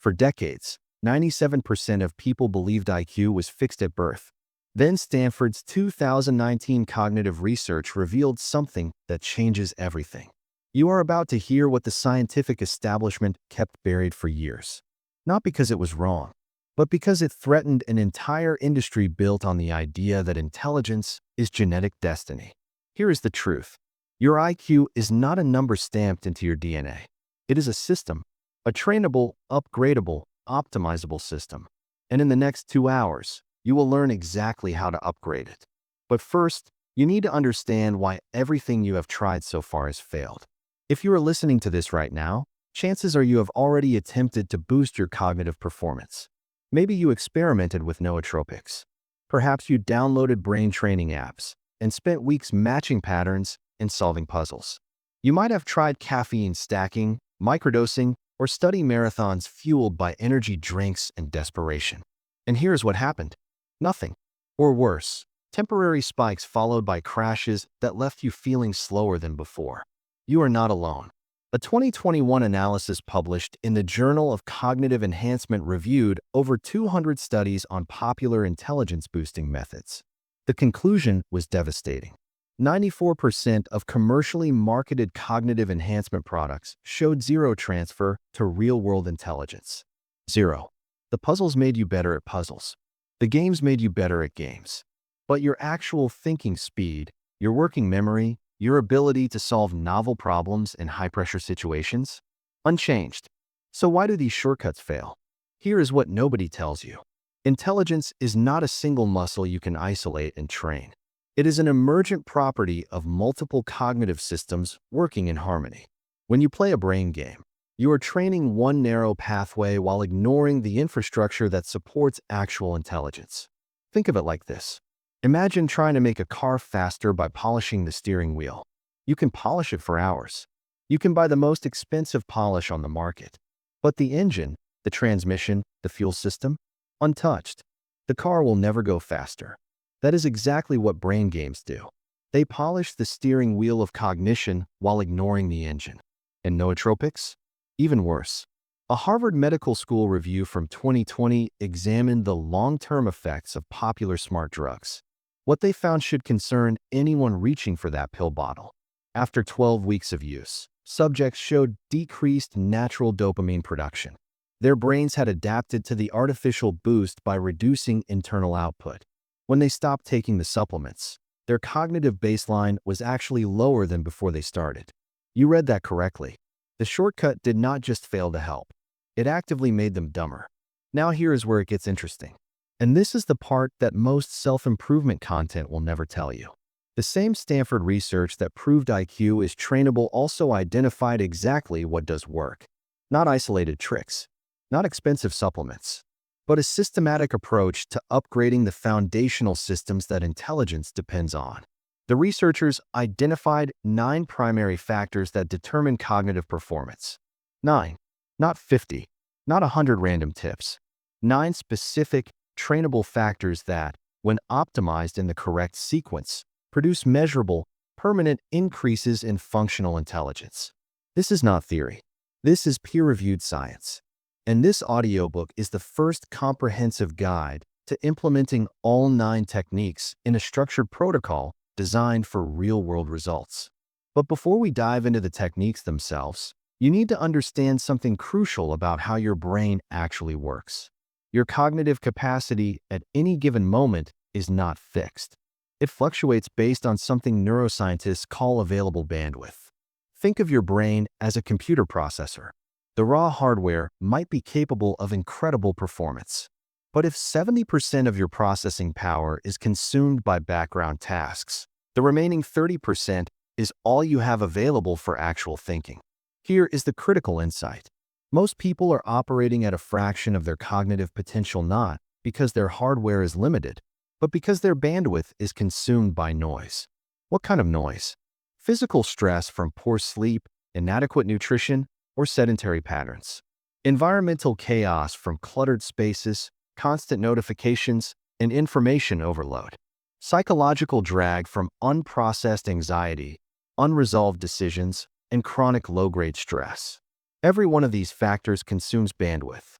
For decades, 97% of people believed IQ was fixed at birth. Then Stanford's 2019 cognitive research revealed something that changes everything. You are about to hear what the scientific establishment kept buried for years. Not because it was wrong, but because it threatened an entire industry built on the idea that intelligence is genetic destiny. Here is the truth. Your IQ is not a number stamped into your DNA. It is a system, a trainable, upgradable, optimizable system. And in the next 2 hours, you will learn exactly how to upgrade it. But first, you need to understand why everything you have tried so far has failed. If you are listening to this right now, chances are you have already attempted to boost your cognitive performance. Maybe you experimented with nootropics. Perhaps you downloaded brain training apps and spent weeks matching patterns and solving puzzles. You might have tried caffeine stacking, microdosing, or study marathons fueled by energy drinks and desperation. And here's what happened. Nothing. Or worse, temporary spikes followed by crashes that left you feeling slower than before. You are not alone. A 2021 analysis published in the Journal of Cognitive Enhancement reviewed over 200 studies on popular intelligence-boosting methods. The conclusion was devastating. 94% of commercially marketed cognitive enhancement products showed zero transfer to real-world intelligence. Zero. The puzzles made you better at puzzles. The games made you better at games. But your actual thinking speed, your working memory, your ability to solve novel problems in high-pressure situations? Unchanged. So why do these shortcuts fail? Here is what nobody tells you. Intelligence is not a single muscle you can isolate and train. It is an emergent property of multiple cognitive systems working in harmony. When you play a brain game, you are training one narrow pathway while ignoring the infrastructure that supports actual intelligence. Think of it like this. Imagine trying to make a car faster by polishing the steering wheel. You can polish it for hours. You can buy the most expensive polish on the market. But the engine, the transmission, the fuel system? Untouched. The car will never go faster. That is exactly what brain games do. They polish the steering wheel of cognition while ignoring the engine. And nootropics? Even worse. A Harvard Medical School review from 2020 examined the long-term effects of popular smart drugs. What they found should concern anyone reaching for that pill bottle. After 12 weeks of use, subjects showed decreased natural dopamine production. Their brains had adapted to the artificial boost by reducing internal output. When they stopped taking the supplements, their cognitive baseline was actually lower than before they started. You read that correctly. The shortcut did not just fail to help. It actively made them dumber. Now here is where it gets interesting. And this is the part that most self-improvement content will never tell you. The same Stanford research that proved IQ is trainable also identified exactly what does work. Not isolated tricks, not expensive supplements, but a systematic approach to upgrading the foundational systems that intelligence depends on. The researchers identified 9 primary factors that determine cognitive performance. 9, not 50, not 100 random tips. 9 specific, trainable factors that, when optimized in the correct sequence, produce measurable, permanent increases in functional intelligence. This is not theory. This is peer-reviewed science. And this audiobook is the first comprehensive guide to implementing all 9 techniques in a structured protocol designed for real-world results. But before we dive into the techniques themselves, you need to understand something crucial about how your brain actually works. Your cognitive capacity at any given moment is not fixed. It fluctuates based on something neuroscientists call available bandwidth. Think of your brain as a computer processor. The raw hardware might be capable of incredible performance. But if 70% of your processing power is consumed by background tasks, the remaining 30% is all you have available for actual thinking. Here is the critical insight. Most people are operating at a fraction of their cognitive potential not because their hardware is limited, but because their bandwidth is consumed by noise. What kind of noise? Physical stress from poor sleep, inadequate nutrition, or sedentary patterns. Environmental chaos from cluttered spaces, constant notifications, and information overload. Psychological drag from unprocessed anxiety, unresolved decisions, and chronic low-grade stress. Every one of these factors consumes bandwidth.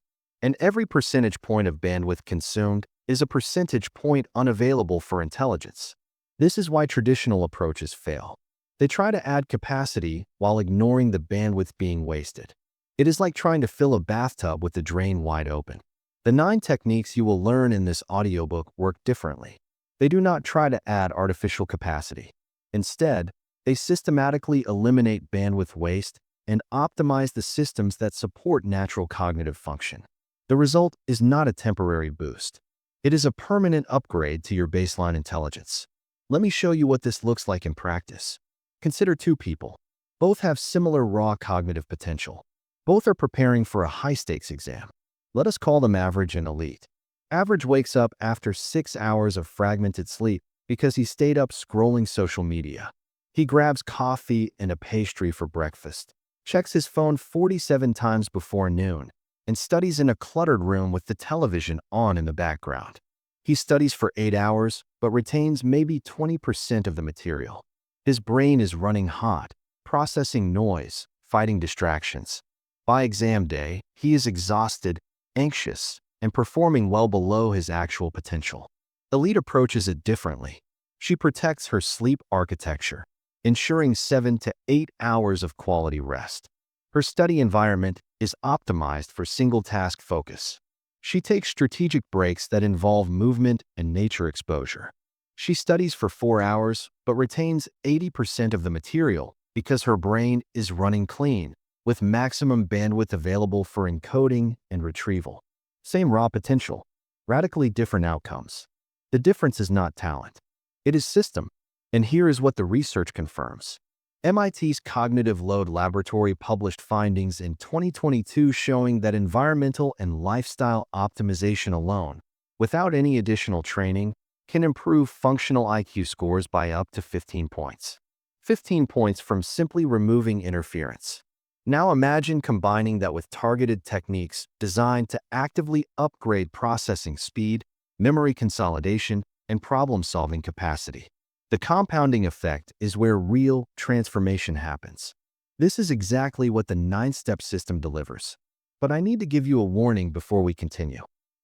And every percentage point of bandwidth consumed is a percentage point unavailable for intelligence. This is why traditional approaches fail. They try to add capacity while ignoring the bandwidth being wasted. It is like trying to fill a bathtub with the drain wide open. The 9 techniques you will learn in this audiobook work differently. They do not try to add artificial capacity. Instead, they systematically eliminate bandwidth waste and optimize the systems that support natural cognitive function. The result is not a temporary boost. It is a permanent upgrade to your baseline intelligence. Let me show you what this looks like in practice. Consider 2 people. Both have similar raw cognitive potential. Both are preparing for a high-stakes exam. Let us call them average and elite. Average wakes up after 6 hours of fragmented sleep because he stayed up scrolling social media. He grabs coffee and a pastry for breakfast, checks his phone 47 times before noon, and studies in a cluttered room with the television on in the background. He studies for 8 hours, but retains maybe 20% of the material. His brain is running hot, processing noise, fighting distractions. By exam day, he is exhausted, anxious, and performing well below his actual potential. Elite approaches it differently. She protects her sleep architecture, ensuring 7 to 8 hours of quality rest. Her study environment is optimized for single-task focus. She takes strategic breaks that involve movement and nature exposure. She studies for 4 hours, but retains 80% of the material because her brain is running clean, with maximum bandwidth available for encoding and retrieval. Same raw potential, radically different outcomes. The difference is not talent. It is system. And here is what the research confirms. MIT's Cognitive Load Laboratory published findings in 2022 showing that environmental and lifestyle optimization alone, without any additional training, can improve functional IQ scores by up to 15 points. 15 points from simply removing interference. Now imagine combining that with targeted techniques designed to actively upgrade processing speed, memory consolidation, and problem-solving capacity. The compounding effect is where real transformation happens. This is exactly what the 9-step system delivers. But I need to give you a warning before we continue.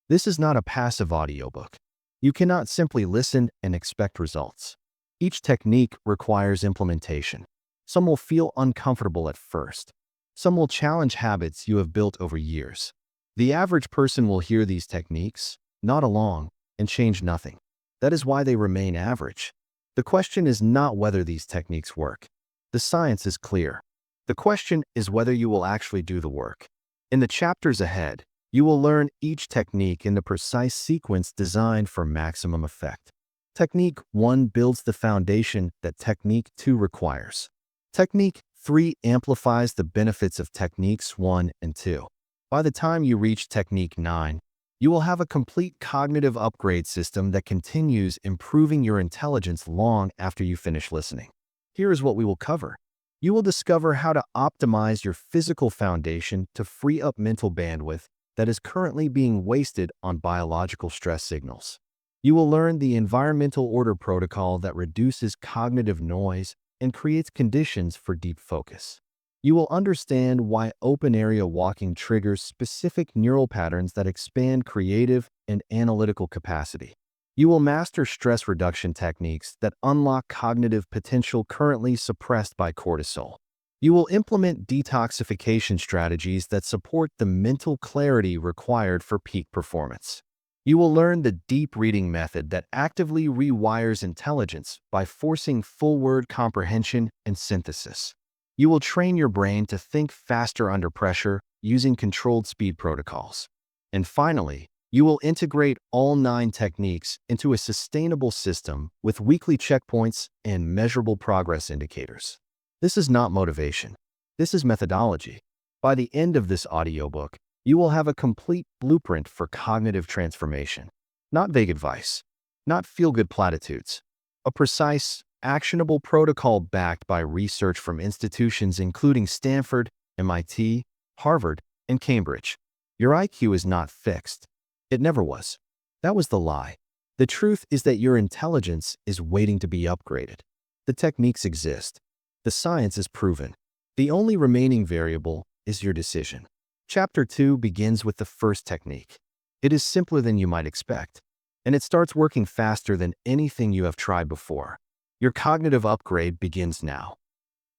This is not a passive audiobook. You cannot simply listen and expect results. Each technique requires implementation. Some will feel uncomfortable at first. Some will challenge habits you have built over years. The average person will hear these techniques, nod along, and change nothing. That is why they remain average. The question is not whether these techniques work. The science is clear. The question is whether you will actually do the work. In the chapters ahead, you will learn each technique in the precise sequence designed for maximum effect. Technique 1 builds the foundation that Technique 2 requires. Technique 3 amplifies the benefits of Techniques 1 and 2. By the time you reach Technique 9, you will have a complete cognitive upgrade system that continues improving your intelligence long after you finish listening. Here is what we will cover. You will discover how to optimize your physical foundation to free up mental bandwidth that is currently being wasted on biological stress signals. You will learn the environmental order protocol that reduces cognitive noise and creates conditions for deep focus. You will understand why open-area walking triggers specific neural patterns that expand creative and analytical capacity. You will master stress reduction techniques that unlock cognitive potential currently suppressed by cortisol. You will implement detoxification strategies that support the mental clarity required for peak performance. You will learn the deep reading method that actively rewires intelligence by forcing full word comprehension and synthesis. You will train your brain to think faster under pressure using controlled speed protocols. And finally, you will integrate all 9 techniques into a sustainable system with weekly checkpoints and measurable progress indicators. This is not motivation. This is methodology. By the end of this audiobook, you will have a complete blueprint for cognitive transformation. Not vague advice, not feel-good platitudes. A precise, actionable protocol backed by research from institutions including Stanford, MIT, Harvard, and Cambridge. Your IQ is not fixed. It never was. That was the lie. The truth is that your intelligence is waiting to be upgraded. The techniques exist. The science is proven. The only remaining variable is your decision. Chapter 2 begins with the first technique. It is simpler than you might expect, and it starts working faster than anything you have tried before. Your cognitive upgrade begins now.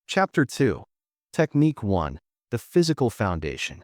Chapter 2. Technique 1. The physical foundation.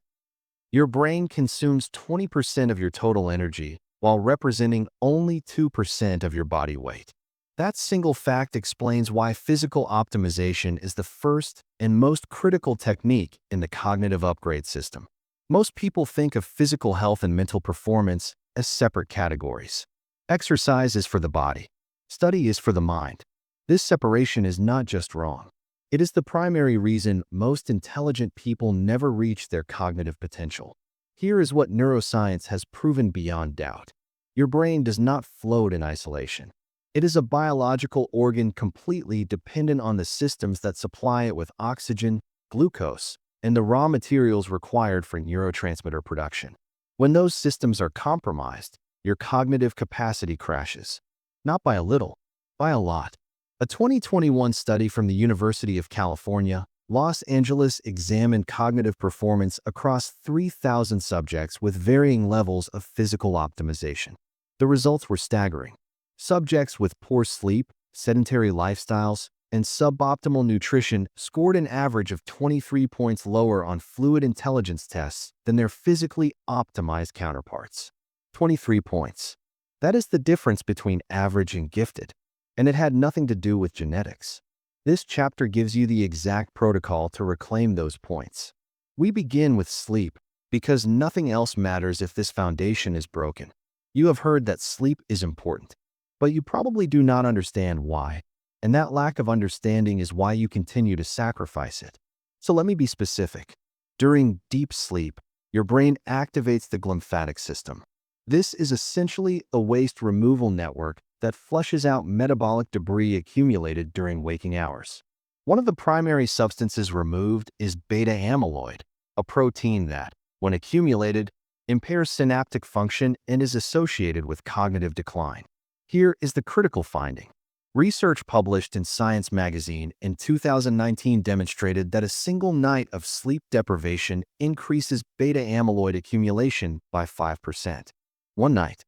Your brain consumes 20% of your total energy while representing only 2% of your body weight. That single fact explains why physical optimization is the first and most critical technique in the cognitive upgrade system. Most people think of physical health and mental performance as separate categories. Exercise is for the body. Study is for the mind. This separation is not just wrong. It is the primary reason most intelligent people never reach their cognitive potential. Here is what neuroscience has proven beyond doubt. Your brain does not float in isolation. It is a biological organ completely dependent on the systems that supply it with oxygen, glucose, and the raw materials required for neurotransmitter production. When those systems are compromised, your cognitive capacity crashes. Not by a little, by a lot. A 2021 study from the University of California, Los Angeles examined cognitive performance across 3,000 subjects with varying levels of physical optimization. The results were staggering. Subjects with poor sleep, sedentary lifestyles, and suboptimal nutrition scored an average of 23 points lower on fluid intelligence tests than their physically optimized counterparts. 23 points. That is the difference between average and gifted. And it had nothing to do with genetics. This chapter gives you the exact protocol to reclaim those points. We begin with sleep because nothing else matters if this foundation is broken. You have heard that sleep is important, but you probably do not understand why, and that lack of understanding is why you continue to sacrifice it. So let me be specific. During deep sleep, your brain activates the glymphatic system. This is essentially a waste removal network that flushes out metabolic debris accumulated during waking hours. One of the primary substances removed is beta amyloid, a protein that, when accumulated, impairs synaptic function and is associated with cognitive decline. Here is the critical finding. Research published in Science magazine in 2019 demonstrated that a single night of sleep deprivation increases beta amyloid accumulation by 5%. One night.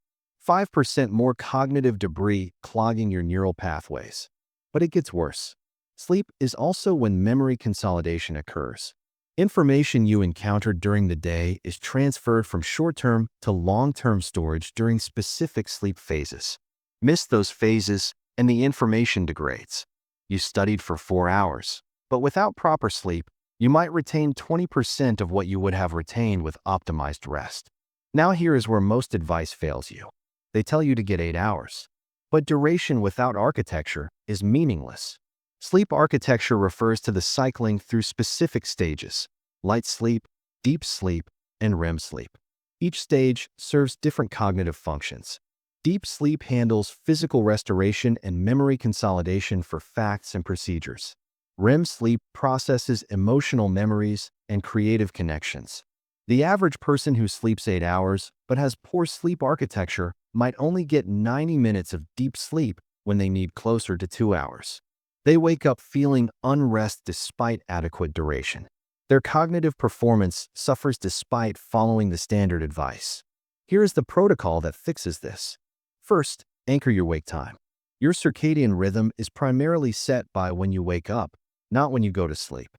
5% more cognitive debris clogging your neural pathways. But it gets worse. Sleep is also when memory consolidation occurs. Information you encountered during the day is transferred from short-term to long-term storage during specific sleep phases. Miss those phases, and the information degrades. You studied for 4 hours, but without proper sleep, you might retain 20% of what you would have retained with optimized rest. Now here is where most advice fails you. They tell you to get 8 hours. But duration without architecture is meaningless. Sleep architecture refers to the cycling through specific stages: light sleep, deep sleep, and REM sleep. Each stage serves different cognitive functions. Deep sleep handles physical restoration and memory consolidation for facts and procedures. REM sleep processes emotional memories and creative connections. The average person who sleeps 8 hours but has poor sleep architecture might only get 90 minutes of deep sleep when they need closer to 2 hours. They wake up feeling unrest despite adequate duration. Their cognitive performance suffers despite following the standard advice. Here is the protocol that fixes this. First, anchor your wake time. Your circadian rhythm is primarily set by when you wake up, not when you go to sleep.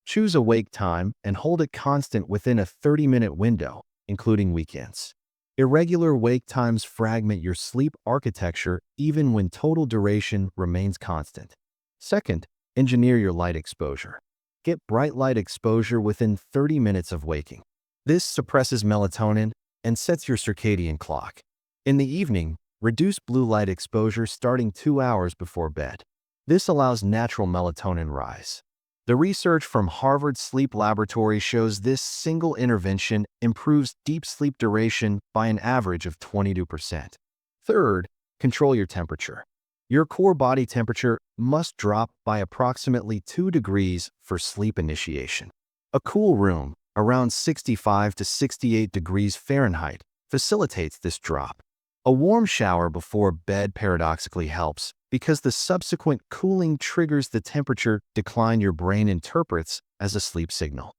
Choose a wake time and hold it constant within a 30-minute window, including weekends. Irregular wake times fragment your sleep architecture even when total duration remains constant. Second, engineer your light exposure. Get bright light exposure within 30 minutes of waking. This suppresses melatonin and sets your circadian clock. In the evening, reduce blue light exposure starting 2 hours before bed. This allows natural melatonin rise. The research from Harvard Sleep Laboratory shows this single intervention improves deep sleep duration by an average of 22%. Third, control your temperature. Your core body temperature must drop by approximately 2 degrees for sleep initiation. A cool room, around 65 to 68 degrees Fahrenheit, facilitates this drop. A warm shower before bed paradoxically helps because the subsequent cooling triggers the temperature decline your brain interprets as a sleep signal.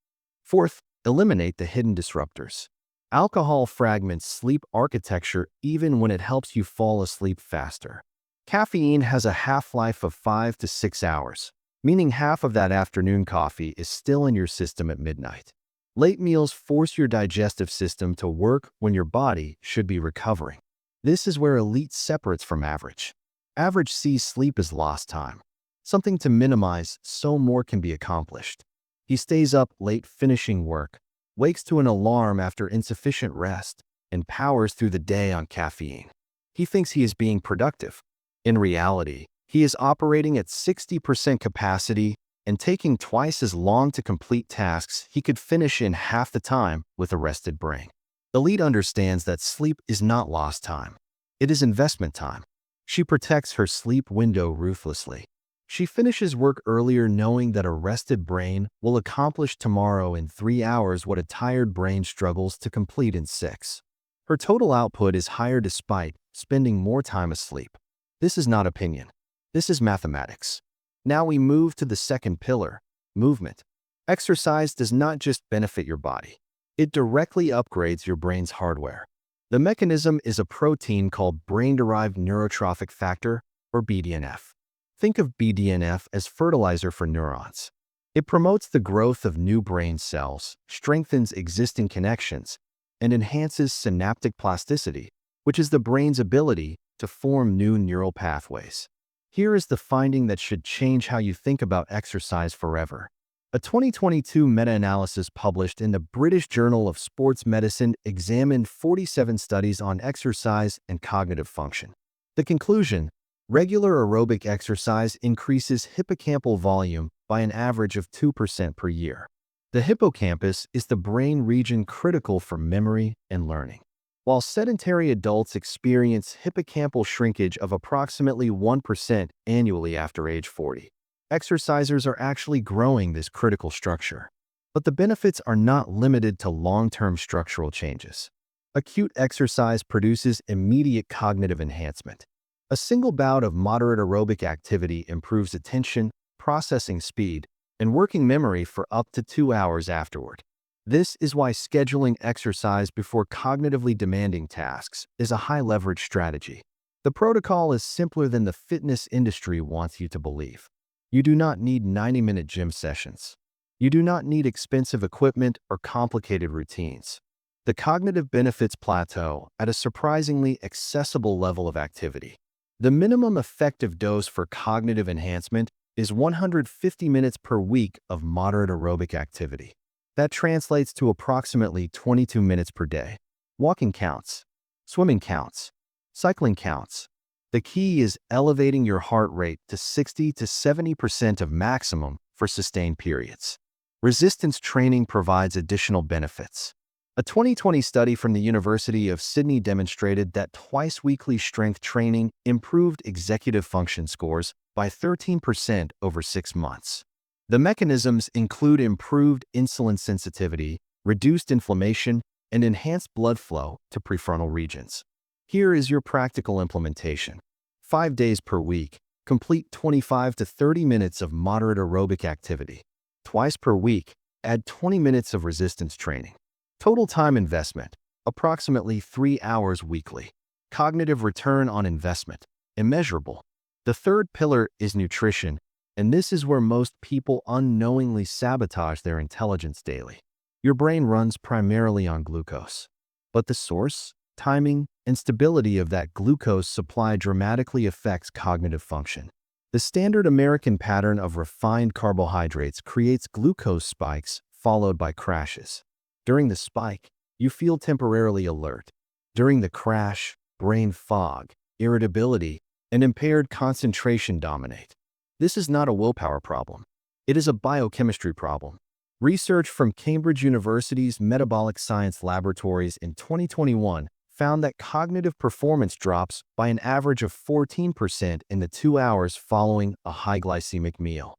Fourth, Eliminate the hidden disruptors. Alcohol fragments sleep architecture even when it helps you fall asleep faster. Caffeine has a half-life of 5 to 6 hours, meaning half of that afternoon coffee is still in your system at midnight. Late meals force your digestive system to work when your body should be recovering. This is where elite separates from average. Average sees sleep as lost time, something to minimize so more can be accomplished. He stays up late finishing work, wakes to an alarm after insufficient rest, and powers through the day on caffeine. He thinks he is being productive. In reality, he is operating at 60% capacity and taking twice as long to complete tasks he could finish in half the time with a rested brain. The lead understands that sleep is not lost time. It is investment time. She protects her sleep window ruthlessly. She finishes work earlier knowing that a rested brain will accomplish tomorrow in 3 hours what a tired brain struggles to complete in 6. Her total output is higher despite spending more time asleep. This is not opinion. This is mathematics. Now we move to the second pillar, movement. Exercise does not just benefit your body. It directly upgrades your brain's hardware. The mechanism is a protein called brain-derived neurotrophic factor, or BDNF. Think of BDNF as fertilizer for neurons. It promotes the growth of new brain cells, strengthens existing connections, and enhances synaptic plasticity, which is the brain's ability to form new neural pathways. Here is the finding that should change how you think about exercise forever. A 2022 meta-analysis published in the British Journal of Sports Medicine examined 47 studies on exercise and cognitive function. The conclusion: regular aerobic exercise increases hippocampal volume by an average of 2% per year. The hippocampus is the brain region critical for memory and learning. While sedentary adults experience hippocampal shrinkage of approximately 1% annually after age 40, exercisers are actually growing this critical structure. But the benefits are not limited to long-term structural changes. Acute exercise produces immediate cognitive enhancement. A single bout of moderate aerobic activity improves attention, processing speed, and working memory for up to 2 hours afterward. This is why scheduling exercise before cognitively demanding tasks is a high-leverage strategy. The protocol is simpler than the fitness industry wants you to believe. You do not need 90-minute gym sessions. You do not need expensive equipment or complicated routines. The cognitive benefits plateau at a surprisingly accessible level of activity. The minimum effective dose for cognitive enhancement is 150 minutes per week of moderate aerobic activity. That translates to approximately 22 minutes per day. Walking counts. Swimming counts. Cycling counts. The key is elevating your heart rate to 60 to 70% of maximum for sustained periods. Resistance training provides additional benefits. A 2020 study from the University of Sydney demonstrated that twice-weekly strength training improved executive function scores by 13% over 6 months. The mechanisms include improved insulin sensitivity, reduced inflammation, and enhanced blood flow to prefrontal regions. Here is your practical implementation. 5 days per week, complete 25 to 30 minutes of moderate aerobic activity. Twice per week, add 20 minutes of resistance training. Total time investment, approximately 3 hours weekly. Cognitive return on investment, immeasurable. The third pillar is nutrition, and this is where most people unknowingly sabotage their intelligence daily. Your brain runs primarily on glucose, but the source, timing, and stability of that glucose supply dramatically affects cognitive function. The standard American pattern of refined carbohydrates creates glucose spikes followed by crashes. During the spike, you feel temporarily alert. During the crash, brain fog, irritability, and impaired concentration dominate. This is not a willpower problem. It is a biochemistry problem. Research from Cambridge University's Metabolic Science Laboratories in 2021 found that cognitive performance drops by an average of 14% in the 2 hours following a high glycemic meal.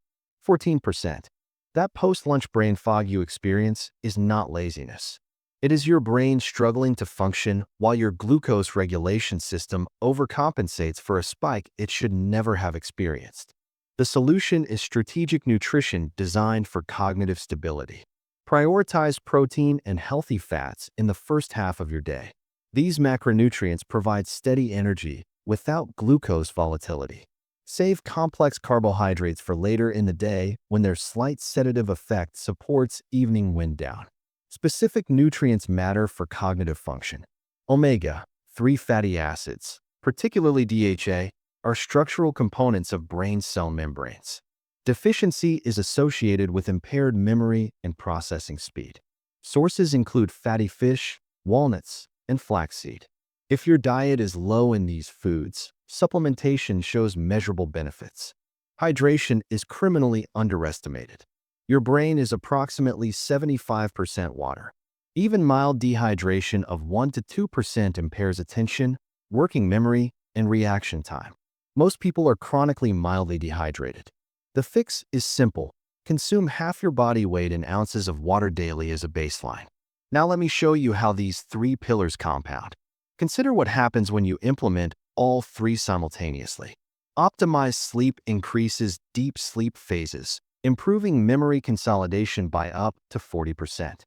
14%. That post-lunch brain fog you experience is not laziness. It is your brain struggling to function while your glucose regulation system overcompensates for a spike it should never have experienced. The solution is strategic nutrition designed for cognitive stability. Prioritize protein and healthy fats in the first half of your day. These macronutrients provide steady energy without glucose volatility. Save complex carbohydrates for later in the day when their slight sedative effect supports evening wind down. Specific nutrients matter for cognitive function. Omega-3 fatty acids, particularly DHA, are structural components of brain cell membranes. Deficiency is associated with impaired memory and processing speed. Sources include fatty fish, walnuts, and flaxseed. If your diet is low in these foods, supplementation shows measurable benefits. Hydration is criminally underestimated. Your brain is approximately 75% water. Even mild dehydration of 1 to 2% impairs attention, working memory, and reaction time. Most people are chronically mildly dehydrated. The fix is simple. Consume half your body weight in ounces of water daily as a baseline. Now let me show you how these three pillars compound. Consider what happens when you implement all three simultaneously. Optimized sleep increases deep sleep phases, improving memory consolidation by up to 40%.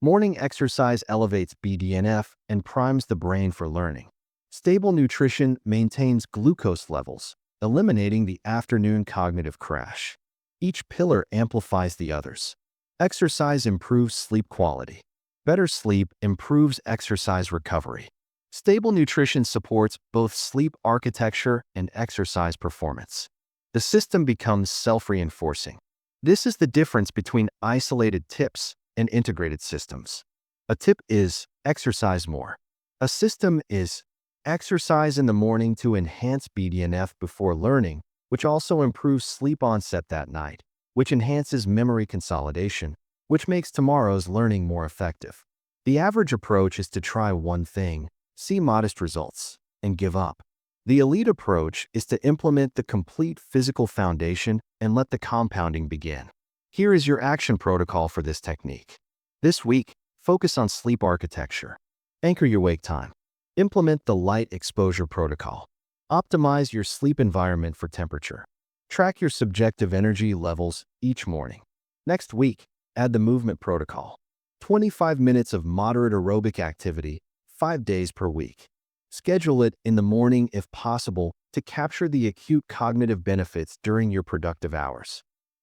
Morning exercise elevates BDNF and primes the brain for learning. Stable nutrition maintains glucose levels, eliminating the afternoon cognitive crash. Each pillar amplifies the others. Exercise improves sleep quality. Better sleep improves exercise recovery. Stable nutrition supports both sleep architecture and exercise performance. The system becomes self-reinforcing. This is the difference between isolated tips and integrated systems. A tip is exercise more. A system is exercise in the morning to enhance BDNF before learning, which also improves sleep onset that night, which enhances memory consolidation, which makes tomorrow's learning more effective. The average approach is to try one thing, see modest results, and give up. The elite approach is to implement the complete physical foundation and let the compounding begin. Here is your action protocol for this technique. This week, focus on sleep architecture. Anchor your wake time. Implement the light exposure protocol. Optimize your sleep environment for temperature. Track your subjective energy levels each morning. Next week, add the movement protocol. 25 minutes of moderate aerobic activity, 5 days per week. Schedule it in the morning if possible to capture the acute cognitive benefits during your productive hours.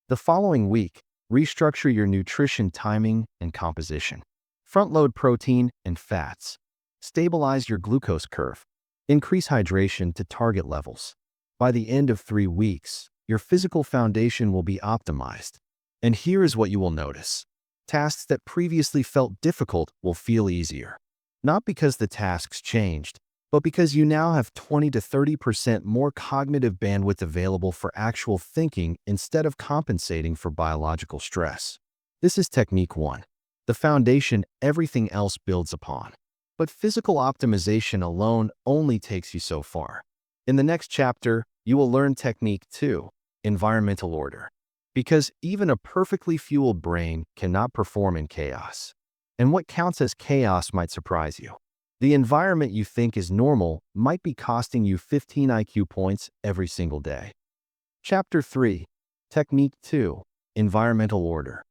The following week, restructure your nutrition timing and composition. Front-load protein and fats. Stabilize your glucose curve. Increase hydration to target levels. By the end of 3 weeks, your physical foundation will be optimized. And here is what you will notice. Tasks that previously felt difficult will feel easier. Not because the tasks changed, but because you now have 20 to 30% more cognitive bandwidth available for actual thinking instead of compensating for biological stress. This is technique 1, the foundation everything else builds upon. But physical optimization alone only takes you so far. In the next chapter, you will learn technique 2, environmental order. Because even a perfectly fueled brain cannot perform in chaos. And what counts as chaos might surprise you. The environment you think is normal might be costing you 15 IQ points every single day. Chapter 3, Technique 2, Environmental Order.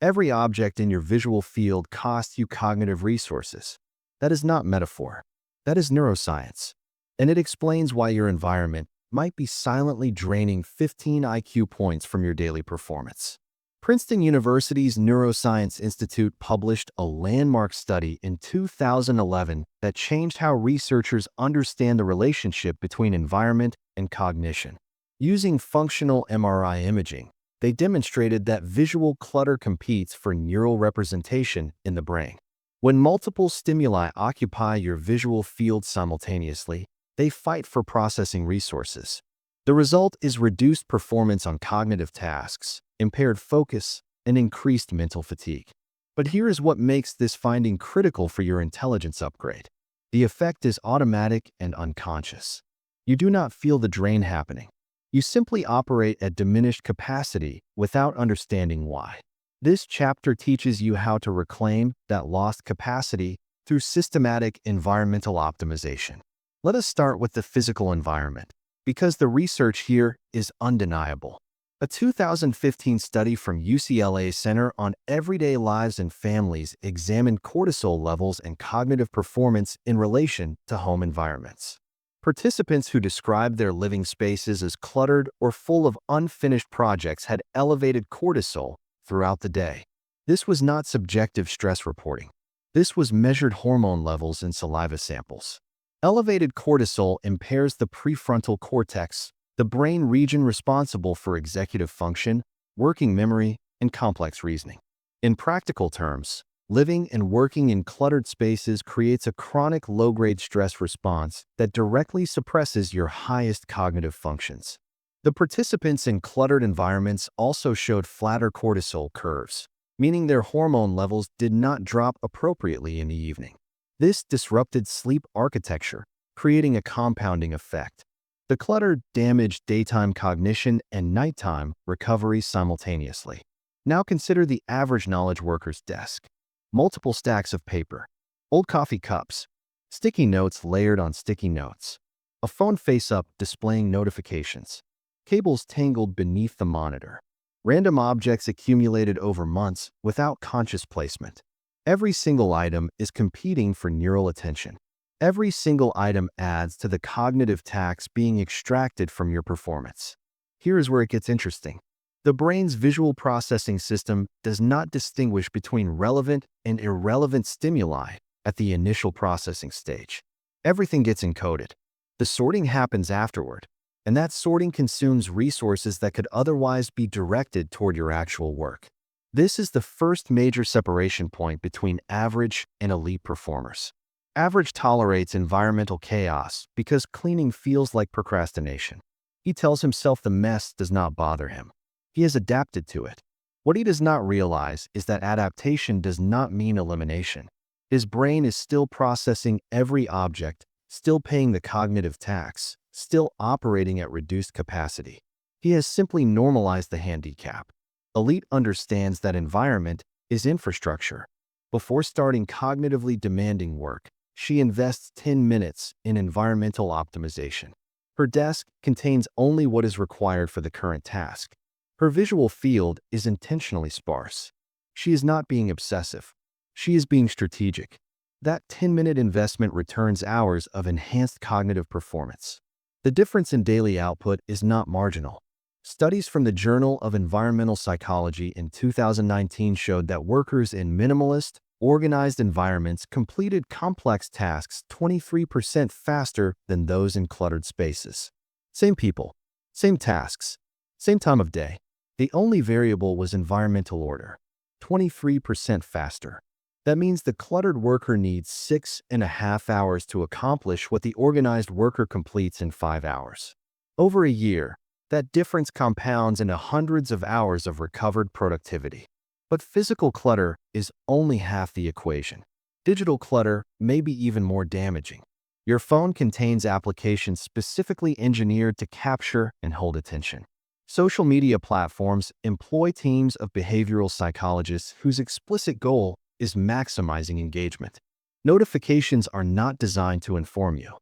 Every object in your visual field costs you cognitive resources. That is not metaphor. That is neuroscience. And it explains why your environment might be silently draining 15 IQ points from your daily performance. Princeton University's Neuroscience Institute published a landmark study in 2011 that changed how researchers understand the relationship between environment and cognition. Using functional MRI imaging, they demonstrated that visual clutter competes for neural representation in the brain. When multiple stimuli occupy your visual field simultaneously, they fight for processing resources. The result is reduced performance on cognitive tasks, impaired focus, and increased mental fatigue. But here is what makes this finding critical for your intelligence upgrade. The effect is automatic and unconscious. You do not feel the drain happening. You simply operate at diminished capacity without understanding why. This chapter teaches you how to reclaim that lost capacity through systematic environmental optimization. Let us start with the physical environment, because the research here is undeniable. A 2015 study from UCLA Center on Everyday Lives and Families examined cortisol levels and cognitive performance in relation to home environments. Participants who described their living spaces as cluttered or full of unfinished projects had elevated cortisol throughout the day. This was not subjective stress reporting. This was measured hormone levels in saliva samples. Elevated cortisol impairs the prefrontal cortex, the brain region responsible for executive function, working memory, and complex reasoning. In practical terms, living and working in cluttered spaces creates a chronic low-grade stress response that directly suppresses your highest cognitive functions. The participants in cluttered environments also showed flatter cortisol curves, meaning their hormone levels did not drop appropriately in the evening. This disrupted sleep architecture, creating a compounding effect. The clutter damaged daytime cognition and nighttime recovery simultaneously. Now consider the average knowledge worker's desk. Multiple stacks of paper, old coffee cups, sticky notes layered on sticky notes, a phone face-up displaying notifications, cables tangled beneath the monitor, random objects accumulated over months without conscious placement. Every single item is competing for neural attention. Every single item adds to the cognitive tax being extracted from your performance. Here is where it gets interesting. The brain's visual processing system does not distinguish between relevant and irrelevant stimuli at the initial processing stage. Everything gets encoded. The sorting happens afterward, and that sorting consumes resources that could otherwise be directed toward your actual work. This is the first major separation point between average and elite performers. Average tolerates environmental chaos because cleaning feels like procrastination. He tells himself the mess does not bother him. He has adapted to it. What he does not realize is that adaptation does not mean elimination. His brain is still processing every object, still paying the cognitive tax, still operating at reduced capacity. He has simply normalized the handicap. Elite understands that environment is infrastructure. Before starting cognitively demanding work, she invests 10 minutes in environmental optimization. Her desk contains only what is required for the current task. Her visual field is intentionally sparse. She is not being obsessive. She is being strategic. That 10-minute investment returns hours of enhanced cognitive performance. The difference in daily output is not marginal. Studies from the Journal of Environmental Psychology in 2019 showed that workers in minimalist, organized environments completed complex tasks 23% faster than those in cluttered spaces. Same people, same tasks, same time of day. The only variable was environmental order. 23% faster. That means the cluttered worker needs 6.5 hours to accomplish what the organized worker completes in 5 hours. Over a year, that difference compounds into hundreds of hours of recovered productivity. But physical clutter is only half the equation. Digital clutter may be even more damaging. Your phone contains applications specifically engineered to capture and hold attention. Social media platforms employ teams of behavioral psychologists whose explicit goal is maximizing engagement. Notifications are not designed to inform you.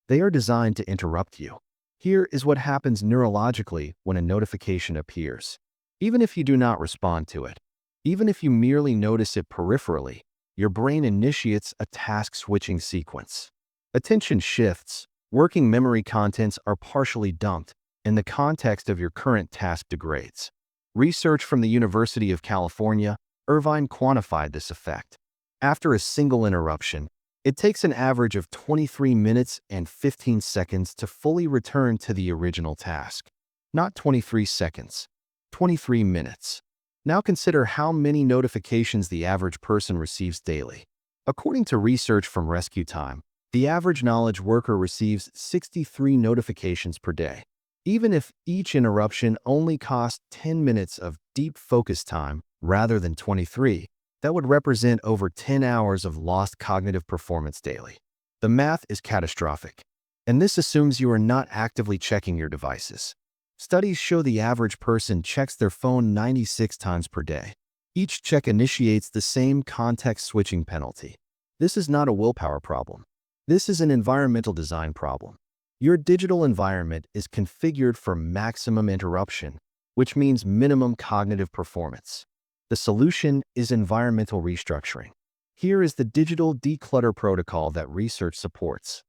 They are designed to interrupt you. Here is what happens neurologically when a notification appears. Even if you do not respond to it, even if you merely notice it peripherally, your brain initiates a task-switching sequence. Attention shifts, working memory contents are partially dumped, and the context of your current task degrades. Research from the University of California, Irvine quantified this effect. After a single interruption, it takes an average of 23 minutes and 15 seconds to fully return to the original task. Not 23 seconds, 23 minutes. Now consider how many notifications the average person receives daily. According to research from Rescue Time, the average knowledge worker receives 63 notifications per day. Even if each interruption only costs 10 minutes of deep focus time rather than 23, that would represent over 10 hours of lost cognitive performance daily. The math is catastrophic, and this assumes you are not actively checking your devices. Studies show the average person checks their phone 96 times per day. Each check initiates the same context-switching penalty. This is not a willpower problem. This is an environmental design problem. Your digital environment is configured for maximum interruption, which means minimum cognitive performance. The solution is environmental restructuring. Here is the digital declutter protocol that research supports.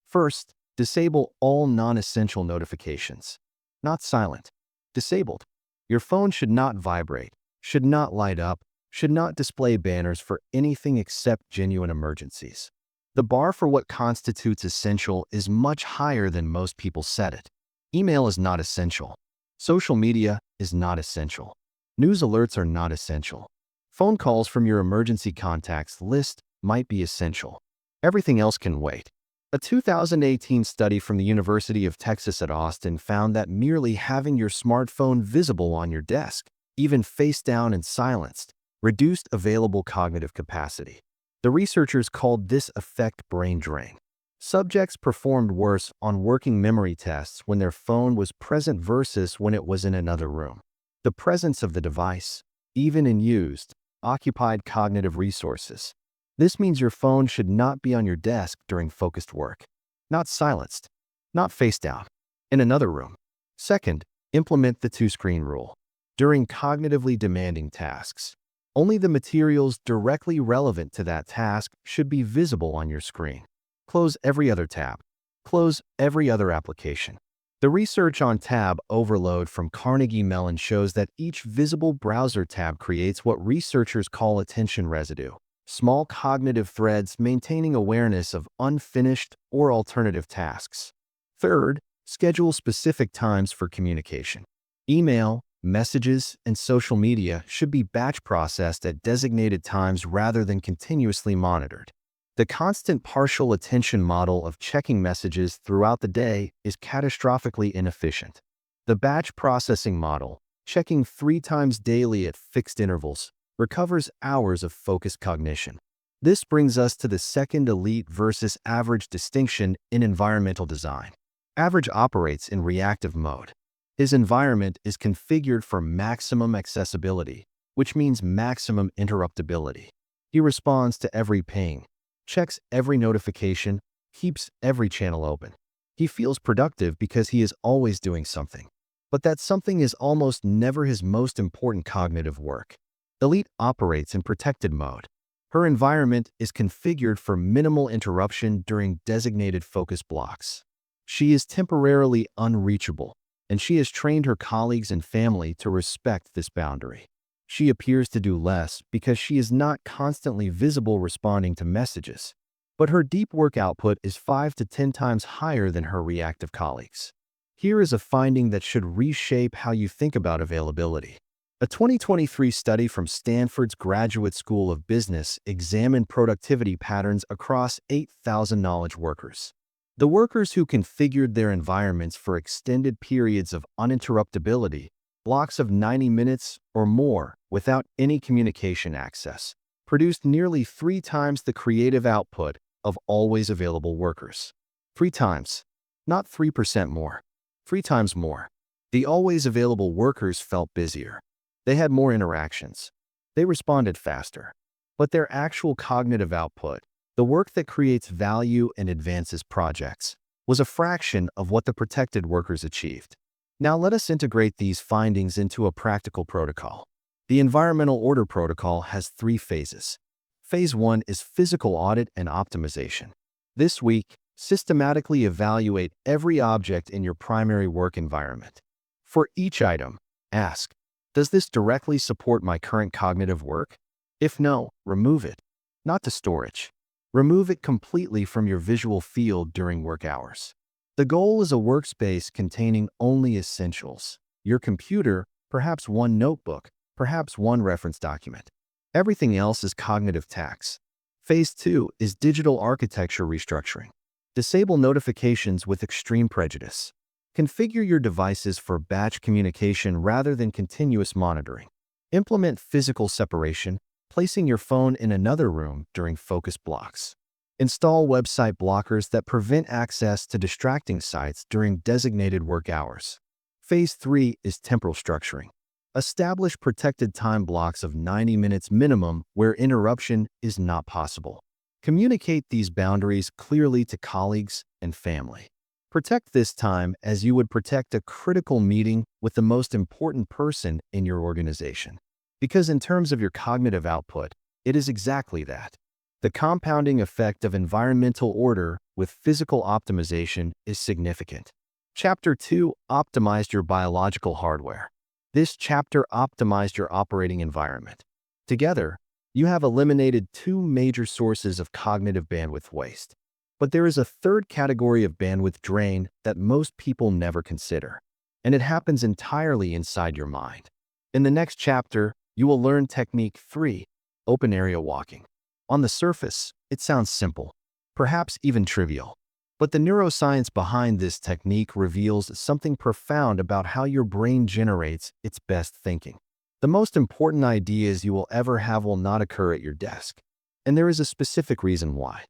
First, disable all non-essential notifications. Not silent, disabled. Your phone should not vibrate, should not light up, should not display banners for anything except genuine emergencies. The bar for what constitutes essential is much higher than most people set it. Email is not essential. Social media is not essential. News alerts are not essential. Phone calls from your emergency contacts list might be essential. Everything else can wait. A 2018 study from the University of Texas at Austin found that merely having your smartphone visible on your desk, even face down and silenced, reduced available cognitive capacity. The researchers called this effect brain drain. Subjects performed worse on working memory tests when their phone was present versus when it was in another room. The presence of the device, even in used, occupied cognitive resources. This means your phone should not be on your desk during focused work. Not silenced. Not face down. In another room. Second, implement the two-screen rule. During cognitively demanding tasks, only the materials directly relevant to that task should be visible on your screen. Close every other tab. Close every other application. The research on tab overload from Carnegie Mellon shows that each visible browser tab creates what researchers call attention residue, small cognitive threads maintaining awareness of unfinished or alternative tasks. Third, schedule specific times for communication. Email, messages, and social media should be batch processed at designated times rather than continuously monitored. The constant partial attention model of checking messages throughout the day is catastrophically inefficient. The batch processing model, checking 3 times daily at fixed intervals, recovers hours of focused cognition. This brings us to the second elite versus average distinction in environmental design. Average operates in reactive mode. His environment is configured for maximum accessibility, which means maximum interruptibility. He responds to every ping, checks every notification, keeps every channel open. He feels productive because he is always doing something. But that something is almost never his most important cognitive work. Elite operates in protected mode. Her environment is configured for minimal interruption during designated focus blocks. She is temporarily unreachable, and she has trained her colleagues and family to respect this boundary. She appears to do less because she is not constantly visible responding to messages, but her deep work output is 5 to 10 times higher than her reactive colleagues. Here is a finding that should reshape how you think about availability. A 2023 study from Stanford's Graduate School of Business examined productivity patterns across 8,000 knowledge workers. The workers who configured their environments for extended periods of uninterruptibility, blocks of 90 minutes or more without any communication access, produced nearly 3 times the creative output of always available workers. 3 times. Not 3% more. 3 times more. The always available workers felt busier. They had more interactions. They responded faster. But their actual cognitive output, the work that creates value and advances projects, was a fraction of what the protected workers achieved. Now let us integrate these findings into a practical protocol. The Environmental Order Protocol has 3 phases. Phase 1 is physical audit and optimization. This week, systematically evaluate every object in your primary work environment. For each item, ask, does this directly support my current cognitive work? If no, remove it. Not to storage. Remove it completely from your visual field during work hours. The goal is a workspace containing only essentials. Your computer, perhaps one notebook, perhaps one reference document. Everything else is cognitive tax. Phase 2 is digital architecture restructuring. Disable notifications with extreme prejudice. Configure your devices for batch communication rather than continuous monitoring. Implement physical separation, placing your phone in another room during focus blocks. Install website blockers that prevent access to distracting sites during designated work hours. Phase 3 is temporal structuring. Establish protected time blocks of 90 minutes minimum where interruption is not possible. Communicate these boundaries clearly to colleagues and family. Protect this time as you would protect a critical meeting with the most important person in your organization. Because in terms of your cognitive output, it is exactly that. The compounding effect of environmental order with physical optimization is significant. Chapter 2 optimized your biological hardware. This chapter optimized your operating environment. Together, you have eliminated two major sources of cognitive bandwidth waste. But there is a third category of bandwidth drain that most people never consider, and it happens entirely inside your mind. In the next chapter, you will learn technique 3, open area walking. On the surface, it sounds simple, perhaps even trivial. But the neuroscience behind this technique reveals something profound about how your brain generates its best thinking. The most important ideas you will ever have will not occur at your desk, and there is a specific reason why.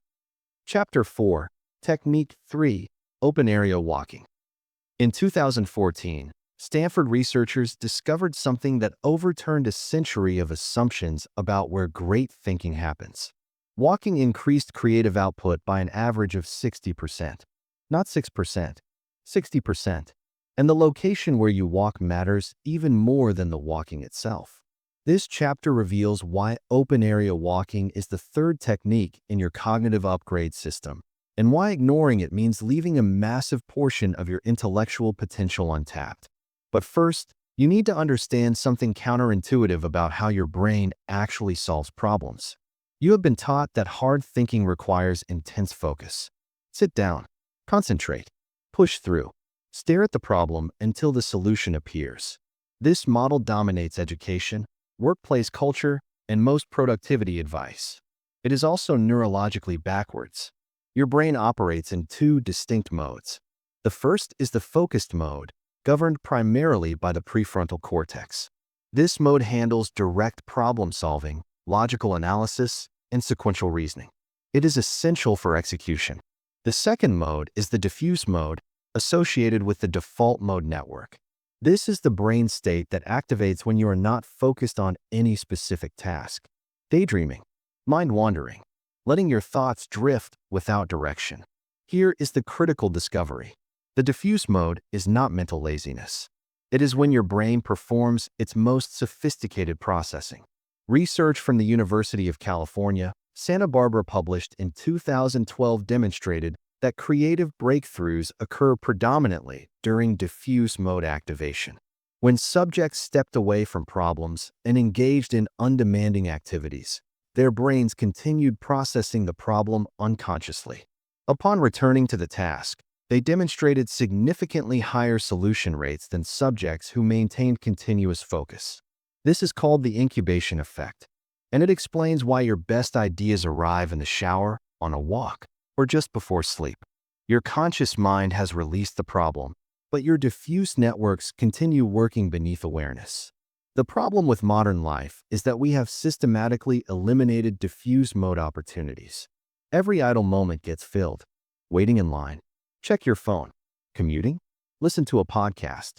Chapter 4, Technique 3, Open Area Walking. In 2014, Stanford researchers discovered something that overturned a century of assumptions about where great thinking happens. Walking increased creative output by an average of 60%. Not 6%, 60%. And the location where you walk matters even more than the walking itself. This chapter reveals why open area walking is the third technique in your cognitive upgrade system, and why ignoring it means leaving a massive portion of your intellectual potential untapped. But first, you need to understand something counterintuitive about how your brain actually solves problems. You have been taught that hard thinking requires intense focus. Sit down, concentrate, push through, stare at the problem until the solution appears. This model dominates education, workplace culture, and most productivity advice. It is also neurologically backwards. Your brain operates in two distinct modes. The first is the focused mode, governed primarily by the prefrontal cortex. This mode handles direct problem solving, logical analysis, and sequential reasoning. It is essential for execution. The second mode is the diffuse mode, associated with the default mode network. This is the brain state that activates when you are not focused on any specific task. Daydreaming, mind wandering, letting your thoughts drift without direction. Here is the critical discovery. The diffuse mode is not mental laziness. It is when your brain performs its most sophisticated processing. Research from the University of California, Santa Barbara published in 2012 demonstrated that creative breakthroughs occur predominantly during diffuse mode activation. When subjects stepped away from problems and engaged in undemanding activities, their brains continued processing the problem unconsciously. Upon returning to the task, they demonstrated significantly higher solution rates than subjects who maintained continuous focus. This is called the incubation effect, and it explains why your best ideas arrive in the shower, on a walk, or just before sleep. Your conscious mind has released the problem, but your diffuse networks continue working beneath awareness. The problem with modern life is that we have systematically eliminated diffuse mode opportunities. Every idle moment gets filled. Waiting in line, check your phone, commuting, listen to a podcast,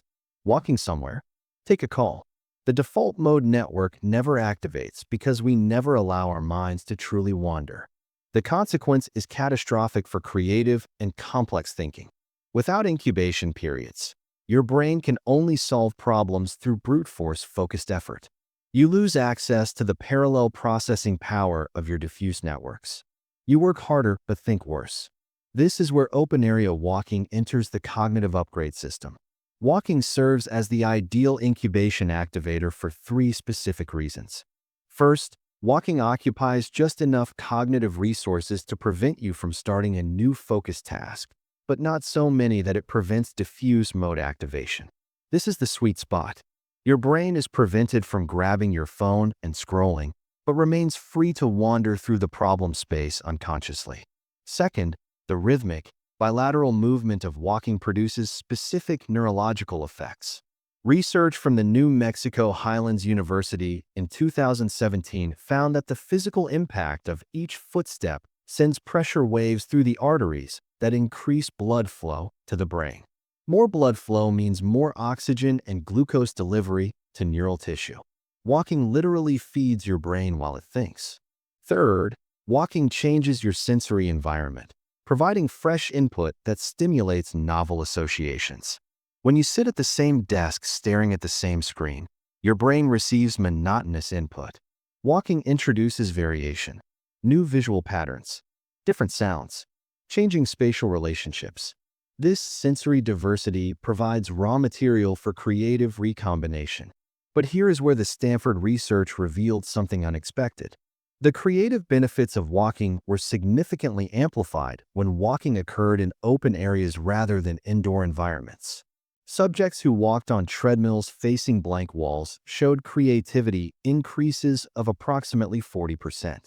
walking somewhere, take a call. The default mode network never activates because we never allow our minds to truly wander. The consequence is catastrophic for creative and complex thinking. Without incubation periods, your brain can only solve problems through brute force focused effort. You lose access to the parallel processing power of your diffuse networks. You work harder but think worse. This is where open area walking enters the cognitive upgrade system. Walking serves as the ideal incubation activator for three specific reasons. First, walking occupies just enough cognitive resources to prevent you from starting a new focused task, but not so many that it prevents diffuse mode activation. This is the sweet spot. Your brain is prevented from grabbing your phone and scrolling, but remains free to wander through the problem space unconsciously. Second, the rhythmic, bilateral movement of walking produces specific neurological effects. Research from the New Mexico Highlands University in 2017 found that the physical impact of each footstep sends pressure waves through the arteries that increase blood flow to the brain. More blood flow means more oxygen and glucose delivery to neural tissue. Walking literally feeds your brain while it thinks. Third, walking changes your sensory environment. providing fresh input that stimulates novel associations. When you sit at the same desk staring at the same screen, your brain receives monotonous input. Walking introduces variation, new visual patterns, different sounds, changing spatial relationships. This sensory diversity provides raw material for creative recombination. But here is where the Stanford research revealed something unexpected. The creative benefits of walking were significantly amplified when walking occurred in open areas rather than indoor environments. Subjects who walked on treadmills facing blank walls showed creativity increases of approximately 40%.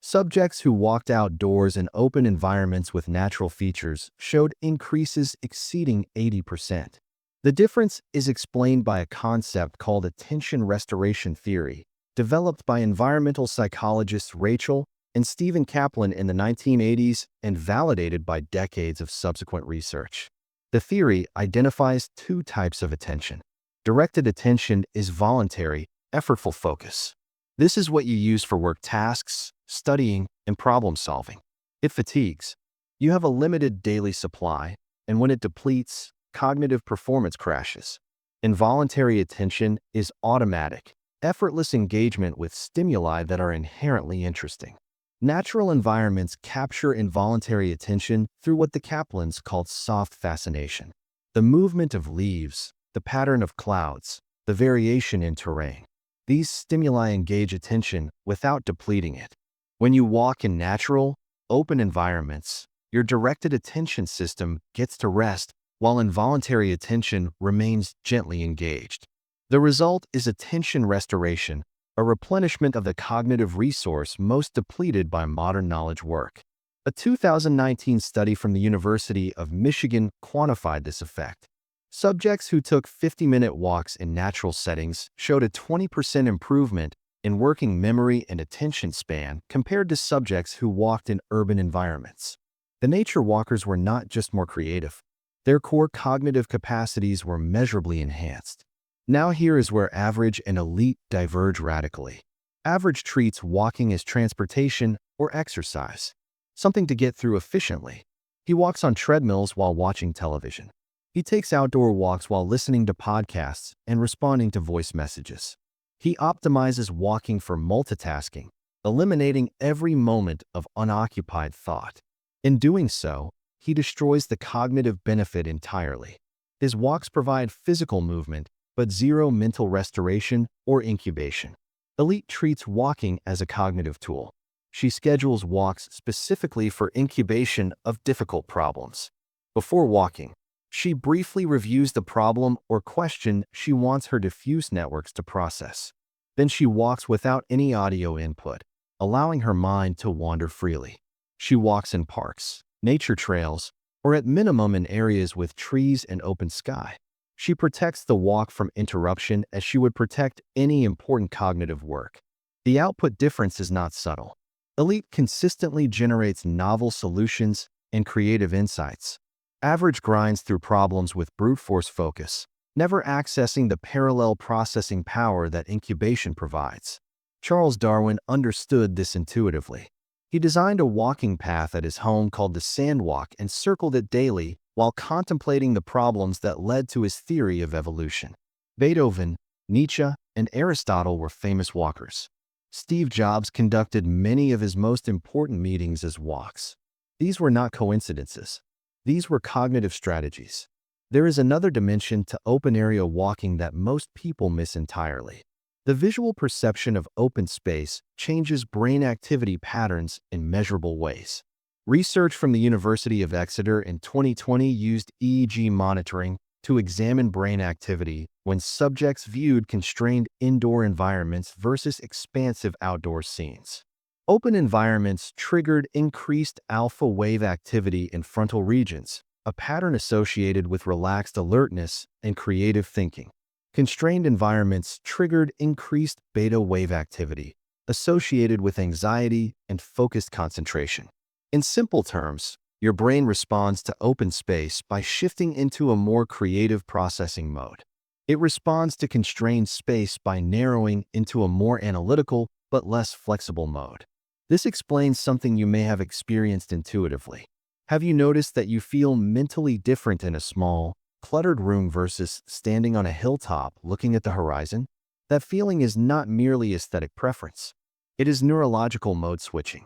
Subjects who walked outdoors in open environments with natural features showed increases exceeding 80%. The difference is explained by a concept called attention restoration theory, developed by environmental psychologists Rachel and Stephen Kaplan in the 1980s and validated by decades of subsequent research. The theory identifies two types of attention. Directed attention is voluntary, effortful focus. This is what you use for work tasks, studying, and problem solving. It fatigues. You have a limited daily supply, and when it depletes, cognitive performance crashes. Involuntary attention is automatic, effortless engagement with stimuli that are inherently interesting. Natural environments capture involuntary attention through what the Kaplans called soft fascination. The movement of leaves, the pattern of clouds, the variation in terrain. These stimuli engage attention without depleting it. When you walk in natural, open environments, your directed attention system gets to rest while involuntary attention remains gently engaged. The result is attention restoration, a replenishment of the cognitive resource most depleted by modern knowledge work. A 2019 study from the University of Michigan quantified this effect. Subjects who took 50-minute walks in natural settings showed a 20% improvement in working memory and attention span compared to subjects who walked in urban environments. The nature walkers were not just more creative. Their core cognitive capacities were measurably enhanced. Now here is where average and elite diverge radically. Average treats walking as transportation or exercise, something to get through efficiently. He walks on treadmills while watching television. He takes outdoor walks while listening to podcasts and responding to voice messages. He optimizes walking for multitasking, eliminating every moment of unoccupied thought. In doing so, he destroys the cognitive benefit entirely. His walks provide physical movement, but zero mental restoration or incubation. Elite treats walking as a cognitive tool. She schedules walks specifically for incubation of difficult problems. Before walking, she briefly reviews the problem or question she wants her diffuse networks to process. Then she walks without any audio input, allowing her mind to wander freely. She walks in parks, nature trails, or at minimum in areas with trees and open sky. She protects the walk from interruption as she would protect any important cognitive work. The output difference is not subtle. Elite consistently generates novel solutions and creative insights. Average grinds through problems with brute force focus, never accessing the parallel processing power that incubation provides. Charles Darwin understood this intuitively. He designed a walking path at his home called the Sandwalk and circled it daily while contemplating the problems that led to his theory of evolution. Beethoven, Nietzsche, and Aristotle were famous walkers. Steve Jobs conducted many of his most important meetings as walks. These were not coincidences. These were cognitive strategies. There is another dimension to open-area walking that most people miss entirely. The visual perception of open space changes brain activity patterns in measurable ways. Research from the University of Exeter in 2020 used EEG monitoring to examine brain activity when subjects viewed constrained indoor environments versus expansive outdoor scenes. Open environments triggered increased alpha wave activity in frontal regions, a pattern associated with relaxed alertness and creative thinking. Constrained environments triggered increased beta wave activity, associated with anxiety and focused concentration. In simple terms, your brain responds to open space by shifting into a more creative processing mode. It responds to constrained space by narrowing into a more analytical but less flexible mode. This explains something you may have experienced intuitively. Have you noticed that you feel mentally different in a small, cluttered room versus standing on a hilltop looking at the horizon? That feeling is not merely aesthetic preference. It is neurological mode switching.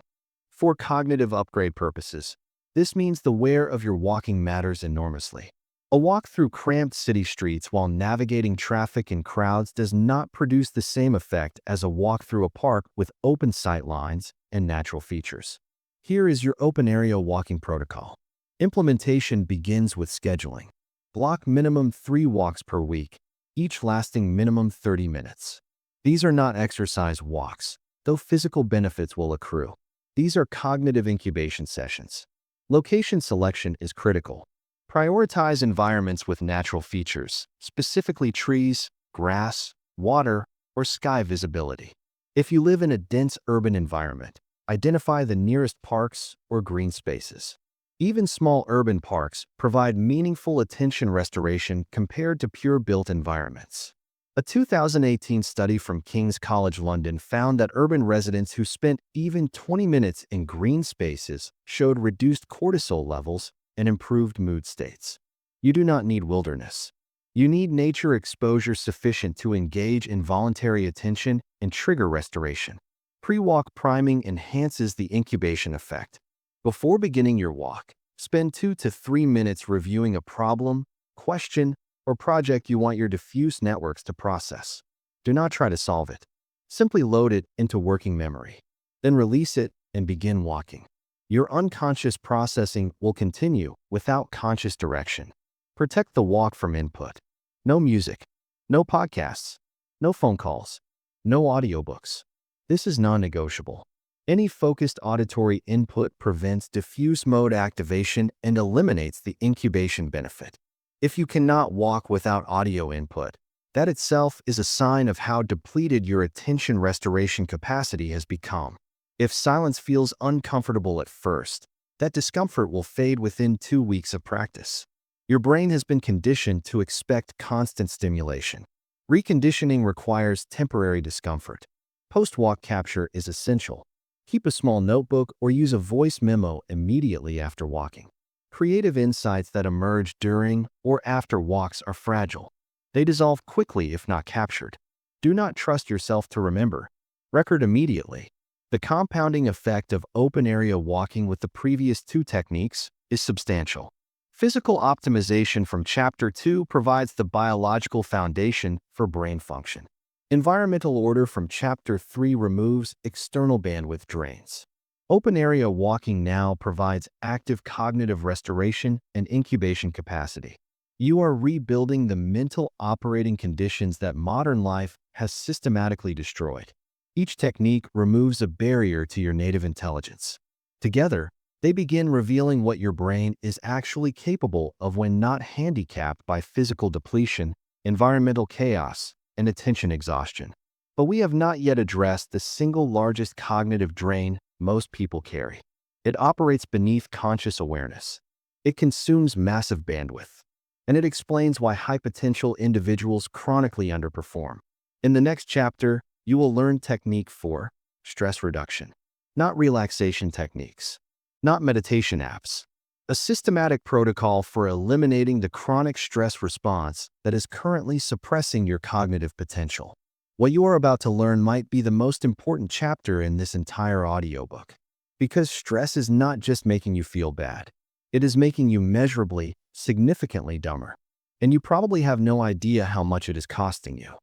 For cognitive upgrade purposes, this means the where of your walking matters enormously. A walk through cramped city streets while navigating traffic and crowds does not produce the same effect as a walk through a park with open sight lines and natural features. Here is your open area walking protocol. Implementation begins with scheduling. Block minimum 3 walks per week, each lasting minimum 30 minutes. These are not exercise walks, though physical benefits will accrue. These are cognitive incubation sessions. Location selection is critical. Prioritize environments with natural features, specifically trees, grass, water, or sky visibility. If you live in a dense urban environment, identify the nearest parks or green spaces. Even small urban parks provide meaningful attention restoration compared to pure built environments. A 2018 study from King's College London found that urban residents who spent even 20 minutes in green spaces showed reduced cortisol levels and improved mood states. You do not need wilderness. You need nature exposure sufficient to engage involuntary attention and trigger restoration. Pre-walk priming enhances the incubation effect. Before beginning your walk, spend 2 to 3 minutes reviewing a problem, question, or project you want your diffuse networks to process. Do not try to solve it. Simply load it into working memory. Then release it and begin walking. Your unconscious processing will continue without conscious direction. Protect the walk from input. No music, no podcasts, no phone calls, no audiobooks. This is non-negotiable. Any focused auditory input prevents diffuse mode activation and eliminates the incubation benefit. If you cannot walk without audio input, that itself is a sign of how depleted your attention restoration capacity has become. If silence feels uncomfortable at first, that discomfort will fade within 2 weeks of practice. Your brain has been conditioned to expect constant stimulation. Reconditioning requires temporary discomfort. Post-walk capture is essential. Keep a small notebook or use a voice memo immediately after walking. Creative insights that emerge during or after walks are fragile. They dissolve quickly if not captured. Do not trust yourself to remember. Record immediately. The compounding effect of open-area walking with the previous 2 techniques is substantial. Physical optimization from Chapter 2 provides the biological foundation for brain function. Environmental order from Chapter 3 removes external bandwidth drains. Open-area walking now provides active cognitive restoration and incubation capacity. You are rebuilding the mental operating conditions that modern life has systematically destroyed. Each technique removes a barrier to your native intelligence. Together, they begin revealing what your brain is actually capable of when not handicapped by physical depletion, environmental chaos, and attention exhaustion. But we have not yet addressed the single largest cognitive drain most people carry. It operates beneath conscious awareness. It consumes massive bandwidth. And it explains why high-potential individuals chronically underperform. In the next chapter, you will learn technique 4, stress reduction. Not relaxation techniques. Not meditation apps. A systematic protocol for eliminating the chronic stress response that is currently suppressing your cognitive potential. What you are about to learn might be the most important chapter in this entire audiobook. Because stress is not just making you feel bad. It is making you measurably, significantly dumber. And you probably have no idea how much it is costing you.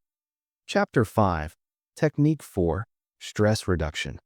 Chapter 5. Technique 4. Stress reduction.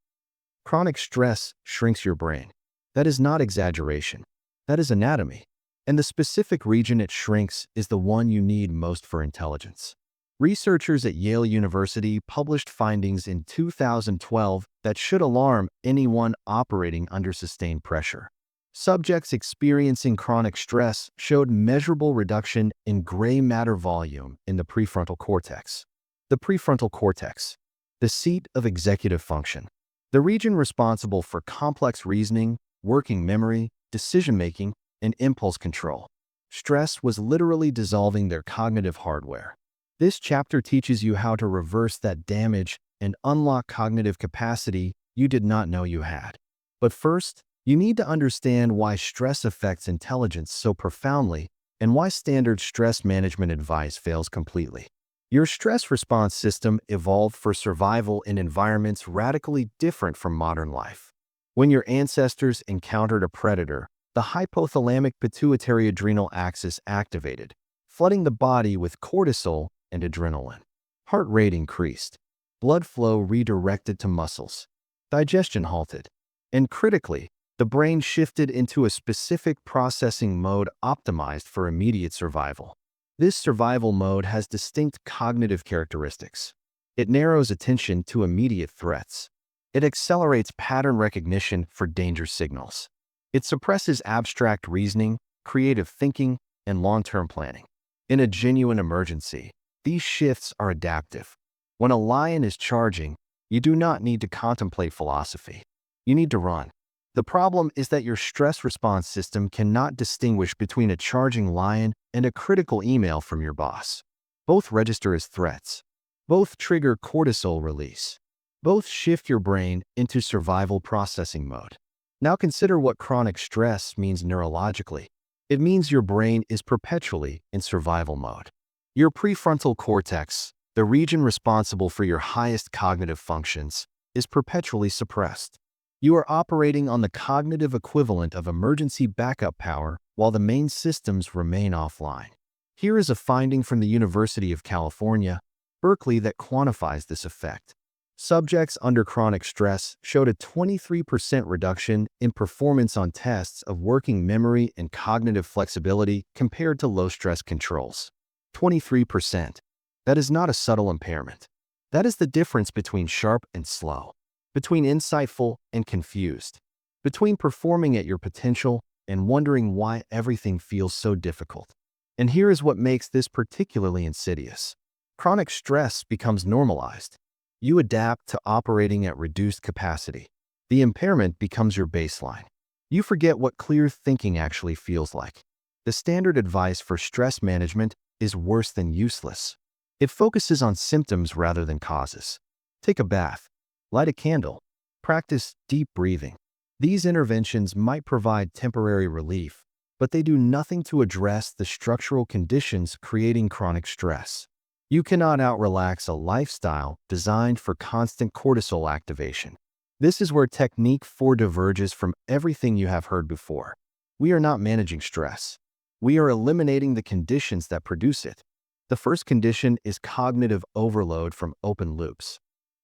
Chronic stress shrinks your brain. That is not exaggeration. That is anatomy. And the specific region it shrinks is the one you need most for intelligence. Researchers at Yale University published findings in 2012 that should alarm anyone operating under sustained pressure. Subjects experiencing chronic stress showed measurable reduction in gray matter volume in the prefrontal cortex. The prefrontal cortex, the seat of executive function. The region responsible for complex reasoning, working memory, decision-making, and impulse control. Stress was literally dissolving their cognitive hardware. This chapter teaches you how to reverse that damage and unlock cognitive capacity you did not know you had. But first, You need to understand why stress affects intelligence so profoundly and why standard stress management advice fails completely. Your stress response system evolved for survival in environments radically different from modern life. When your ancestors encountered a predator, the hypothalamic pituitary adrenal axis activated, flooding the body with cortisol and adrenaline. Heart rate increased, blood flow redirected to muscles, digestion halted, and critically, the brain shifted into a specific processing mode optimized for immediate survival. This survival mode has distinct cognitive characteristics. It narrows attention to immediate threats. It accelerates pattern recognition for danger signals. It suppresses abstract reasoning, creative thinking, and long-term planning. In a genuine emergency, these shifts are adaptive. When a lion is charging, you do not need to contemplate philosophy. You need to run. The problem is that your stress response system cannot distinguish between a charging lion and a critical email from your boss. Both register as threats. Both trigger cortisol release. Both shift your brain into survival processing mode. Now consider what chronic stress means neurologically. It means your brain is perpetually in survival mode. Your prefrontal cortex, the region responsible for your highest cognitive functions, is perpetually suppressed. You are operating on the cognitive equivalent of emergency backup power while the main systems remain offline. Here is a finding from the University of California, Berkeley that quantifies this effect. Subjects under chronic stress showed a 23% reduction in performance on tests of working memory and cognitive flexibility compared to low-stress controls. 23%. That is not a subtle impairment. That is the difference between sharp and slow, between insightful and confused, between performing at your potential and wondering why everything feels so difficult. And here is what makes this particularly insidious. Chronic stress becomes normalized. You adapt to operating at reduced capacity. The impairment becomes your baseline. You forget what clear thinking actually feels like. The standard advice for stress management is worse than useless. It focuses on symptoms rather than causes. Take a bath. Light a candle. Practice deep breathing. These interventions might provide temporary relief, but they do nothing to address the structural conditions creating chronic stress. You cannot out-relax a lifestyle designed for constant cortisol activation. This is where Technique 4 diverges from everything you have heard before. We are not managing stress. We are eliminating the conditions that produce it. The first condition is cognitive overload from open loops.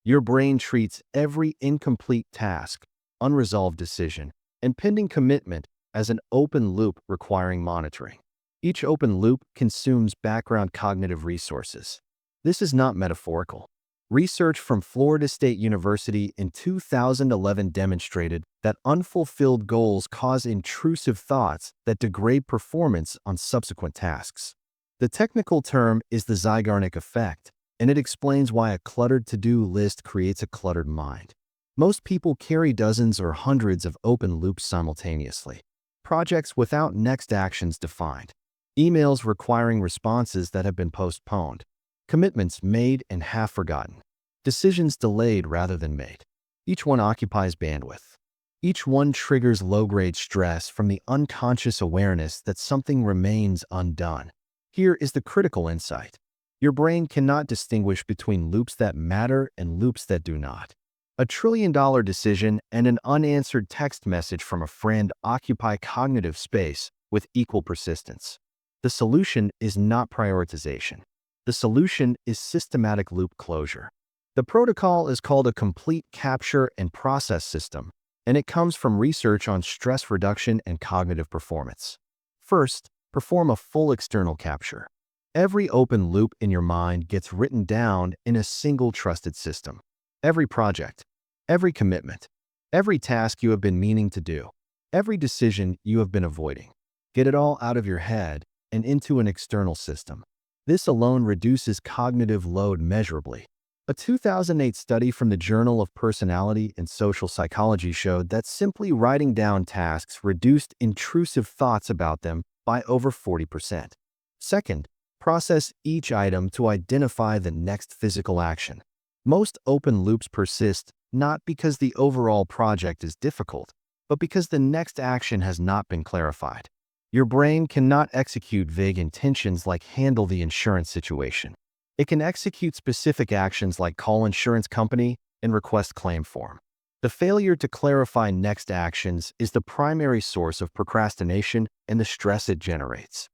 Your brain treats every incomplete task, unresolved decision, and pending commitment as an open loop requiring monitoring. Each open loop consumes background cognitive resources. This is not metaphorical. Research from Florida State University in 2011 demonstrated that unfulfilled goals cause intrusive thoughts that degrade performance on subsequent tasks. The technical term is the Zeigarnik effect, and it explains why a cluttered to-do list creates a cluttered mind. Most people carry dozens or hundreds of open loops simultaneously. Projects without next actions defined. Emails requiring responses that have been postponed. Commitments made and half forgotten. Decisions delayed rather than made. Each one occupies bandwidth. Each one triggers low-grade stress from the unconscious awareness that something remains undone. Here is the critical insight. Your brain cannot distinguish between loops that matter and loops that do not. A trillion-dollar decision and an unanswered text message from a friend occupy cognitive space with equal persistence. The solution is not prioritization. The solution is systematic loop closure. The protocol is called a complete capture and process system, and it comes from research on stress reduction and cognitive performance. First, perform a full external capture. Every open loop in your mind gets written down in a single trusted system. Every project, every commitment, every task you have been meaning to do, every decision you have been avoiding. Get it all out of your head and into an external system. This alone reduces cognitive load measurably. A 2008 study from the Journal of Personality and Social Psychology showed that simply writing down tasks reduced intrusive thoughts about them by over 40%. Second, process each item to identify the next physical action. Most open loops persist not because the overall project is difficult, but because the next action has not been clarified. Your brain cannot execute vague intentions like handle the insurance situation. It can execute specific actions like call insurance company and request claim form. The failure to clarify next actions is the primary source of procrastination and the stress it generates.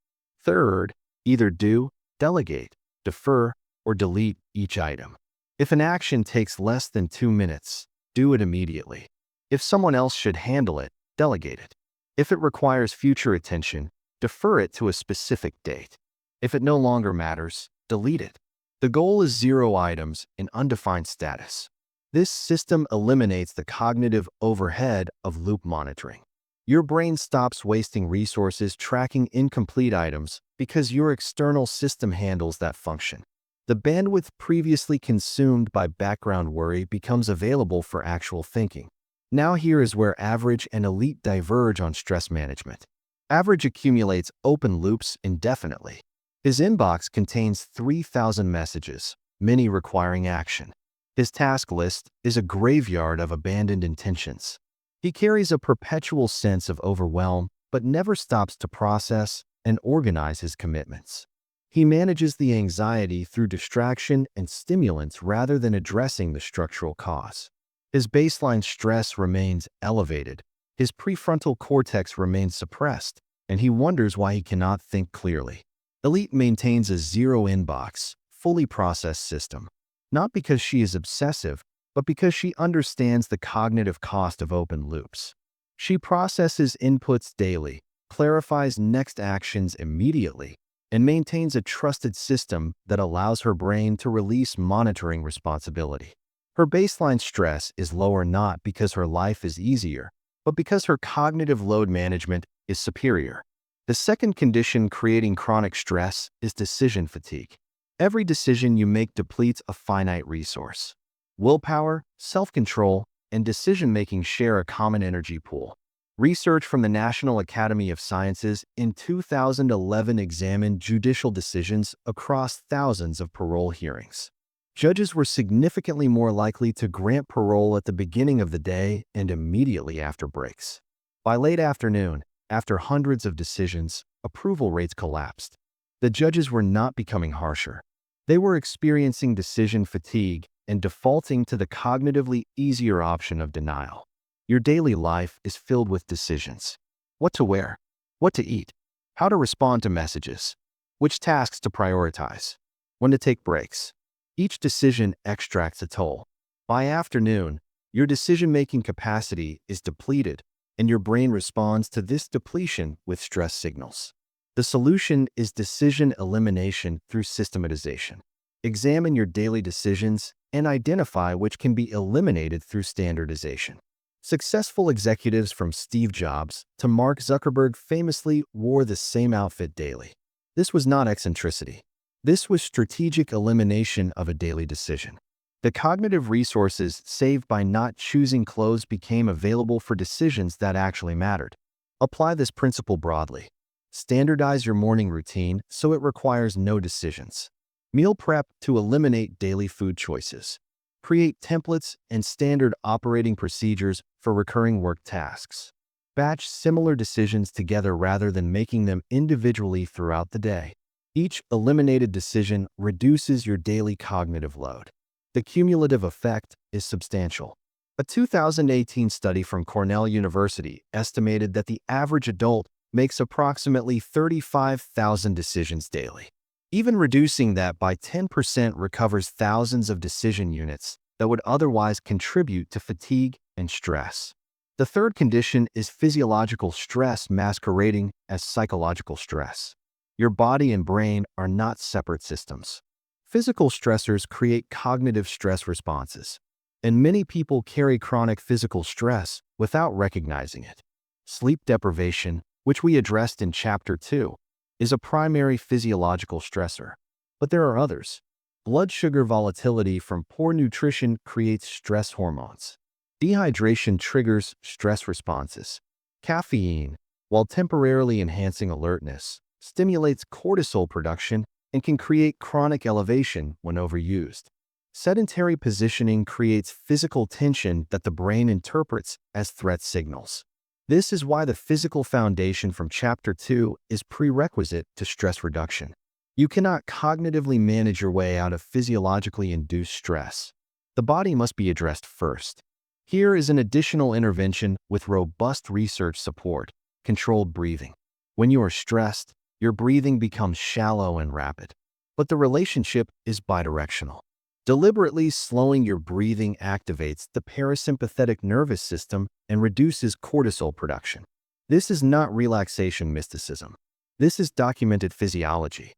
Third, either do, delegate, defer, or delete each item. If an action takes less than 2 minutes, do it immediately. If someone else should handle it, delegate it. If it requires future attention, defer it to a specific date. If it no longer matters, delete it. The goal is 0 items in undefined status. This system eliminates the cognitive overhead of loop monitoring. Your brain stops wasting resources tracking incomplete items because your external system handles that function. The bandwidth previously consumed by background worry becomes available for actual thinking. Now here is where average and elite diverge on stress management. Average accumulates open loops indefinitely. His inbox contains 3,000 messages, many requiring action. His task list is a graveyard of abandoned intentions. He carries a perpetual sense of overwhelm, but never stops to process and organize his commitments. He manages the anxiety through distraction and stimulants rather than addressing the structural cause. His baseline stress remains elevated, his prefrontal cortex remains suppressed, and he wonders why he cannot think clearly. Elite maintains a 0 inbox, fully processed system, not because she is obsessive, but because she understands the cognitive cost of open loops. She processes inputs daily, clarifies next actions immediately, and maintains a trusted system that allows her brain to release monitoring responsibility. Her baseline stress is lower not because her life is easier, but because her cognitive load management is superior. The second condition creating chronic stress is decision fatigue. Every decision you make depletes a finite resource. Willpower, self-control, and decision-making share a common energy pool. Research from the National Academy of Sciences in 2011 examined judicial decisions across thousands of parole hearings. Judges were significantly more likely to grant parole at the beginning of the day and immediately after breaks. By late afternoon, after hundreds of decisions, approval rates collapsed. The judges were not becoming harsher. They were experiencing decision fatigue and defaulting to the cognitively easier option of denial. Your daily life is filled with decisions. What to wear, what to eat, how to respond to messages, which tasks to prioritize, when to take breaks. Each decision extracts a toll. By afternoon, your decision-making capacity is depleted, and your brain responds to this depletion with stress signals. The solution is decision elimination through systematization. Examine your daily decisions and identify which can be eliminated through standardization. Successful executives from Steve Jobs to Mark Zuckerberg famously wore the same outfit daily. This was not eccentricity. This was strategic elimination of a daily decision. The cognitive resources saved by not choosing clothes became available for decisions that actually mattered. Apply this principle broadly. Standardize your morning routine so it requires no decisions. Meal prep to eliminate daily food choices. Create templates and standard operating procedures for recurring work tasks. Batch similar decisions together rather than making them individually throughout the day. Each eliminated decision reduces your daily cognitive load. The cumulative effect is substantial. A 2018 study from Cornell University estimated that the average adult makes approximately 35,000 decisions daily. Even reducing that by 10% recovers thousands of decision units that would otherwise contribute to fatigue and stress. The third condition is physiological stress masquerading as psychological stress. Your body and brain are not separate systems. Physical stressors create cognitive stress responses, and many people carry chronic physical stress without recognizing it. Sleep deprivation, which we addressed in Chapter 2, is a primary physiological stressor, but there are others. Blood sugar volatility from poor nutrition creates stress hormones. Dehydration triggers stress responses. Caffeine, while temporarily enhancing alertness, stimulates cortisol production and can create chronic elevation when overused. Sedentary positioning creates physical tension that the brain interprets as threat signals. This is why the physical foundation from Chapter 2 is prerequisite to stress reduction. You cannot cognitively manage your way out of physiologically induced stress. The body must be addressed first. Here is an additional intervention with robust research support: controlled breathing. When you are stressed, your breathing becomes shallow and rapid, but the relationship is bidirectional. Deliberately slowing your breathing activates the parasympathetic nervous system and reduces cortisol production. This is not relaxation mysticism. This is documented physiology.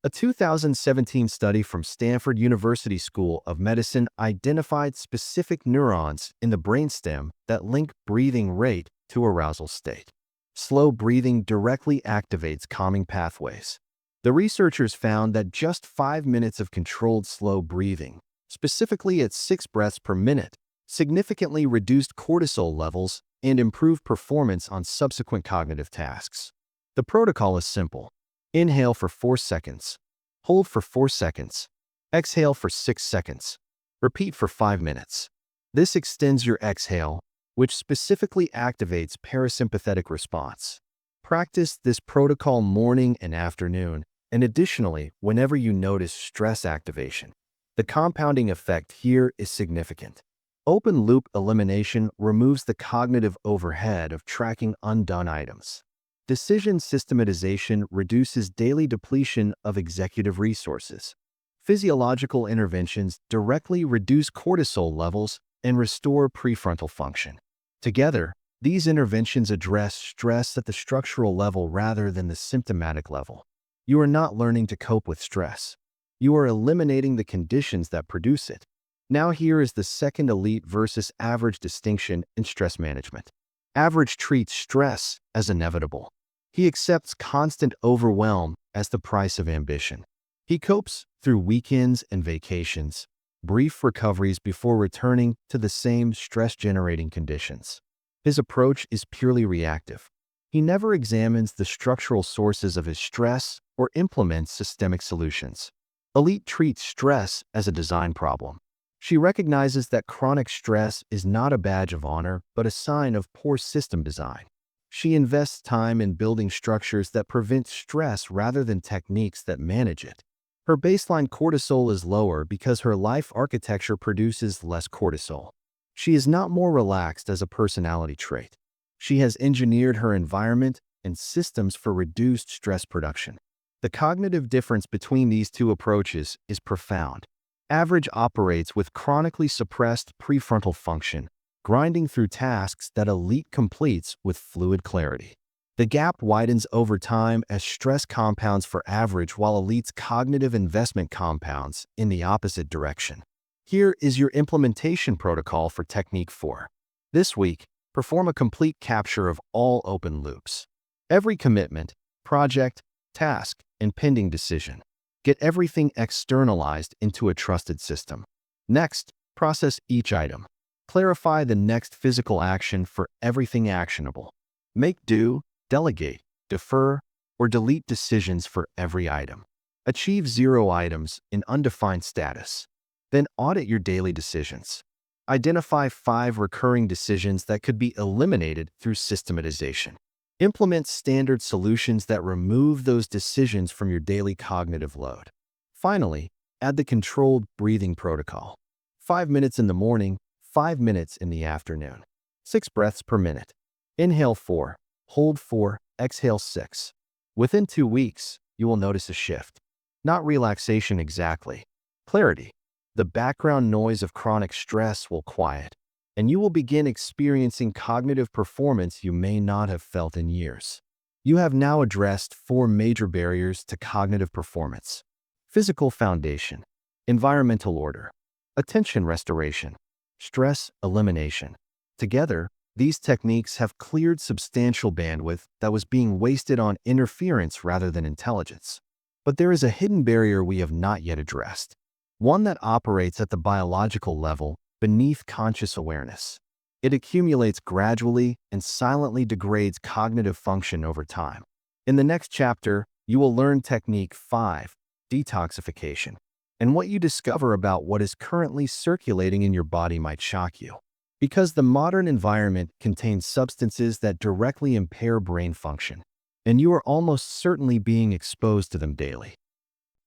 A 2017 study from Stanford University School of Medicine identified specific neurons in the brainstem that link breathing rate to arousal state. Slow breathing directly activates calming pathways. The researchers found that just 5 minutes of controlled slow breathing, specifically at 6 breaths per minute, significantly reduced cortisol levels and improved performance on subsequent cognitive tasks. The protocol is simple. Inhale for 4 seconds. Hold for 4 seconds. Exhale for 6 seconds. Repeat for 5 minutes. This extends your exhale, which specifically activates parasympathetic response. Practice this protocol morning and afternoon, and additionally, whenever you notice stress activation. The compounding effect here is significant. Open-loop elimination removes the cognitive overhead of tracking undone items. Decision systematization reduces daily depletion of executive resources. Physiological interventions directly reduce cortisol levels and restore prefrontal function. Together, these interventions address stress at the structural level rather than the symptomatic level. You are not learning to cope with stress. You are eliminating the conditions that produce it. Now here is the second elite versus average distinction in stress management. Average treats stress as inevitable. He accepts constant overwhelm as the price of ambition. He copes through weekends and vacations, brief recoveries before returning to the same stress-generating conditions. His approach is purely reactive. He never examines the structural sources of his stress or implements systemic solutions. Elite treats stress as a design problem. She recognizes that chronic stress is not a badge of honor, but a sign of poor system design. She invests time in building structures that prevent stress rather than techniques that manage it. Her baseline cortisol is lower because her life architecture produces less cortisol. She is not more relaxed as a personality trait. She has engineered her environment and systems for reduced stress production. The cognitive difference between these two approaches is profound. Average operates with chronically suppressed prefrontal function, grinding through tasks that elite completes with fluid clarity. The gap widens over time as stress compounds for average while elite's cognitive investment compounds in the opposite direction. Here is your implementation protocol for Technique 4. This week, perform a complete capture of all open loops. Every commitment, project, task, and pending decision. Get everything externalized into a trusted system. Next, process each item. Clarify the next physical action for everything actionable. Make do, delegate, defer, or delete decisions for every item. Achieve 0 items in undefined status. Then audit your daily decisions. Identify 5 recurring decisions that could be eliminated through systematization. Implement standard solutions that remove those decisions from your daily cognitive load. Finally, add the controlled breathing protocol. 5 minutes in the morning, 5 minutes in the afternoon. 6 breaths per minute. Inhale 4, hold 4, exhale 6. Within 2 weeks, you will notice a shift. Not relaxation exactly. Clarity. The background noise of chronic stress will quiet, and you will begin experiencing cognitive performance you may not have felt in years. You have now addressed 4 major barriers to cognitive performance: physical foundation, environmental order, attention restoration, stress elimination. Together, these techniques have cleared substantial bandwidth that was being wasted on interference rather than intelligence. But there is a hidden barrier we have not yet addressed, one that operates at the biological level beneath conscious awareness. It accumulates gradually and silently degrades cognitive function over time. In the next chapter, you will learn Technique 5, detoxification, and what you discover about what is currently circulating in your body might shock you. Because the modern environment contains substances that directly impair brain function, and you are almost certainly being exposed to them daily.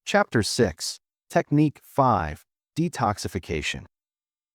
Chapter 6. Technique 5. Detoxification.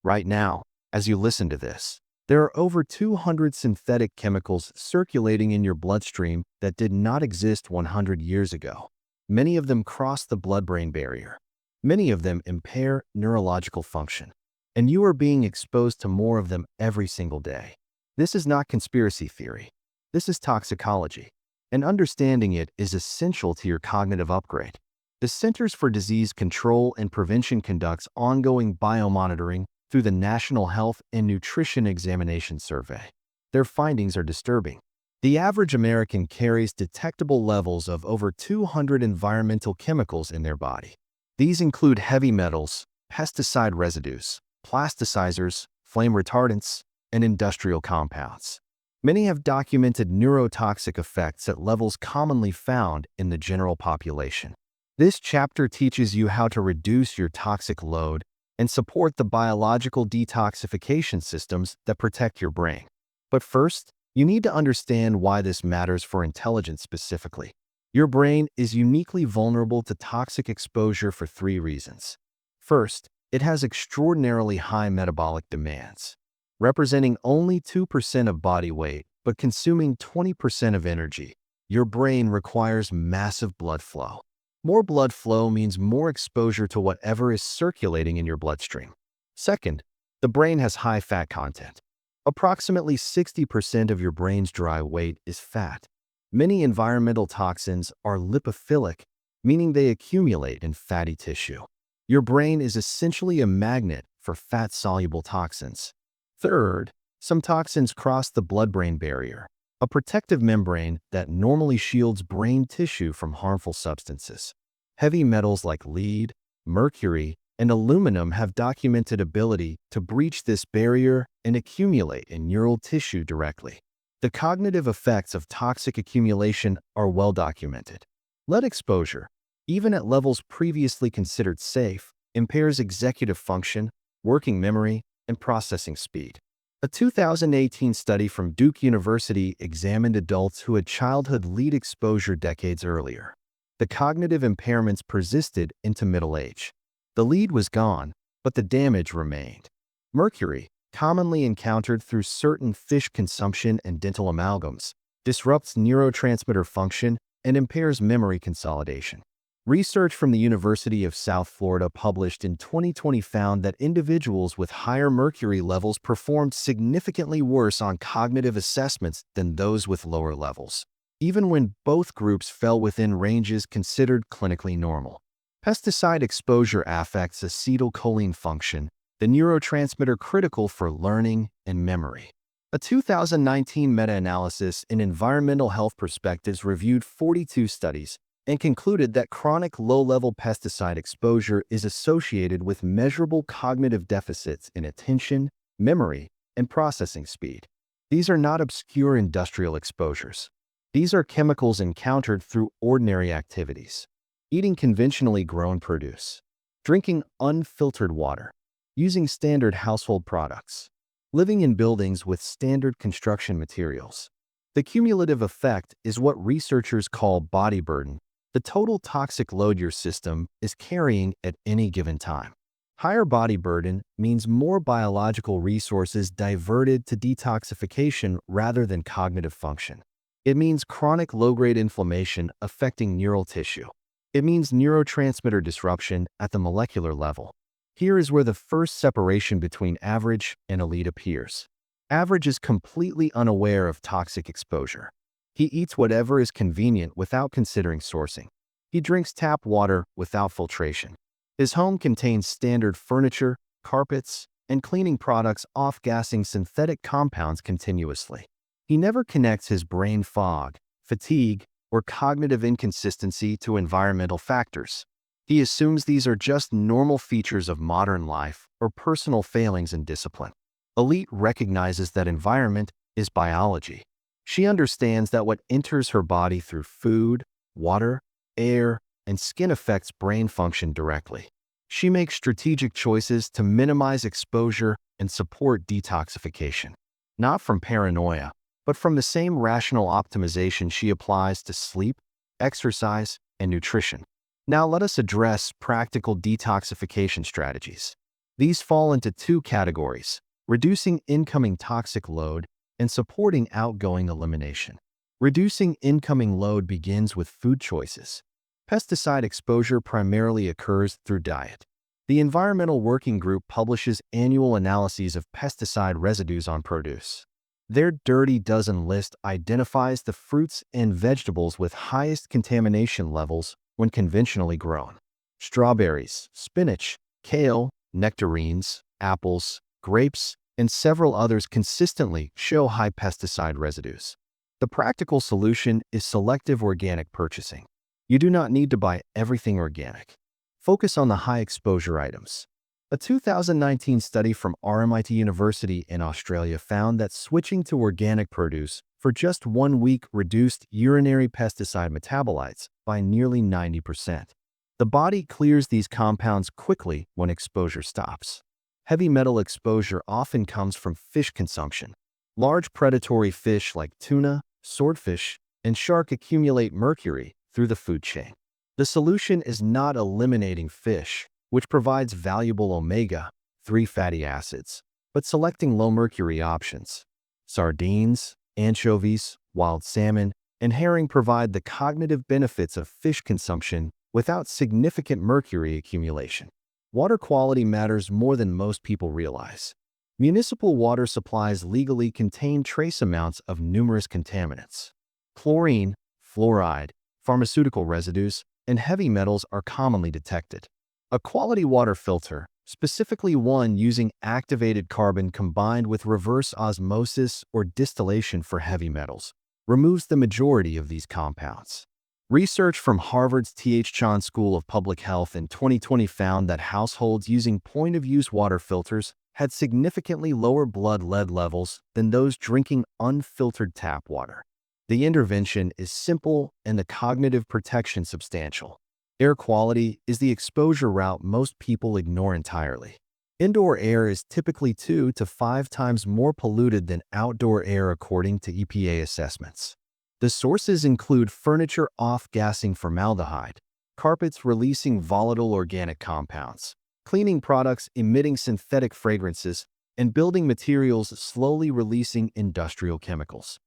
Right now, as you listen to this, there are over 200 synthetic chemicals circulating in your bloodstream that did not exist 100 years ago. Many of them cross the blood-brain barrier. Many of them impair neurological function. And you are being exposed to more of them every single day. This is not conspiracy theory. This is toxicology. And understanding it is essential to your cognitive upgrade. The Centers for Disease Control and Prevention conducts ongoing biomonitoring through the National Health and Nutrition Examination Survey. Their findings are disturbing. The average American carries detectable levels of over 200 environmental chemicals in their body. These include heavy metals, pesticide residues, plasticizers, flame retardants, and industrial compounds. Many have documented neurotoxic effects at levels commonly found in the general population. This chapter teaches you how to reduce your toxic load and support the biological detoxification systems that protect your brain. But first, you need to understand why this matters for intelligence specifically. Your brain is uniquely vulnerable to toxic exposure for 3 reasons. First, it has extraordinarily high metabolic demands. Representing only 2% of body weight, but consuming 20% of energy, your brain requires massive blood flow. More blood flow means more exposure to whatever is circulating in your bloodstream. Second, the brain has high fat content. Approximately 60% of your brain's dry weight is fat. Many environmental toxins are lipophilic, meaning they accumulate in fatty tissue. Your brain is essentially a magnet for fat-soluble toxins. Third, some toxins cross the blood-brain barrier, a protective membrane that normally shields brain tissue from harmful substances. Heavy metals like lead, mercury, and aluminum have documented ability to breach this barrier and accumulate in neural tissue directly. The cognitive effects of toxic accumulation are well documented. Lead exposure, even at levels previously considered safe, impairs executive function, working memory, and processing speed. A 2018 study from Duke University examined adults who had childhood lead exposure decades earlier. The cognitive impairments persisted into middle age. The lead was gone, but the damage remained. Mercury, commonly encountered through certain fish consumption and dental amalgams, disrupts neurotransmitter function and impairs memory consolidation. Research from the University of South Florida published in 2020 found that individuals with higher mercury levels performed significantly worse on cognitive assessments than those with lower levels, even when both groups fell within ranges considered clinically normal. Pesticide exposure affects acetylcholine function, the neurotransmitter critical for learning and memory. A 2019 meta-analysis in Environmental Health Perspectives reviewed 42 studies and concluded that chronic low-level pesticide exposure is associated with measurable cognitive deficits in attention, memory, and processing speed. These are not obscure industrial exposures. These are chemicals encountered through ordinary activities. Eating conventionally grown produce, drinking unfiltered water, using standard household products, living in buildings with standard construction materials. The cumulative effect is what researchers call body burden, the total toxic load your system is carrying at any given time. Higher body burden means more biological resources diverted to detoxification rather than cognitive function. It means chronic low-grade inflammation affecting neural tissue. It means neurotransmitter disruption at the molecular level. Here is where the first separation between average and elite appears. Average is completely unaware of toxic exposure. He eats whatever is convenient without considering sourcing. He drinks tap water without filtration. His home contains standard furniture, carpets, and cleaning products off-gassing synthetic compounds continuously. He never connects his brain fog, fatigue, or cognitive inconsistency to environmental factors. He assumes these are just normal features of modern life or personal failings in discipline. Elite recognizes that environment is biology. She understands that what enters her body through food, water, air, and skin affects brain function directly. She makes strategic choices to minimize exposure and support detoxification. Not from paranoia, but from the same rational optimization she applies to sleep, exercise, and nutrition. Now let us address practical detoxification strategies. These fall into two categories: reducing incoming toxic load and supporting outgoing elimination. Reducing incoming load begins with food choices. Pesticide exposure primarily occurs through diet. The Environmental Working Group publishes annual analyses of pesticide residues on produce. Their Dirty Dozen list identifies the fruits and vegetables with highest contamination levels when conventionally grown. Strawberries, spinach, kale, nectarines, apples, grapes, and several others consistently show high pesticide residues. The practical solution is selective organic purchasing. You do not need to buy everything organic. Focus on the high-exposure items. A 2019 study from RMIT University in Australia found that switching to organic produce for just 1 week reduced urinary pesticide metabolites by nearly 90%. The body clears these compounds quickly when exposure stops. Heavy metal exposure often comes from fish consumption. Large predatory fish like tuna, swordfish, and shark accumulate mercury through the food chain. The solution is not eliminating fish, which provides valuable omega-3 fatty acids, but selecting low-mercury options. Sardines, anchovies, wild salmon, and herring provide the cognitive benefits of fish consumption without significant mercury accumulation. Water quality matters more than most people realize. Municipal water supplies legally contain trace amounts of numerous contaminants. Chlorine, fluoride, pharmaceutical residues, and heavy metals are commonly detected. A quality water filter, specifically one using activated carbon combined with reverse osmosis or distillation for heavy metals, removes the majority of these compounds. Research from Harvard's T.H. Chan School of Public Health in 2020 found that households using point-of-use water filters had significantly lower blood lead levels than those drinking unfiltered tap water. The intervention is simple and the cognitive protection substantial. Air quality is the exposure route most people ignore entirely. Indoor air is typically 2 to 5 times more polluted than outdoor air according to EPA assessments. The sources include furniture off-gassing formaldehyde, carpets releasing volatile organic compounds, cleaning products emitting synthetic fragrances, and building materials slowly releasing industrial chemicals.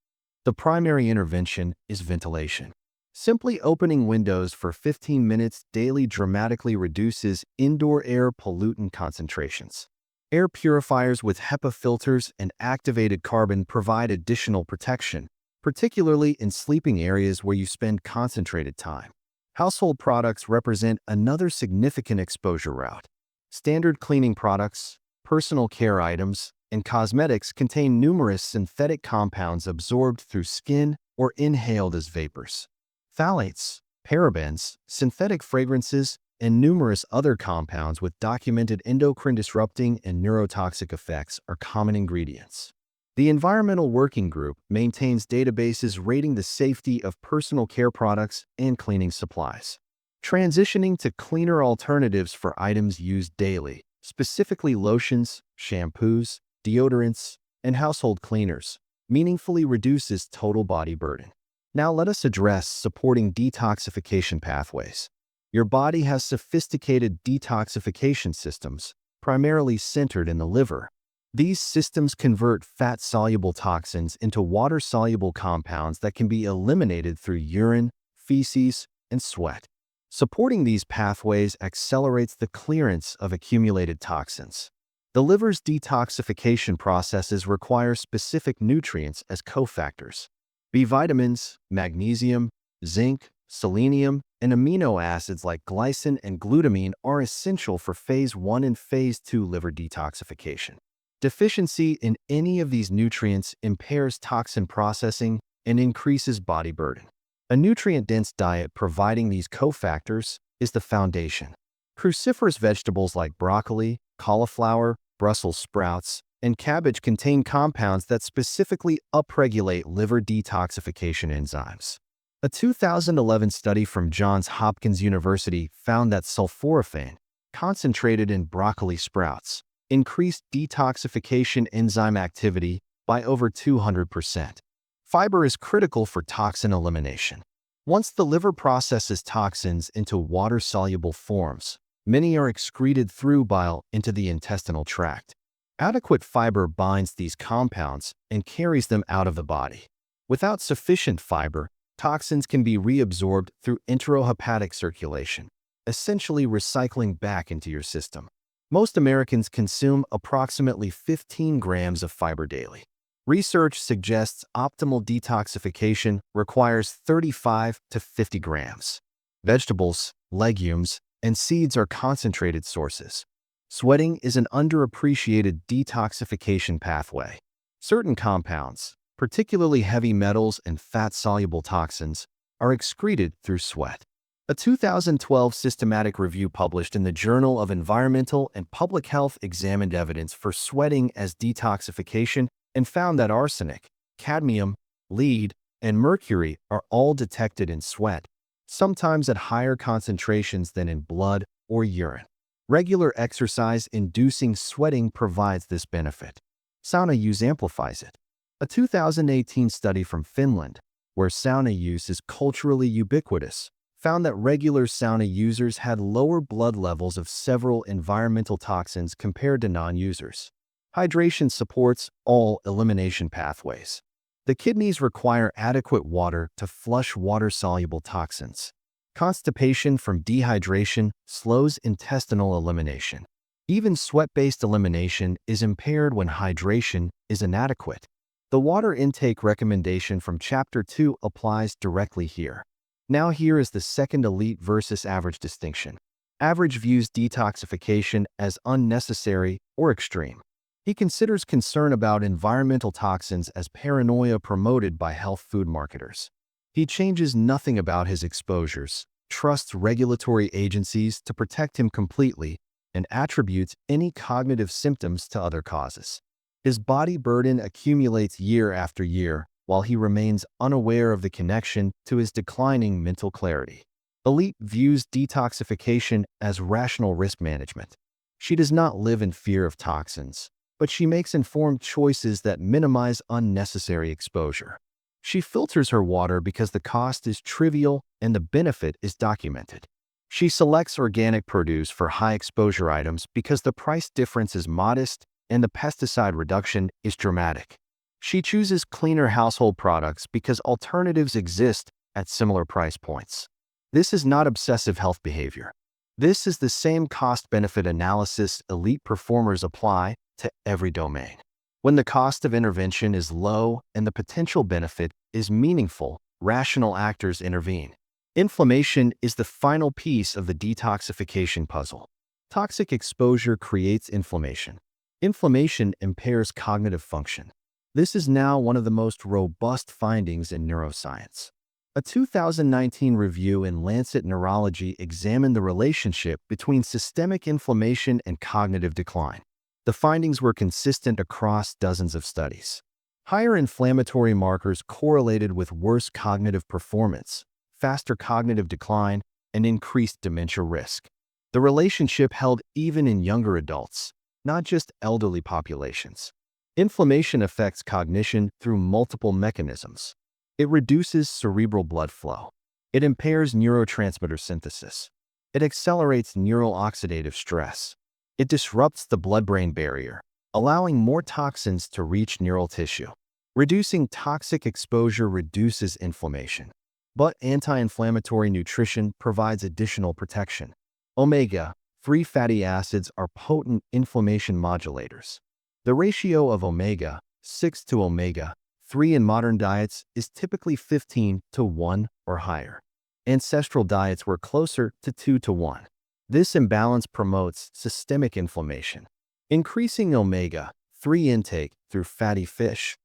The primary intervention is ventilation. Simply opening windows for 15 minutes daily dramatically reduces indoor air pollutant concentrations. Air purifiers with HEPA filters and activated carbon provide additional protection, particularly in sleeping areas where you spend concentrated time. Household products represent another significant exposure route. Standard cleaning products, personal care items, and cosmetics contain numerous synthetic compounds absorbed through skin or inhaled as vapors. Phthalates, parabens, synthetic fragrances, and numerous other compounds with documented endocrine-disrupting and neurotoxic effects are common ingredients. The Environmental Working Group maintains databases rating the safety of personal care products and cleaning supplies. Transitioning to cleaner alternatives for items used daily, specifically lotions, shampoos, deodorants, and household cleaners, meaningfully reduces total body burden. Now let us address supporting detoxification pathways. Your body has sophisticated detoxification systems, primarily centered in the liver. These systems convert fat-soluble toxins into water-soluble compounds that can be eliminated through urine, feces, and sweat. Supporting these pathways accelerates the clearance of accumulated toxins. The liver's detoxification processes require specific nutrients as cofactors. B vitamins, magnesium, zinc, selenium, and amino acids like glycine and glutamine are essential for Phase 1 and Phase 2 liver detoxification. Deficiency in any of these nutrients impairs toxin processing and increases body burden. A nutrient-dense diet providing these cofactors is the foundation. Cruciferous vegetables like broccoli, cauliflower, Brussels sprouts, and cabbage contain compounds that specifically upregulate liver detoxification enzymes. A 2011 study from Johns Hopkins University found that sulforaphane, concentrated in broccoli sprouts, increased detoxification enzyme activity by over 200%. Fiber is critical for toxin elimination. Once the liver processes toxins into water-soluble forms, many are excreted through bile into the intestinal tract. Adequate fiber binds these compounds and carries them out of the body. Without sufficient fiber, toxins can be reabsorbed through enterohepatic circulation, essentially recycling back into your system. Most Americans consume approximately 15 grams of fiber daily. Research suggests optimal detoxification requires 35 to 50 grams. Vegetables, legumes, and seeds are concentrated sources. Sweating is an underappreciated detoxification pathway. Certain compounds, particularly heavy metals and fat-soluble toxins, are excreted through sweat. A 2012 systematic review published in the Journal of Environmental and Public Health examined evidence for sweating as detoxification and found that arsenic, cadmium, lead, and mercury are all detected in sweat, sometimes at higher concentrations than in blood or urine. Regular exercise inducing sweating provides this benefit. Sauna use amplifies it. A 2018 study from Finland, where sauna use is culturally ubiquitous, found that regular sauna users had lower blood levels of several environmental toxins compared to non-users. Hydration supports all elimination pathways. The kidneys require adequate water to flush water-soluble toxins. Constipation from dehydration slows intestinal elimination. Even sweat-based elimination is impaired when hydration is inadequate. The water intake recommendation from Chapter 2 applies directly here. Now here is the second elite versus average distinction. Average views detoxification as unnecessary or extreme. He considers concern about environmental toxins as paranoia promoted by health food marketers. He changes nothing about his exposures, trusts regulatory agencies to protect him completely, and attributes any cognitive symptoms to other causes. His body burden accumulates year after year, while he remains unaware of the connection to his declining mental clarity. Elite views detoxification as rational risk management. She does not live in fear of toxins, but she makes informed choices that minimize unnecessary exposure. She filters her water because the cost is trivial and the benefit is documented. She selects organic produce for high-exposure items because the price difference is modest and the pesticide reduction is dramatic. She chooses cleaner household products because alternatives exist at similar price points. This is not obsessive health behavior. This is the same cost-benefit analysis elite performers apply to every domain. When the cost of intervention is low and the potential benefit is meaningful, rational actors intervene. Inflammation is the final piece of the detoxification puzzle. Toxic exposure creates inflammation. Inflammation impairs cognitive function. This is now one of the most robust findings in neuroscience. A 2019 review in Lancet Neurology examined the relationship between systemic inflammation and cognitive decline. The findings were consistent across dozens of studies. Higher inflammatory markers correlated with worse cognitive performance, faster cognitive decline, and increased dementia risk. The relationship held even in younger adults, not just elderly populations. Inflammation affects cognition through multiple mechanisms. It reduces cerebral blood flow. It impairs neurotransmitter synthesis. It accelerates neural oxidative stress. It disrupts the blood-brain barrier, allowing more toxins to reach neural tissue. Reducing toxic exposure reduces inflammation. But anti-inflammatory nutrition provides additional protection. Omega-3 fatty acids are potent inflammation modulators. The ratio of omega-6 to omega-3 in modern diets is typically 15 to 1 or higher. Ancestral diets were closer to 2 to 1. This imbalance promotes systemic inflammation. Increasing omega-3 intake through fatty fish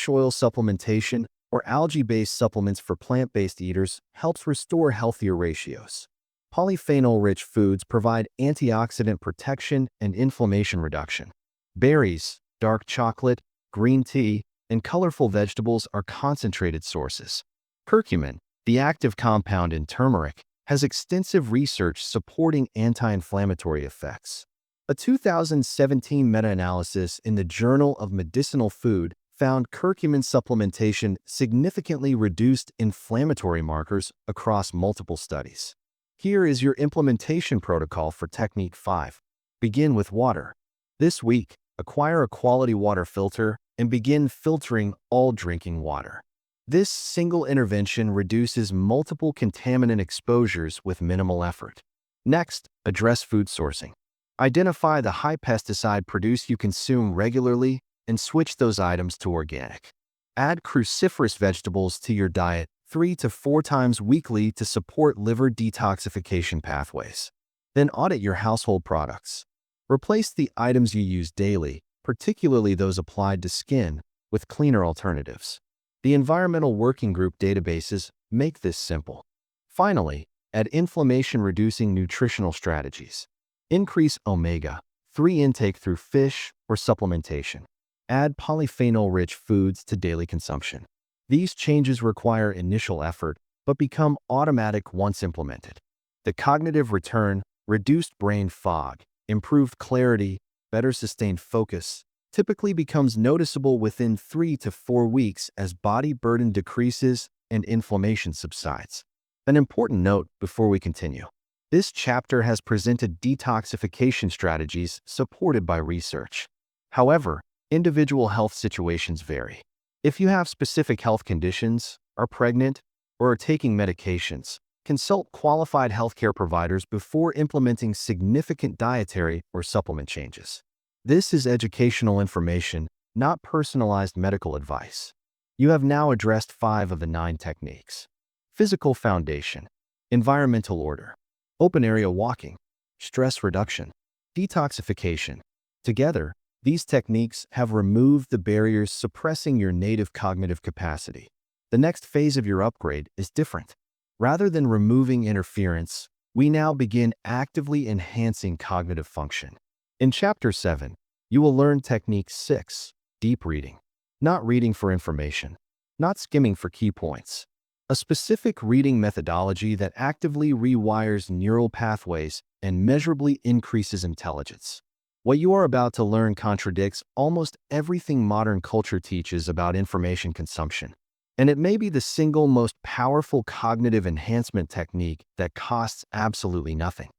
oil supplementation, or algae-based supplements for plant-based eaters helps restore healthier ratios. Polyphenol-rich foods provide antioxidant protection and inflammation reduction. Berries, dark chocolate, green tea, and colorful vegetables are concentrated sources. Curcumin, the active compound in turmeric, has extensive research supporting anti-inflammatory effects. A 2017 meta-analysis in the Journal of Medicinal Food found curcumin supplementation significantly reduced inflammatory markers across multiple studies. Here is your implementation protocol for Technique 5. Begin with water. This week, acquire a quality water filter and begin filtering all drinking water. This single intervention reduces multiple contaminant exposures with minimal effort. Next, address food sourcing. Identify the high pesticide produce you consume regularly and switch those items to organic. Add cruciferous vegetables to your diet 3 to 4 times weekly to support liver detoxification pathways. Then audit your household products. Replace the items you use daily, particularly those applied to skin, with cleaner alternatives. The Environmental Working Group databases make this simple. Finally, add inflammation-reducing nutritional strategies. Increase omega-3 intake through fish or supplementation. Add polyphenol-rich foods to daily consumption. These changes require initial effort, but become automatic once implemented. The cognitive return, reduced brain fog, improved clarity, better sustained focus, typically becomes noticeable within 3 to 4 weeks as body burden decreases and inflammation subsides. An important note before we continue. This chapter has presented detoxification strategies supported by research. However, individual health situations vary. If you have specific health conditions, are pregnant, or are taking medications, consult qualified healthcare providers before implementing significant dietary or supplement changes. This is educational information, not personalized medical advice. You have now addressed 5 of the 9 techniques. Physical foundation, environmental order, open area walking, stress reduction, detoxification. Together, these techniques have removed the barriers suppressing your native cognitive capacity. The next phase of your upgrade is different. Rather than removing interference, we now begin actively enhancing cognitive function. In Chapter 7, you will learn Technique 6, deep reading. Not reading for information, not skimming for key points. A specific reading methodology that actively rewires neural pathways and measurably increases intelligence. What you are about to learn contradicts almost everything modern culture teaches about information consumption, and it may be the single most powerful cognitive enhancement technique that costs absolutely nothing.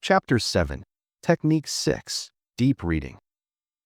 Chapter 7, Technique 6, deep reading.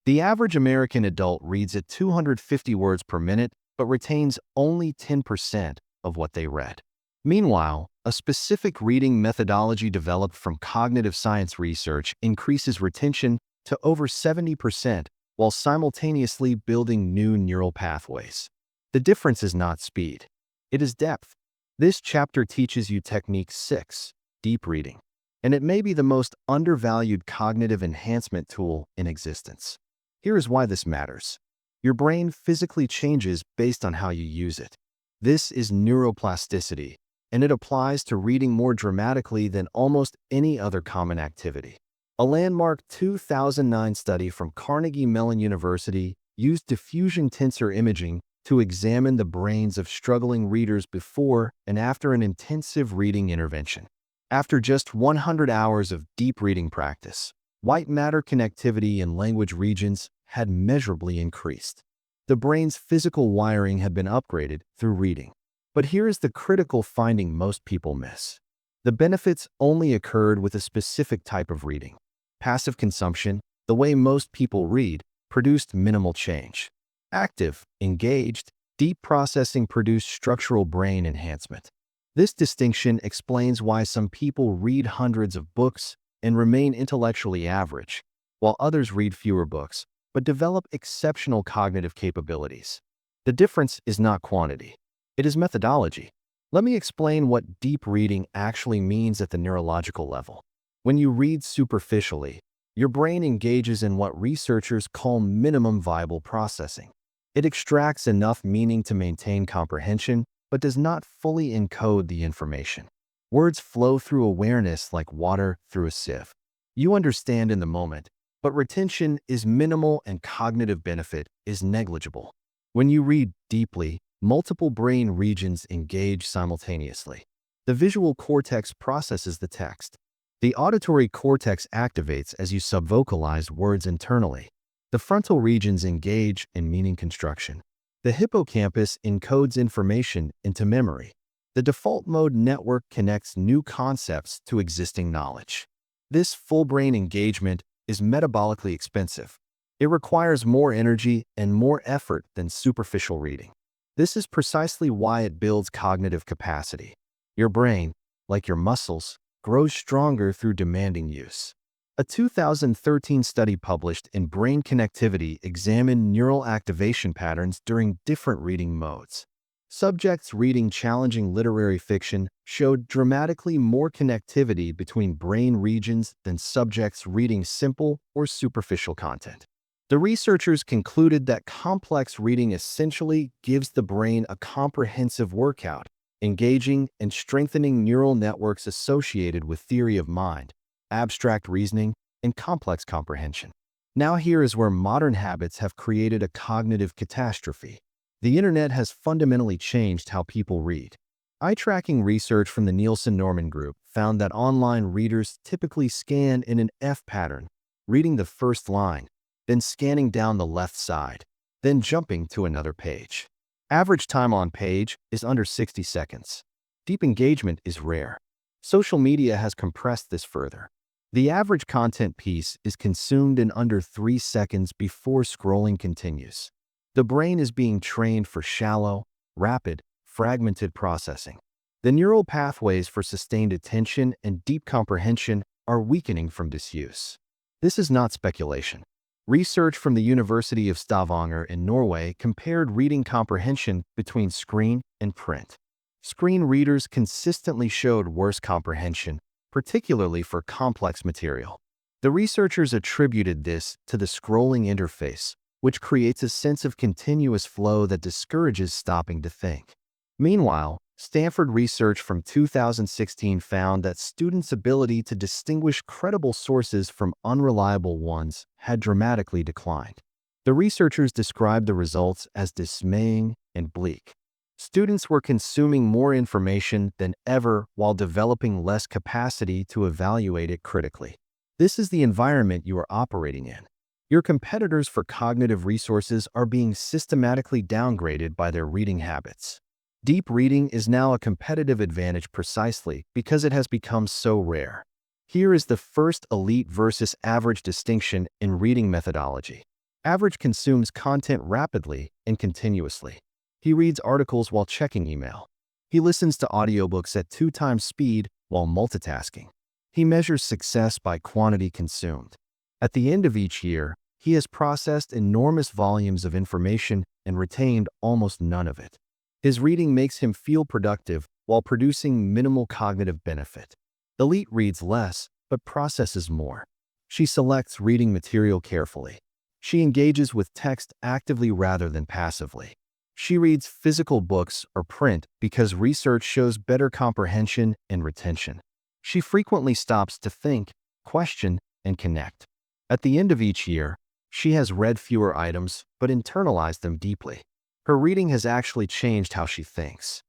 The average American adult reads at 250 words per minute, but retains only 10% of what they read. Meanwhile, a specific reading methodology developed from cognitive science research increases retention to over 70% while simultaneously building new neural pathways. The difference is not speed, it is depth. This chapter teaches you Technique 6, deep reading, and it may be the most undervalued cognitive enhancement tool in existence. Here is why this matters. Your brain physically changes based on how you use it. This is neuroplasticity, and it applies to reading more dramatically than almost any other common activity. A landmark 2009 study from Carnegie Mellon University used diffusion tensor imaging to examine the brains of struggling readers before and after an intensive reading intervention. After just 100 hours of deep reading practice, white matter connectivity in language regions had measurably increased. The brain's physical wiring had been upgraded through reading. But here is the critical finding most people miss. The benefits only occurred with a specific type of reading. Passive consumption, the way most people read, produced minimal change. Active, engaged, deep processing produced structural brain enhancement. This distinction explains why some people read hundreds of books and remain intellectually average, while others read fewer books but develop exceptional cognitive capabilities. The difference is not quantity. It is methodology. Let me explain what deep reading actually means at the neurological level. When you read superficially, your brain engages in what researchers call minimum viable processing. It extracts enough meaning to maintain comprehension, but does not fully encode the information. Words flow through awareness like water through a sieve. You understand in the moment, but retention is minimal and cognitive benefit is negligible. When you read deeply, multiple brain regions engage simultaneously. The visual cortex processes the text. The auditory cortex activates as you subvocalize words internally. The frontal regions engage in meaning construction. The hippocampus encodes information into memory. The default mode network connects new concepts to existing knowledge. This full brain engagement is metabolically expensive. It requires more energy and more effort than superficial reading. This is precisely why it builds cognitive capacity. Your brain, like your muscles, grows stronger through demanding use. A 2013 study published in Brain Connectivity examined neural activation patterns during different reading modes. Subjects reading challenging literary fiction showed dramatically more connectivity between brain regions than subjects reading simple or superficial content. The researchers concluded that complex reading essentially gives the brain a comprehensive workout, engaging and strengthening neural networks associated with theory of mind, abstract reasoning, and complex comprehension. Now here is where modern habits have created a cognitive catastrophe. The internet has fundamentally changed how people read. Eye-tracking research from the Nielsen-Norman Group found that online readers typically scan in an F pattern, reading the first line, then scanning down the left side, then jumping to another page. Average time on page is under 60 seconds. Deep engagement is rare. Social media has compressed this further. The average content piece is consumed in under 3 seconds before scrolling continues. The brain is being trained for shallow, rapid, fragmented processing. The neural pathways for sustained attention and deep comprehension are weakening from disuse. This is not speculation. Research from the University of Stavanger in Norway compared reading comprehension between screen and print. Screen readers consistently showed worse comprehension, particularly for complex material. The researchers attributed this to the scrolling interface, which creates a sense of continuous flow that discourages stopping to think. Meanwhile, Stanford research from 2016 found that students' ability to distinguish credible sources from unreliable ones had dramatically declined. The researchers described the results as dismaying and bleak. Students were consuming more information than ever while developing less capacity to evaluate it critically. This is the environment you are operating in. Your competitors for cognitive resources are being systematically downgraded by their reading habits. Deep reading is now a competitive advantage precisely because it has become so rare. Here is the first elite versus average distinction in reading methodology. Average consumes content rapidly and continuously. He reads articles while checking email. He listens to audiobooks at 2 times speed while multitasking. He measures success by quantity consumed. At the end of each year, he has processed enormous volumes of information and retained almost none of it. His reading makes him feel productive while producing minimal cognitive benefit. Elite reads less, but processes more. She selects reading material carefully. She engages with text actively rather than passively. She reads physical books or print because research shows better comprehension and retention. She frequently stops to think, question, and connect. At the end of each year, she has read fewer items but internalized them deeply. Her reading has actually changed how she thinks.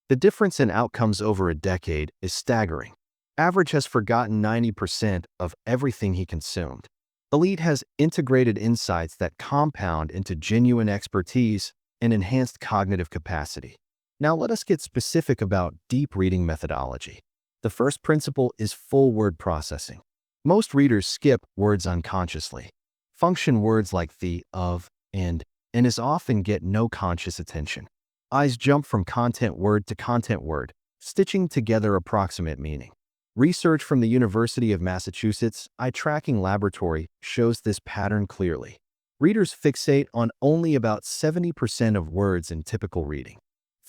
The difference in outcomes over a decade is staggering. Average has forgotten 90% of everything he consumed. Elite has integrated insights that compound into genuine expertise and enhanced cognitive capacity. Now let us get specific about deep reading methodology. The first principle is full word processing. Most readers skip words unconsciously. Function words like the, of, and as often get no conscious attention. Eyes jump from content word to content word, stitching together approximate meaning. Research from the University of Massachusetts Eye Tracking Laboratory shows this pattern clearly. Readers fixate on only about 70% of words in typical reading.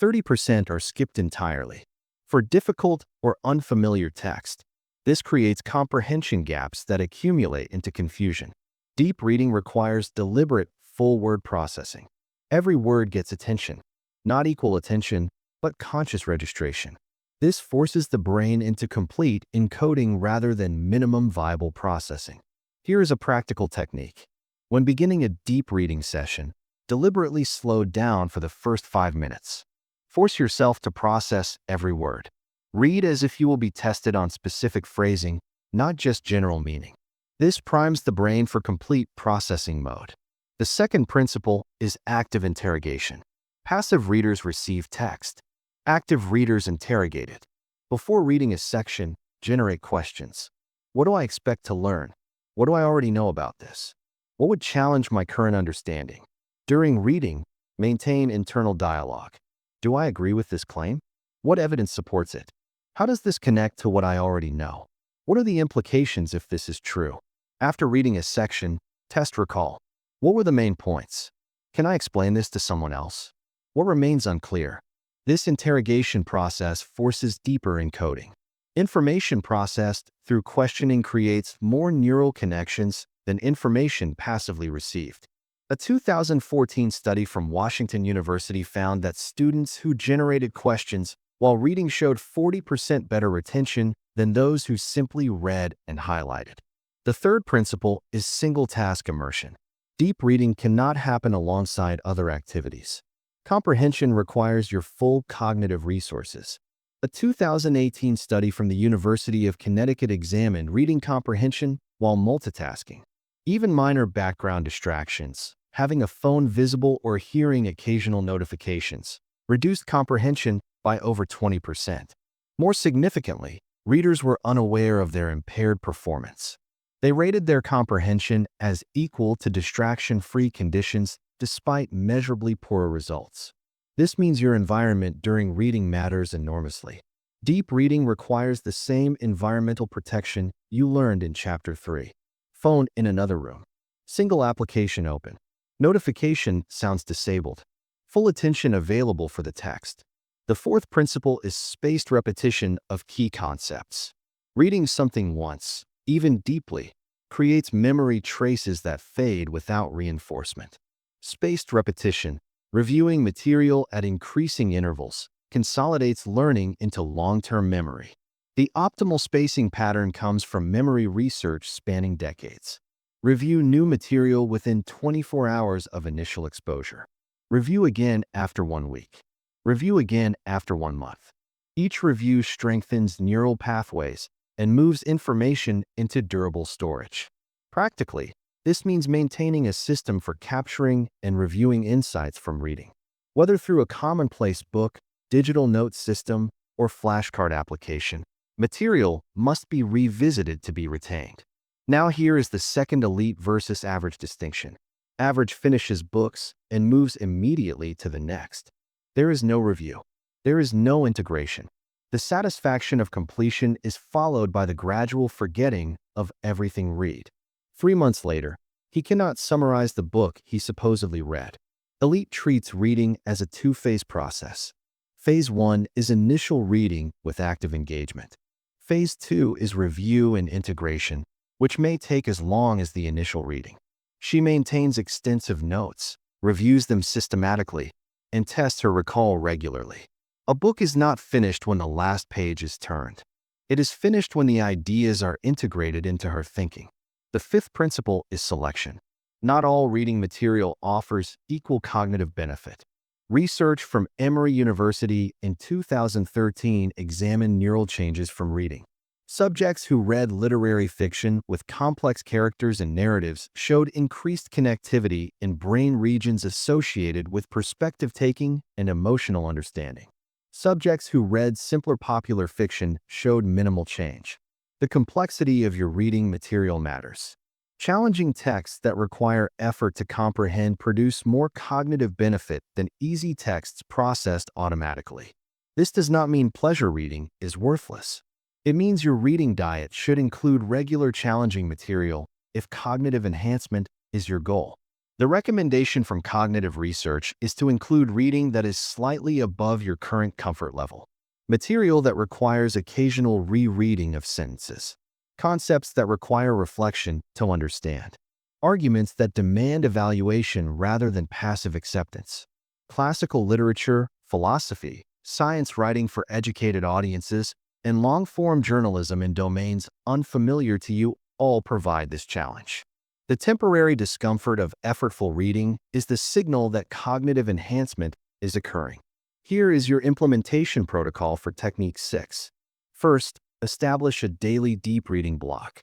30% are skipped entirely. For difficult or unfamiliar text, this creates comprehension gaps that accumulate into confusion. Deep reading requires deliberate, full word processing. Every word gets attention, not equal attention, but conscious registration. This forces the brain into complete encoding rather than minimum viable processing. Here is a practical technique. When beginning a deep reading session, deliberately slow down for the first 5 minutes. Force yourself to process every word. Read as if you will be tested on specific phrasing, not just general meaning. This primes the brain for complete processing mode. The second principle is active interrogation. Passive readers receive text. Active readers interrogate it. Before reading a section, generate questions. What do I expect to learn? What do I already know about this? What would challenge my current understanding? During reading, maintain internal dialogue. Do I agree with this claim? What evidence supports it? How does this connect to what I already know? What are the implications if this is true? After reading a section, test recall. What were the main points? Can I explain this to someone else? What remains unclear? This interrogation process forces deeper encoding. Information processed through questioning creates more neural connections than information passively received. A 2014 study from Washington University found that students who generated questions while reading showed 40% better retention than those who simply read and highlighted. The third principle is single-task immersion. Deep reading cannot happen alongside other activities. Comprehension requires your full cognitive resources. A 2018 study from the University of Connecticut examined reading comprehension while multitasking. Even minor background distractions, having a phone visible or hearing occasional notifications, reduced comprehension by over 20%. More significantly, readers were unaware of their impaired performance. They rated their comprehension as equal to distraction-free conditions despite measurably poorer results. This means your environment during reading matters enormously. Deep reading requires the same environmental protection you learned in Chapter 3. Phone in another room. Single application open. Notification sounds disabled. Full attention available for the text. The fourth principle is spaced repetition of key concepts. Reading something once, even deeply, creates memory traces that fade without reinforcement. Spaced repetition, reviewing material at increasing intervals, consolidates learning into long-term memory. The optimal spacing pattern comes from memory research spanning decades. Review new material within 24 hours of initial exposure. Review again after 1 week. Review again after 1 month. Each review strengthens neural pathways and moves information into durable storage. Practically, this means maintaining a system for capturing and reviewing insights from reading. Whether through a commonplace book, digital note system, or flashcard application, material must be revisited to be retained. Now here is the second elite versus average distinction. Average finishes books and moves immediately to the next. There is no review. There is no integration. The satisfaction of completion is followed by the gradual forgetting of everything read. 3 months later, he cannot summarize the book he supposedly read. Elite treats reading as a two-phase process. Phase 1 is initial reading with active engagement. Phase 2 is review and integration, which may take as long as the initial reading. She maintains extensive notes, reviews them systematically, and tests her recall regularly. A book is not finished when the last page is turned. It is finished when the ideas are integrated into her thinking. The fifth principle is selection. Not all reading material offers equal cognitive benefit. Research from Emory University in 2013 examined neural changes from reading. Subjects who read literary fiction with complex characters and narratives showed increased connectivity in brain regions associated with perspective-taking and emotional understanding. Subjects who read simpler popular fiction showed minimal change. The complexity of your reading material matters. Challenging texts that require effort to comprehend produce more cognitive benefit than easy texts processed automatically. This does not mean pleasure reading is worthless. It means your reading diet should include regular challenging material if cognitive enhancement is your goal. The recommendation from cognitive research is to include reading that is slightly above your current comfort level. Material that requires occasional rereading of sentences. Concepts that require reflection to understand. Arguments that demand evaluation rather than passive acceptance. Classical literature, philosophy, science writing for educated audiences, and long-form journalism in domains unfamiliar to you all provide this challenge. The temporary discomfort of effortful reading is the signal that cognitive enhancement is occurring. Here is your implementation protocol for Technique 6. First, Establish a daily deep reading block.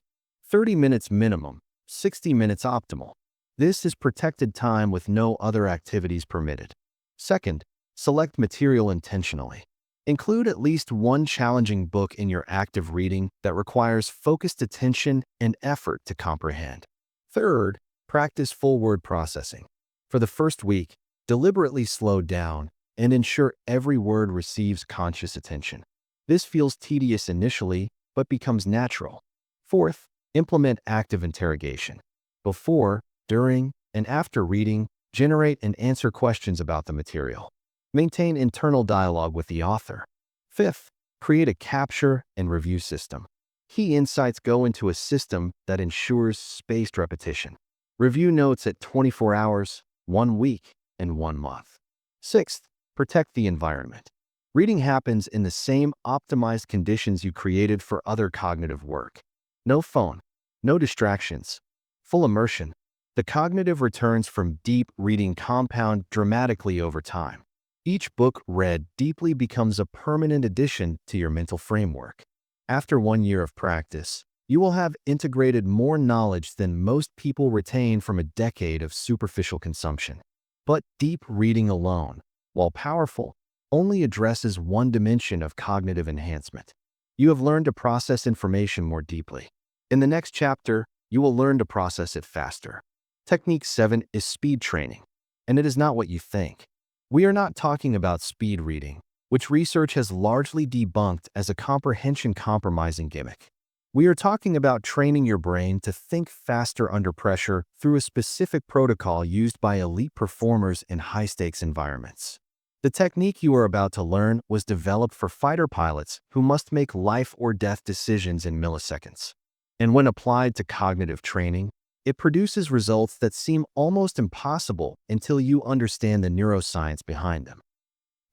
30 minutes minimum, 60 minutes optimal. This is protected time with no other activities permitted. Second, select material intentionally. Include at least one challenging book in your active reading that requires focused attention and effort to comprehend. Third, practice full word processing. For the first week, deliberately slow down and ensure every word receives conscious attention. This feels tedious initially, but becomes natural. Fourth, implement active interrogation. Before, during, and after reading, generate and answer questions about the material. Maintain internal dialogue with the author. Fifth, create a capture and review system. Key insights go into a system that ensures spaced repetition. Review notes at 24 hours, 1 week, and 1 month. Sixth, protect the environment. Reading happens in the same optimized conditions you created for other cognitive work. No phone, no distractions, full immersion. The cognitive returns from deep reading compound dramatically over time. Each book read deeply becomes a permanent addition to your mental framework. After 1 year of practice, you will have integrated more knowledge than most people retain from a decade of superficial consumption. But deep reading alone, while powerful, only addresses one dimension of cognitive enhancement. You have learned to process information more deeply. In the next chapter, you will learn to process it faster. Technique 7 is speed training, and it is not what you think. We are not talking about speed reading, which research has largely debunked as a comprehension-compromising gimmick. We are talking about training your brain to think faster under pressure through a specific protocol used by elite performers in high-stakes environments. The technique you are about to learn was developed for fighter pilots who must make life-or-death decisions in milliseconds. And when applied to cognitive training, it produces results that seem almost impossible until you understand the neuroscience behind them.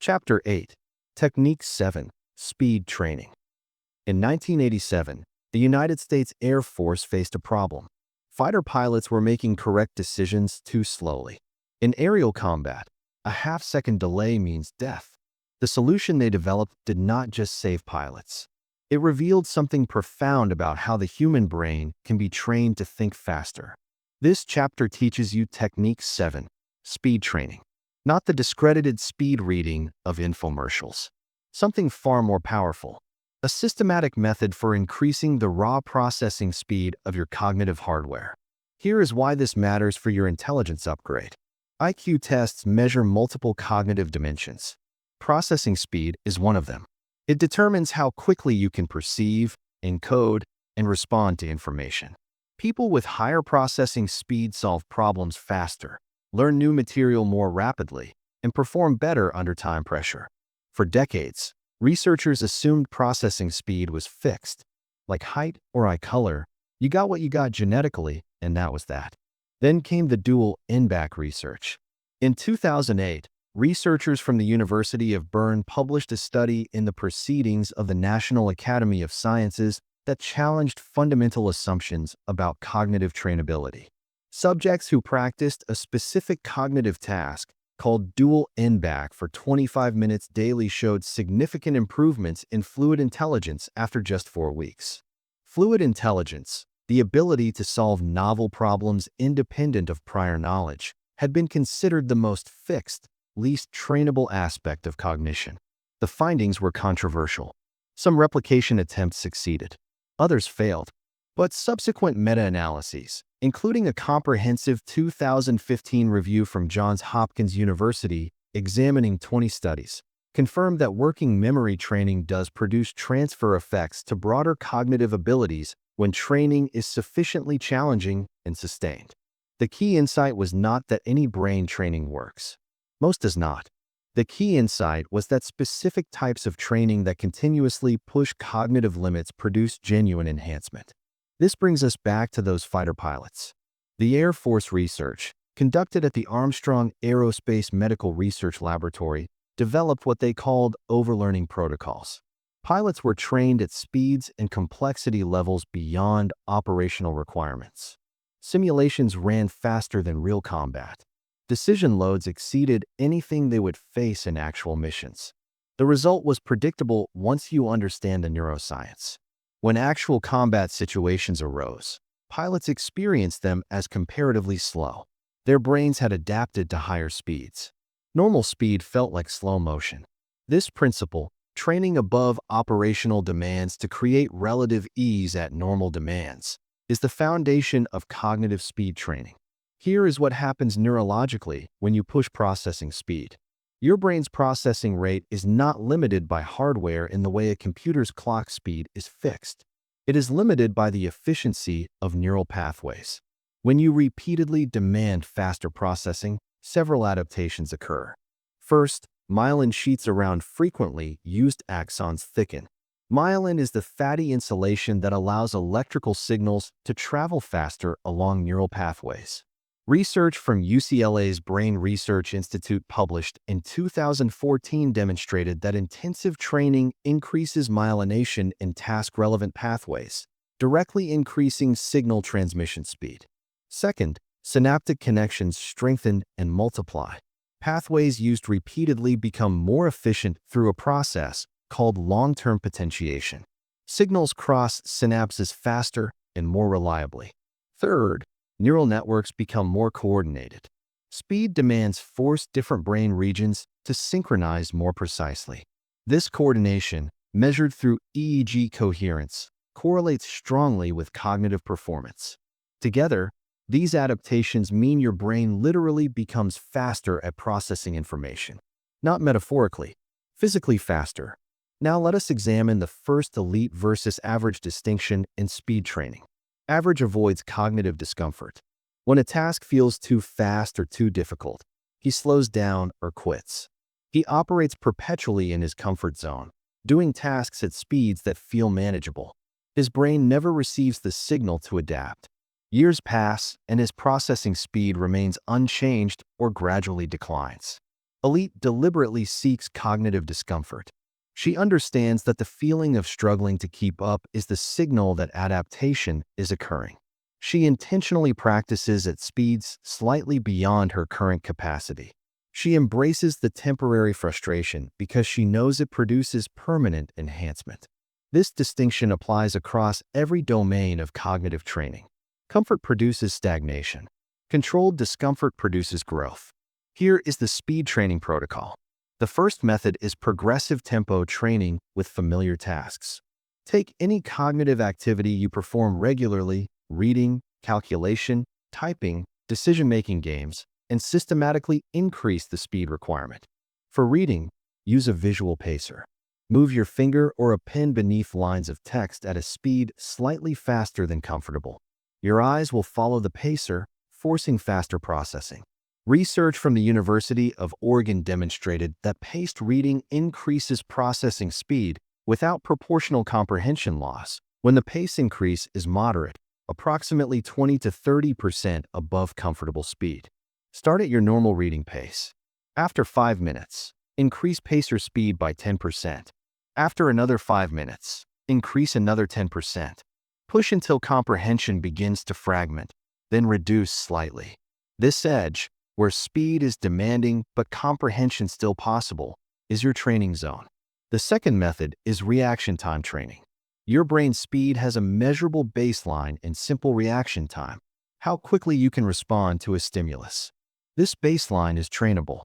Chapter 8. Technique 7. Speed Training. In 1987, the United States Air Force faced a problem. Fighter pilots were making correct decisions too slowly. In aerial combat, a half-second delay means death. The solution they developed did not just save pilots. It revealed something profound about how the human brain can be trained to think faster. This chapter teaches you Technique 7, speed training, not the discredited speed reading of infomercials. Something far more powerful, a systematic method for increasing the raw processing speed of your cognitive hardware. Here is why this matters for your intelligence upgrade. IQ tests measure multiple cognitive dimensions. Processing speed is one of them. It determines how quickly you can perceive, encode, and respond to information. People with higher processing speed solve problems faster, learn new material more rapidly, and perform better under time pressure. For decades, researchers assumed processing speed was fixed. Like height or eye color, you got what you got genetically, and that was that. Then came the dual in-back research. In 2008, researchers from the University of Bern published a study in the Proceedings of the National Academy of Sciences that challenged fundamental assumptions about cognitive trainability. Subjects who practiced a specific cognitive task, called dual in-back, for 25 minutes daily showed significant improvements in fluid intelligence after just 4 weeks. Fluid intelligence, the ability to solve novel problems independent of prior knowledge, had been considered the most fixed, least trainable aspect of cognition. The findings were controversial. Some replication attempts succeeded. Others failed. But subsequent meta-analyses, including a comprehensive 2015 review from Johns Hopkins University examining 20 studies, confirmed that working memory training does produce transfer effects to broader cognitive abilities when training is sufficiently challenging and sustained. The key insight was not that any brain training works. Most does not. The key insight was that specific types of training that continuously push cognitive limits produce genuine enhancement. This brings us back to those fighter pilots. The Air Force research, conducted at the Armstrong Aerospace Medical Research Laboratory, developed what they called overlearning protocols. Pilots were trained at speeds and complexity levels beyond operational requirements. Simulations ran faster than real combat. Decision loads exceeded anything they would face in actual missions. The result was predictable once you understand the neuroscience. When actual combat situations arose, pilots experienced them as comparatively slow. Their brains had adapted to higher speeds. Normal speed felt like slow motion. This principle, training above operational demands to create relative ease at normal demands, is the foundation of cognitive speed training. Here is what happens neurologically when you push processing speed. Your brain's processing rate is not limited by hardware in the way a computer's clock speed is fixed. It is limited by the efficiency of neural pathways. When you repeatedly demand faster processing, several adaptations occur. First, myelin sheets around frequently used axons thicken. Myelin is the fatty insulation that allows electrical signals to travel faster along neural pathways. Research from UCLA's Brain Research Institute published in 2014 demonstrated that intensive training increases myelination in task-relevant pathways, directly increasing signal transmission speed. Second, synaptic connections strengthen and multiply. Pathways used repeatedly become more efficient through a process called long-term potentiation. Signals cross synapses faster and more reliably. Third, neural networks become more coordinated. Speed demands force different brain regions to synchronize more precisely. This coordination, measured through EEG coherence, correlates strongly with cognitive performance. Together, these adaptations mean your brain literally becomes faster at processing information. Not metaphorically, physically faster. Now let us examine the first elite versus average distinction in speed training. Average avoids cognitive discomfort. When a task feels too fast or too difficult, he slows down or quits. He operates perpetually in his comfort zone, doing tasks at speeds that feel manageable. His brain never receives the signal to adapt. Years pass, and his processing speed remains unchanged or gradually declines. Elite deliberately seeks cognitive discomfort. She understands that the feeling of struggling to keep up is the signal that adaptation is occurring. She intentionally practices at speeds slightly beyond her current capacity. She embraces the temporary frustration because she knows it produces permanent enhancement. This distinction applies across every domain of cognitive training. Comfort produces stagnation. Controlled discomfort produces growth. Here is the speed training protocol. The first method is progressive tempo training with familiar tasks. Take any cognitive activity you perform regularly, reading, calculation, typing, decision-making games, and systematically increase the speed requirement. For reading, use a visual pacer. Move your finger or a pen beneath lines of text at a speed slightly faster than comfortable. Your eyes will follow the pacer, forcing faster processing. Research from the University of Oregon demonstrated that paced reading increases processing speed without proportional comprehension loss when the pace increase is moderate, approximately 20 to 30% above comfortable speed. Start at your normal reading pace. After 5 minutes, increase pacer speed by 10%. After another 5 minutes, increase another 10%. Push until comprehension begins to fragment, then reduce slightly. This edge, where speed is demanding but comprehension still possible, is your training zone. The second method is reaction time training. Your brain's speed has a measurable baseline in simple reaction time, how quickly you can respond to a stimulus. This baseline is trainable.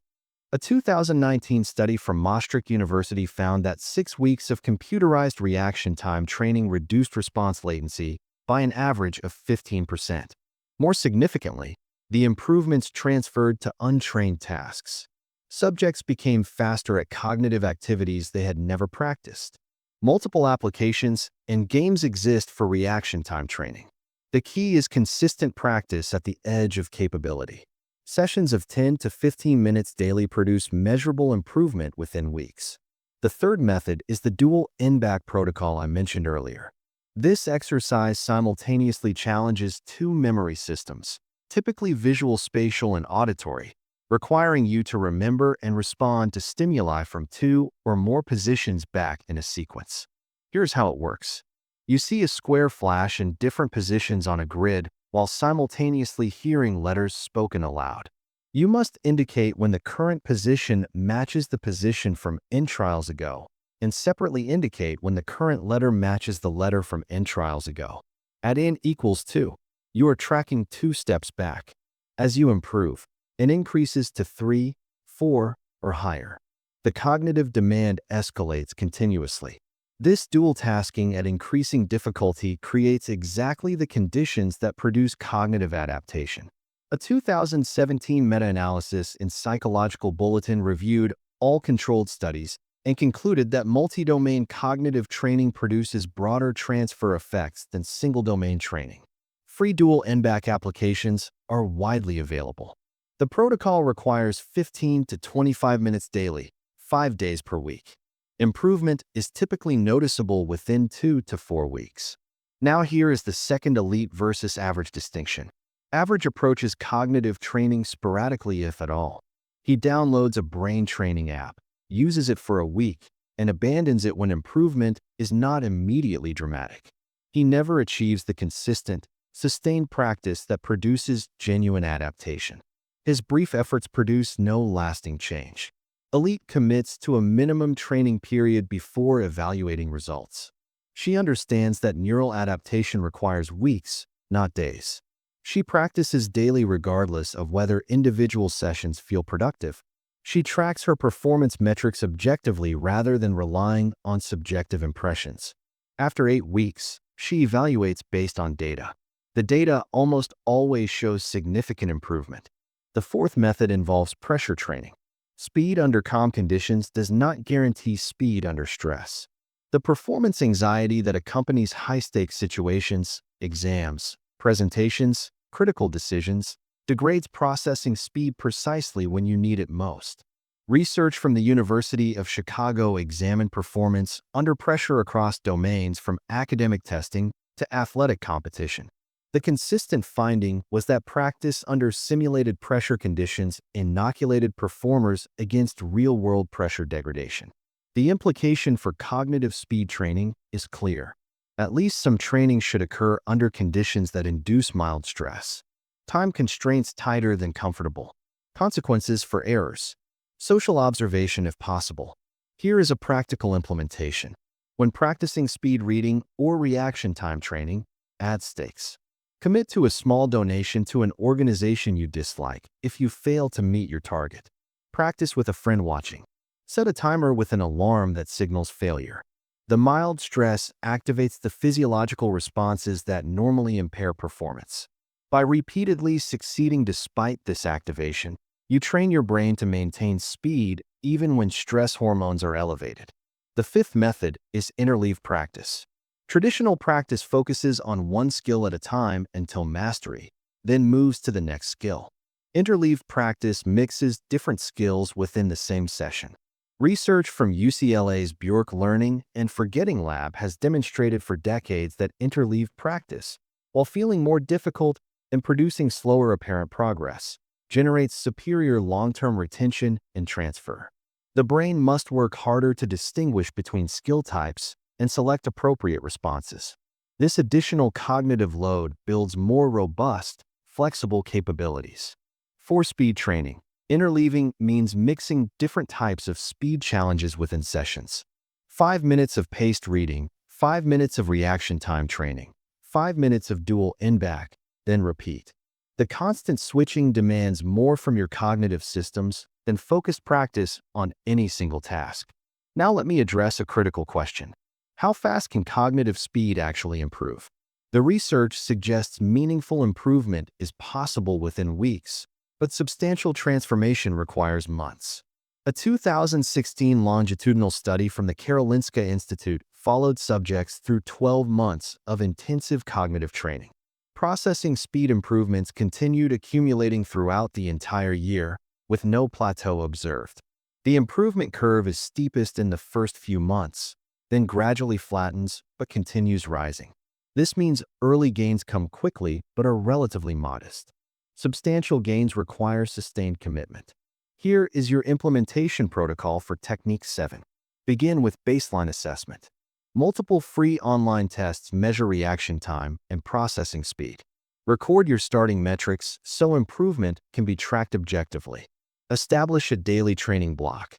A 2019 study from Maastricht University found that 6 weeks of computerized reaction time training reduced response latency by an average of 15%. More significantly, the improvements transferred to untrained tasks. Subjects became faster at cognitive activities they had never practiced. Multiple applications and games exist for reaction time training. The key is consistent practice at the edge of capability. Sessions of 10 to 15 minutes daily produce measurable improvement within weeks. The third method is the dual in-back protocol I mentioned earlier. This exercise simultaneously challenges two memory systems, typically visual, spatial, and auditory, requiring you to remember and respond to stimuli from 2 or more positions back in a sequence. Here's how it works. You see a square flash in different positions on a grid while simultaneously hearing letters spoken aloud. You must indicate when the current position matches the position from N trials ago, and separately indicate when the current letter matches the letter from N trials ago. At N equals 2, you are tracking 2 steps back. As you improve, N increases to 3, 4, or higher. The cognitive demand escalates continuously. This dual tasking at increasing difficulty creates exactly the conditions that produce cognitive adaptation. A 2017 meta-analysis in Psychological Bulletin reviewed all controlled studies and concluded that multi-domain cognitive training produces broader transfer effects than single-domain training. Free dual NBAC applications are widely available. The protocol requires 15 to 25 minutes daily, 5 days per week. Improvement is typically noticeable within 2 to 4 weeks. Now here is the second elite versus average distinction. Average approaches cognitive training sporadically if at all. He downloads a brain training app, uses it for a week, and abandons it when improvement is not immediately dramatic. He never achieves the consistent, sustained practice that produces genuine adaptation. His brief efforts produce no lasting change. Elite commits to a minimum training period before evaluating results. She understands that neural adaptation requires weeks, not days. She practices daily regardless of whether individual sessions feel productive. She tracks her performance metrics objectively rather than relying on subjective impressions. After 8 weeks, she evaluates based on data. The data almost always shows significant improvement. The fourth method involves pressure training. Speed under calm conditions does not guarantee speed under stress. The performance anxiety that accompanies high-stakes situations, exams, presentations, critical decisions, degrades processing speed precisely when you need it most. Research from the University of Chicago examined performance under pressure across domains from academic testing to athletic competition. The consistent finding was that practice under simulated pressure conditions inoculated performers against real-world pressure degradation. The implication for cognitive speed training is clear. At least some training should occur under conditions that induce mild stress. Time constraints tighter than comfortable. Consequences for errors. Social observation if possible. Here is a practical implementation. When practicing speed reading or reaction time training, add stakes. Commit to a small donation to an organization you dislike if you fail to meet your target. Practice with a friend watching. Set a timer with an alarm that signals failure. The mild stress activates the physiological responses that normally impair performance. By repeatedly succeeding despite this activation, you train your brain to maintain speed even when stress hormones are elevated. The fifth method is interleave practice. Traditional practice focuses on one skill at a time until mastery, then moves to the next skill. Interleave practice mixes different skills within the same session. Research from UCLA's Bjork Learning and Forgetting Lab has demonstrated for decades that interleave practice, while feeling more difficult and producing slower apparent progress, generates superior long-term retention and transfer. The brain must work harder to distinguish between skill types and select appropriate responses. This additional cognitive load builds more robust, flexible capabilities. For speed training, interleaving means mixing different types of speed challenges within sessions. 5 minutes of paced reading, 5 minutes of reaction time training, 5 minutes of dual in-back, then repeat. The constant switching demands more from your cognitive systems than focused practice on any single task. Now let me address a critical question. How fast can cognitive speed actually improve? The research suggests meaningful improvement is possible within weeks, but substantial transformation requires months. A 2016 longitudinal study from the Karolinska Institute followed subjects through 12 months of intensive cognitive training. Processing speed improvements continued accumulating throughout the entire year, with no plateau observed. The improvement curve is steepest in the first few months, then gradually flattens but continues rising. This means early gains come quickly but are relatively modest. Substantial gains require sustained commitment. Here is your implementation protocol for Technique 7. Begin with baseline assessment. Multiple free online tests measure reaction time and processing speed. Record your starting metrics so improvement can be tracked objectively. Establish a daily training block.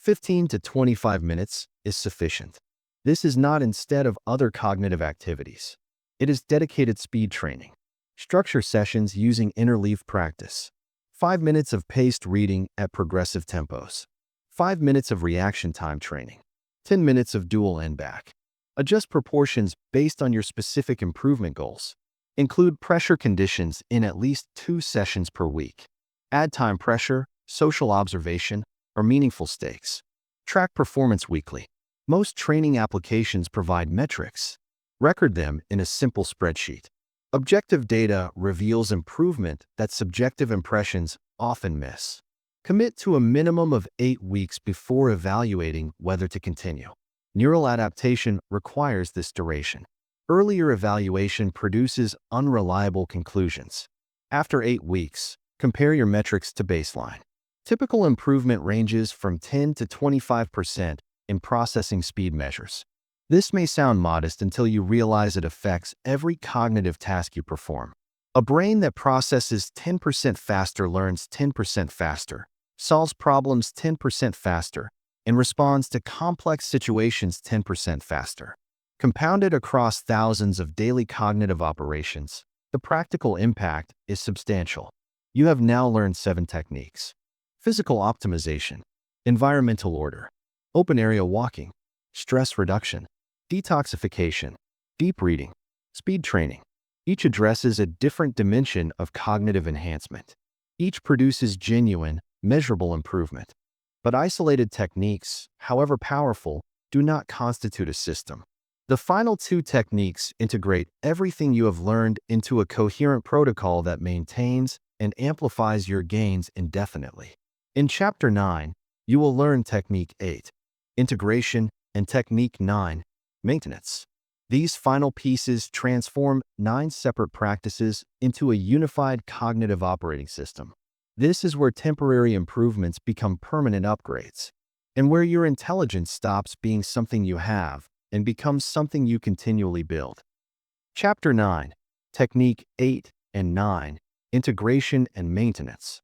15 to 25 minutes is sufficient. This is not instead of other cognitive activities. It is dedicated speed training. Structure sessions using interleaved practice. 5 minutes of paced reading at progressive tempos. 5 minutes of reaction time training. 10 minutes of dual and back. Adjust proportions based on your specific improvement goals. Include pressure conditions in at least 2 sessions per week. Add time pressure, social observation, or meaningful stakes. Track performance weekly. Most training applications provide metrics. Record them in a simple spreadsheet. Objective data reveals improvement that subjective impressions often miss. Commit to a minimum of 8 weeks before evaluating whether to continue. Neural adaptation requires this duration. Earlier evaluation produces unreliable conclusions. After 8 weeks, compare your metrics to baseline. Typical improvement ranges from 10 to 25% in processing speed measures. This may sound modest until you realize it affects every cognitive task you perform. A brain that processes 10% faster learns 10% faster, solves problems 10% faster, and responds to complex situations 10% faster. Compounded across thousands of daily cognitive operations, the practical impact is substantial. You have now learned 7 techniques. Physical optimization, environmental order, open area walking, stress reduction, detoxification, deep reading, speed training. Each addresses a different dimension of cognitive enhancement. Each produces genuine, measurable improvement. But isolated techniques, however powerful, do not constitute a system. The final 2 techniques integrate everything you have learned into a coherent protocol that maintains and amplifies your gains indefinitely. In Chapter 9, you will learn Technique 8, integration, and Technique 9, maintenance. These final pieces transform 9 separate practices into a unified cognitive operating system. This is where temporary improvements become permanent upgrades, and where your intelligence stops being something you have and becomes something you continually build. Chapter 9, Technique 8 and 9, integration and maintenance.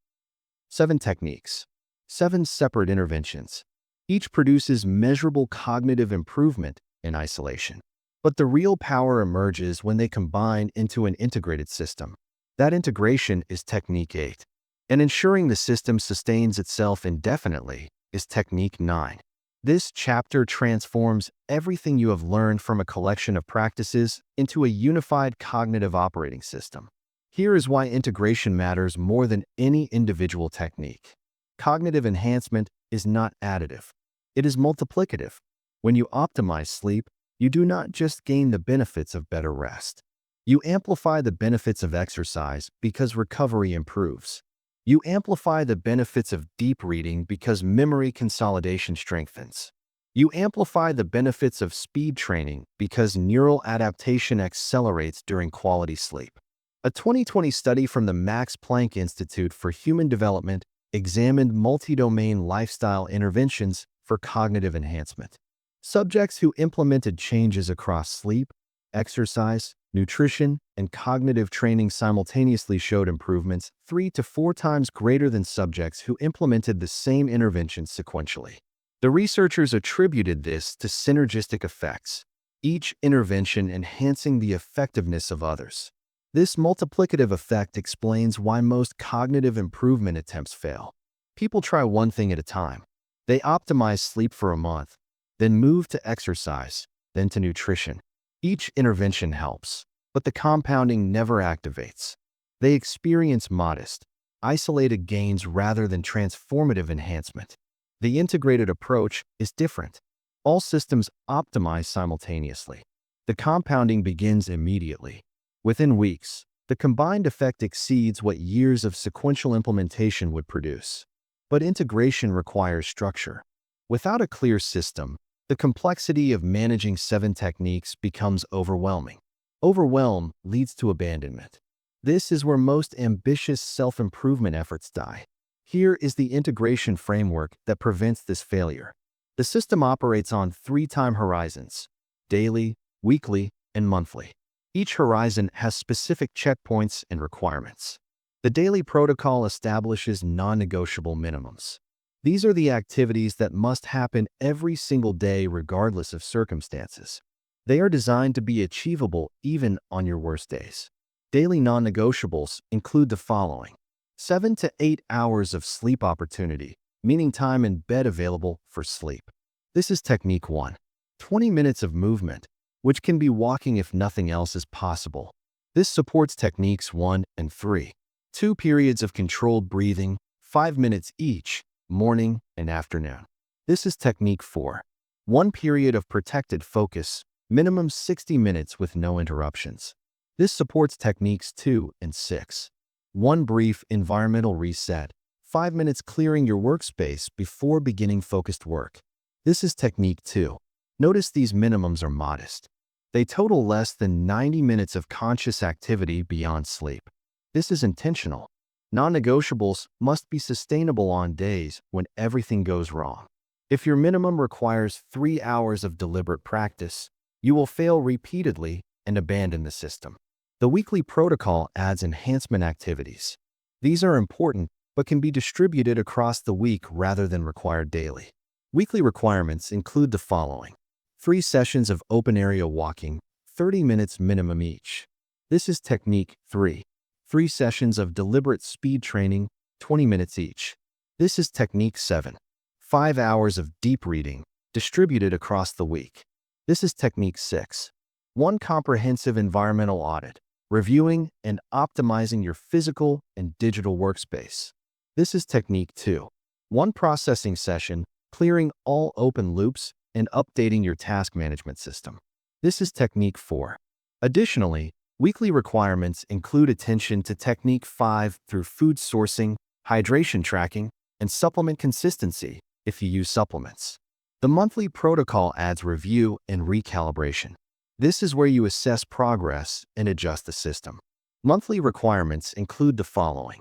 7 techniques, 7 separate interventions. Each produces measurable cognitive improvement in isolation. But the real power emerges when they combine into an integrated system. That integration is Technique 8. And ensuring the system sustains itself indefinitely is Technique 9. This chapter transforms everything you have learned from a collection of practices into a unified cognitive operating system. Here is why integration matters more than any individual technique. Cognitive enhancement is not additive. It is multiplicative. When you optimize sleep, you do not just gain the benefits of better rest. You amplify the benefits of exercise because recovery improves. You amplify the benefits of deep reading because memory consolidation strengthens. You amplify the benefits of speed training because neural adaptation accelerates during quality sleep. A 2020 study from the Max Planck Institute for Human Development examined multi-domain lifestyle interventions for cognitive enhancement. Subjects who implemented changes across sleep, exercise, nutrition, and cognitive training simultaneously showed improvements 3 to 4 times greater than subjects who implemented the same interventions sequentially. The researchers attributed this to synergistic effects, each intervention enhancing the effectiveness of others. This multiplicative effect explains why most cognitive improvement attempts fail. People try one thing at a time. They optimize sleep for a month, then move to exercise, then to nutrition. Each intervention helps, but the compounding never activates. They experience modest, isolated gains rather than transformative enhancement. The integrated approach is different. All systems optimize simultaneously. The compounding begins immediately. Within weeks, the combined effect exceeds what years of sequential implementation would produce. But integration requires structure. Without a clear system, the complexity of managing 7 techniques becomes overwhelming. Overwhelm leads to abandonment. This is where most ambitious self-improvement efforts die. Here is the integration framework that prevents this failure. The system operates on 3 time horizons: daily, weekly, and monthly. Each horizon has specific checkpoints and requirements. The daily protocol establishes non-negotiable minimums. These are the activities that must happen every single day regardless of circumstances. They are designed to be achievable even on your worst days. Daily non-negotiables include the following: 7 to 8 hours of sleep opportunity, meaning time in bed available for sleep. This is technique 1. 20 minutes of movement, which can be walking if nothing else is possible. This supports techniques 1 and 3. 2 periods of controlled breathing, 5 minutes each, morning and afternoon. This is technique 4. 1 period of protected focus, minimum 60 minutes with no interruptions. This supports techniques 2 and 6. 1 brief environmental reset, 5 minutes clearing your workspace before beginning focused work. This is technique 2. Notice these minimums are modest. They total less than 90 minutes of conscious activity beyond sleep. This is intentional. Non-negotiables must be sustainable on days when everything goes wrong. If your minimum requires 3 hours of deliberate practice, you will fail repeatedly and abandon the system. The weekly protocol adds enhancement activities. These are important but can be distributed across the week rather than required daily. Weekly requirements include the following: 3 sessions of open area walking, 30 minutes minimum each. This is technique 3. 3 sessions of deliberate speed training, 20 minutes each. This is technique 7. 5 hours of deep reading, distributed across the week. This is technique 6. 1 comprehensive environmental audit, reviewing and optimizing your physical and digital workspace. This is technique 2. 1 processing session, clearing all open loops and updating your task management system. This is technique 4. Additionally, weekly requirements include attention to technique 5 through food sourcing, hydration tracking, and supplement consistency if you use supplements. The monthly protocol adds review and recalibration. This is where you assess progress and adjust the system. Monthly requirements include the following: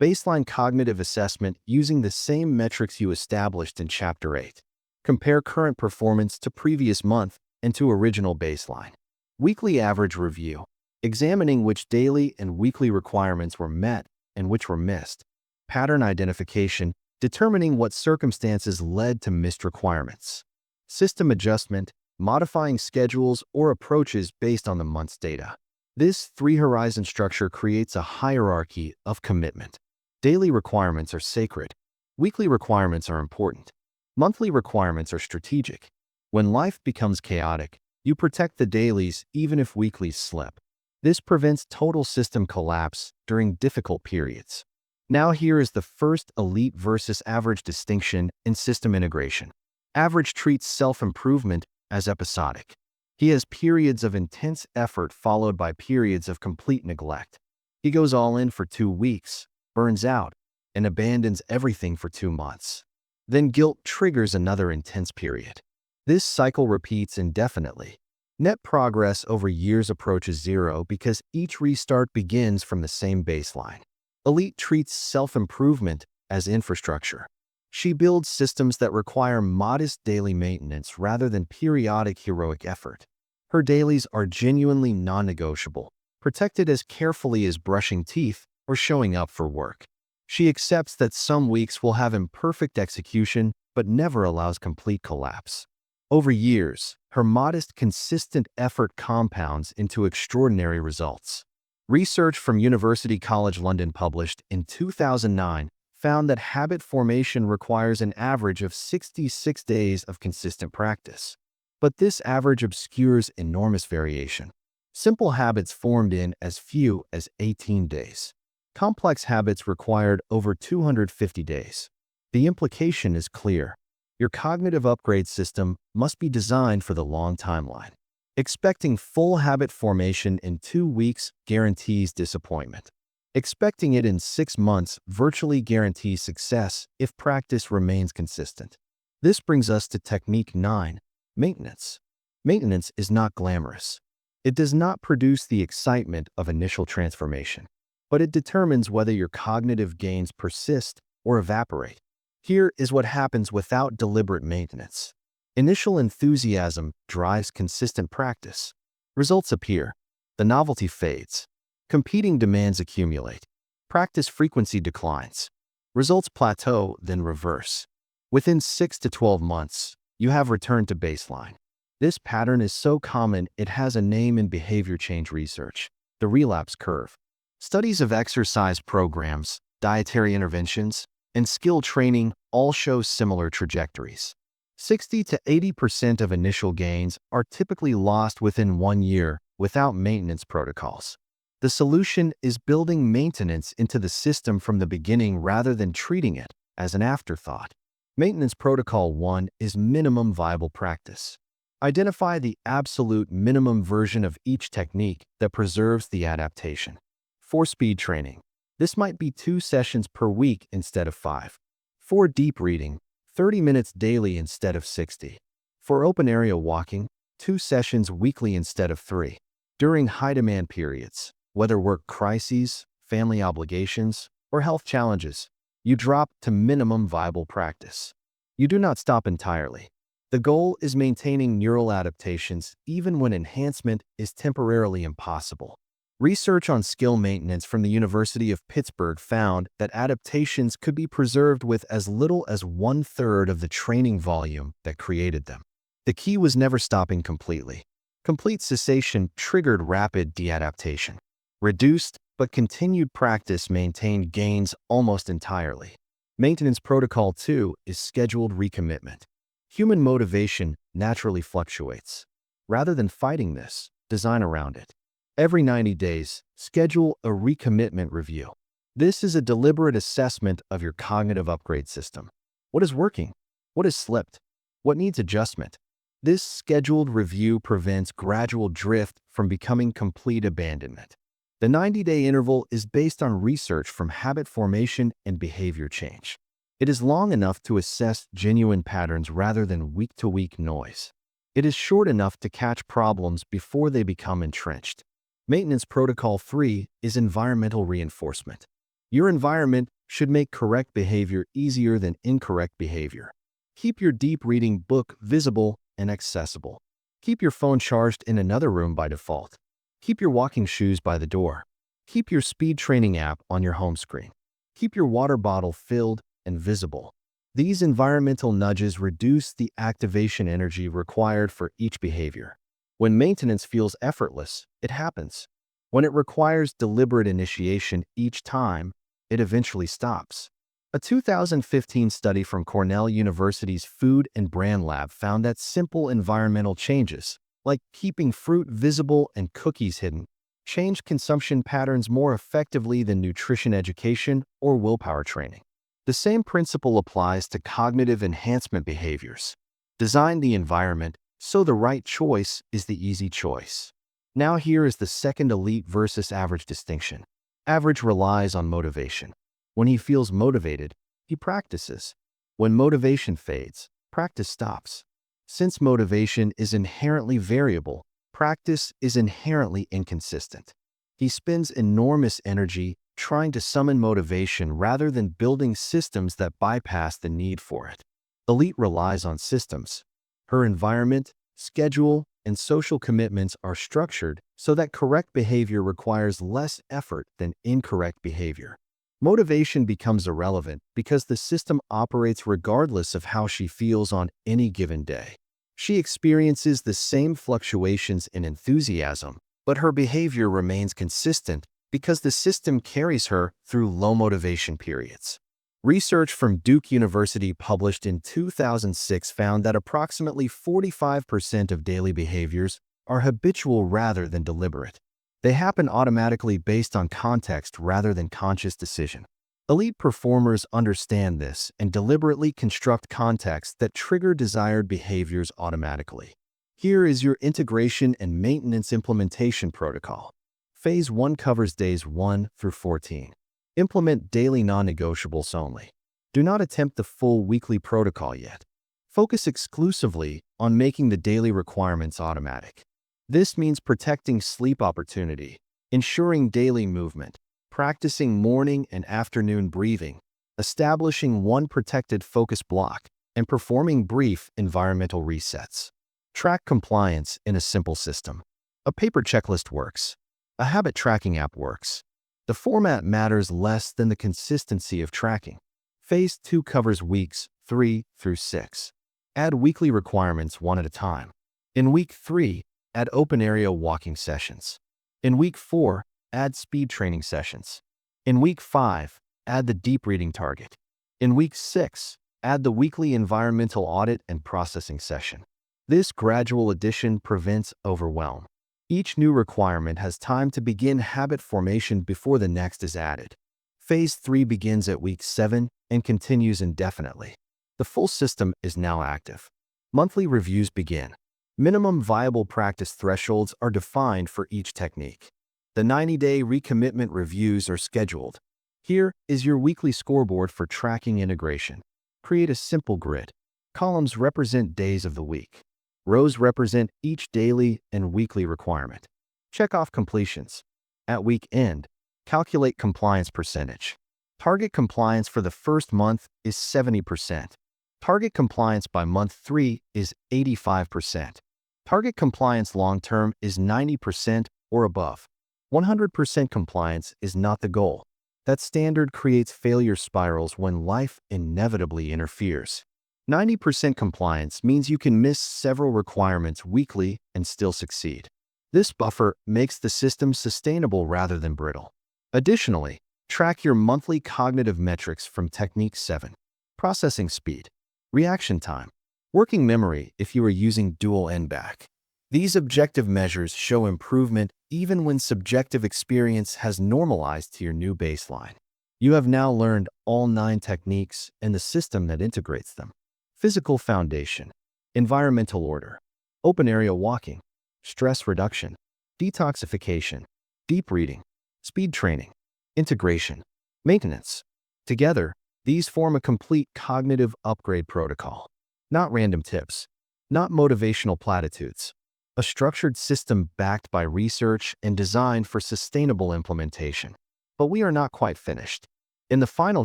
baseline cognitive assessment using the same metrics you established in Chapter 8. Compare current performance to previous month and to original baseline. Weekly average review, examining which daily and weekly requirements were met and which were missed. Pattern identification, determining what circumstances led to missed requirements. System adjustment, modifying schedules or approaches based on the month's data. This 3-horizon structure creates a hierarchy of commitment. Daily requirements are sacred. Weekly requirements are important. Monthly requirements are strategic. When life becomes chaotic, you protect the dailies even if weeklies slip. This prevents total system collapse during difficult periods. Now here is the first elite versus average distinction in system integration. Average treats self-improvement as episodic. He has periods of intense effort followed by periods of complete neglect. He goes all in for 2 weeks, burns out, and abandons everything for 2 months. Then guilt triggers another intense period. This cycle repeats indefinitely. Net progress over years approaches 0 because each restart begins from the same baseline. Elite treats self-improvement as infrastructure. She builds systems that require modest daily maintenance rather than periodic heroic effort. Her dailies are genuinely non-negotiable, protected as carefully as brushing teeth or showing up for work. She accepts that some weeks will have imperfect execution, but never allows complete collapse. Over years, her modest, consistent effort compounds into extraordinary results. Research from University College London published in 2009 found that habit formation requires an average of 66 days of consistent practice. But this average obscures enormous variation. Simple habits formed in as few as 18 days. Complex habits required over 250 days. The implication is clear. Your cognitive upgrade system must be designed for the long timeline. Expecting full habit formation in 2 weeks guarantees disappointment. Expecting it in 6 months virtually guarantees success if practice remains consistent. This brings us to technique 9, maintenance. Maintenance is not glamorous. It does not produce the excitement of initial transformation, but it determines whether your cognitive gains persist or evaporate. Here is what happens without deliberate maintenance. Initial enthusiasm drives consistent practice. Results appear. The novelty fades. Competing demands accumulate. Practice frequency declines. Results plateau, then reverse. Within 6 to 12 months, you have returned to baseline. This pattern is so common it has a name in behavior change research: the relapse curve. Studies of exercise programs, dietary interventions, and skill training all show similar trajectories. 60 to 80% of initial gains are typically lost within 1 year without maintenance protocols. The solution is building maintenance into the system from the beginning rather than treating it as an afterthought. Maintenance Protocol 1 is minimum viable practice. Identify the absolute minimum version of each technique that preserves the adaptation. For speed training, this might be 2 sessions per week instead of 5. For deep reading, 30 minutes daily instead of 60. For open area walking, 2 sessions weekly instead of 3. During high-demand periods, whether work crises, family obligations, or health challenges, you drop to minimum viable practice. You do not stop entirely. The goal is maintaining neural adaptations even when enhancement is temporarily impossible. Research on skill maintenance from the University of Pittsburgh found that adaptations could be preserved with as little as 1/3 of the training volume that created them. The key was never stopping completely. Complete cessation triggered rapid deadaptation. Reduced but continued practice maintained gains almost entirely. Maintenance Protocol 2 is scheduled recommitment. Human motivation naturally fluctuates. Rather than fighting this, design around it. Every 90 days, schedule a recommitment review. This is a deliberate assessment of your cognitive upgrade system. What is working? What has slipped? What needs adjustment? This scheduled review prevents gradual drift from becoming complete abandonment. The 90-day interval is based on research from habit formation and behavior change. It is long enough to assess genuine patterns rather than week-to-week noise. It is short enough to catch problems before they become entrenched. Maintenance Protocol 3 is environmental reinforcement. Your environment should make correct behavior easier than incorrect behavior. Keep your deep reading book visible and accessible. Keep your phone charged in another room by default. Keep your walking shoes by the door. Keep your speed training app on your home screen. Keep your water bottle filled and visible. These environmental nudges reduce the activation energy required for each behavior. When maintenance feels effortless, it happens. When it requires deliberate initiation each time, it eventually stops. A 2015 study from Cornell University's Food and Brand Lab found that simple environmental changes, like keeping fruit visible and cookies hidden, changed consumption patterns more effectively than nutrition education or willpower training. The same principle applies to cognitive enhancement behaviors. Design the environment so the right choice is the easy choice. Now here is the second elite versus average distinction. Average relies on motivation. When he feels motivated, he practices. When motivation fades, practice stops. Since motivation is inherently variable, practice is inherently inconsistent. He spends enormous energy trying to summon motivation rather than building systems that bypass the need for it. Elite relies on systems. Her environment, schedule, and social commitments are structured so that correct behavior requires less effort than incorrect behavior. Motivation becomes irrelevant because the system operates regardless of how she feels on any given day. She experiences the same fluctuations in enthusiasm, but her behavior remains consistent because the system carries her through low motivation periods. Research from Duke University published in 2006 found that approximately 45% of daily behaviors are habitual rather than deliberate. They happen automatically based on context rather than conscious decision. Elite performers understand this and deliberately construct contexts that trigger desired behaviors automatically. Here is your integration and maintenance implementation protocol. Phase 1 covers days 1 through 14. Implement daily non-negotiables only. Do not attempt the full weekly protocol yet. Focus exclusively on making the daily requirements automatic. This means protecting sleep opportunity, ensuring daily movement, practicing morning and afternoon breathing, establishing one protected focus block, and performing brief environmental resets. Track compliance in a simple system. A paper checklist works. A habit tracking app works. The format matters less than the consistency of tracking. Phase 2 covers weeks 3 through 6. Add weekly requirements one at a time. In week 3, add open area walking sessions. In week 4, add speed training sessions. In week 5, add the deep reading target. In week 6, add the weekly environmental audit and processing session. This gradual addition prevents overwhelm. Each new requirement has time to begin habit formation before the next is added. Phase 3 begins at week 7 and continues indefinitely. The full system is now active. Monthly reviews begin. Minimum viable practice thresholds are defined for each technique. The 90-day recommitment reviews are scheduled. Here is your weekly scoreboard for tracking integration. Create a simple grid. Columns represent days of the week. Rows represent each daily and weekly requirement. Check off completions. At week end, calculate compliance percentage. Target compliance for the first month is 70%. Target compliance by month 3 is 85%. Target compliance long-term is 90% or above. 100% compliance is not the goal. That standard creates failure spirals when life inevitably interferes. 90% compliance means you can miss several requirements weekly and still succeed. This buffer makes the system sustainable rather than brittle. Additionally, track your monthly cognitive metrics from Technique 7. Processing speed, reaction time, working memory if you are using dual NBAC. These objective measures show improvement even when subjective experience has normalized to your new baseline. You have now learned all 9 techniques and the system that integrates them. Physical foundation, environmental order, open area walking, stress reduction, detoxification, deep reading, speed training, integration, maintenance. Together, these form a complete cognitive upgrade protocol. Not random tips, not motivational platitudes. A structured system backed by research and designed for sustainable implementation. But we are not quite finished. In the final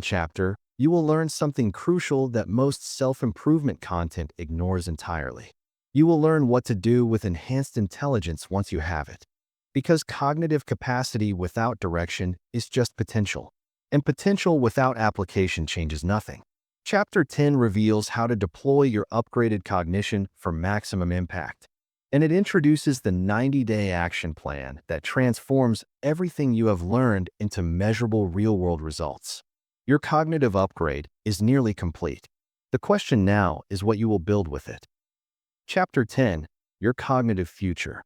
chapter, you will learn something crucial that most self-improvement content ignores entirely. You will learn what to do with enhanced intelligence once you have it. Because cognitive capacity without direction is just potential, and potential without application changes nothing. Chapter 10 reveals how to deploy your upgraded cognition for maximum impact. And it introduces the 90-day action plan that transforms everything you have learned into measurable real-world results. Your cognitive upgrade is nearly complete. The question now is what you will build with it. Chapter 10, Your Cognitive Future.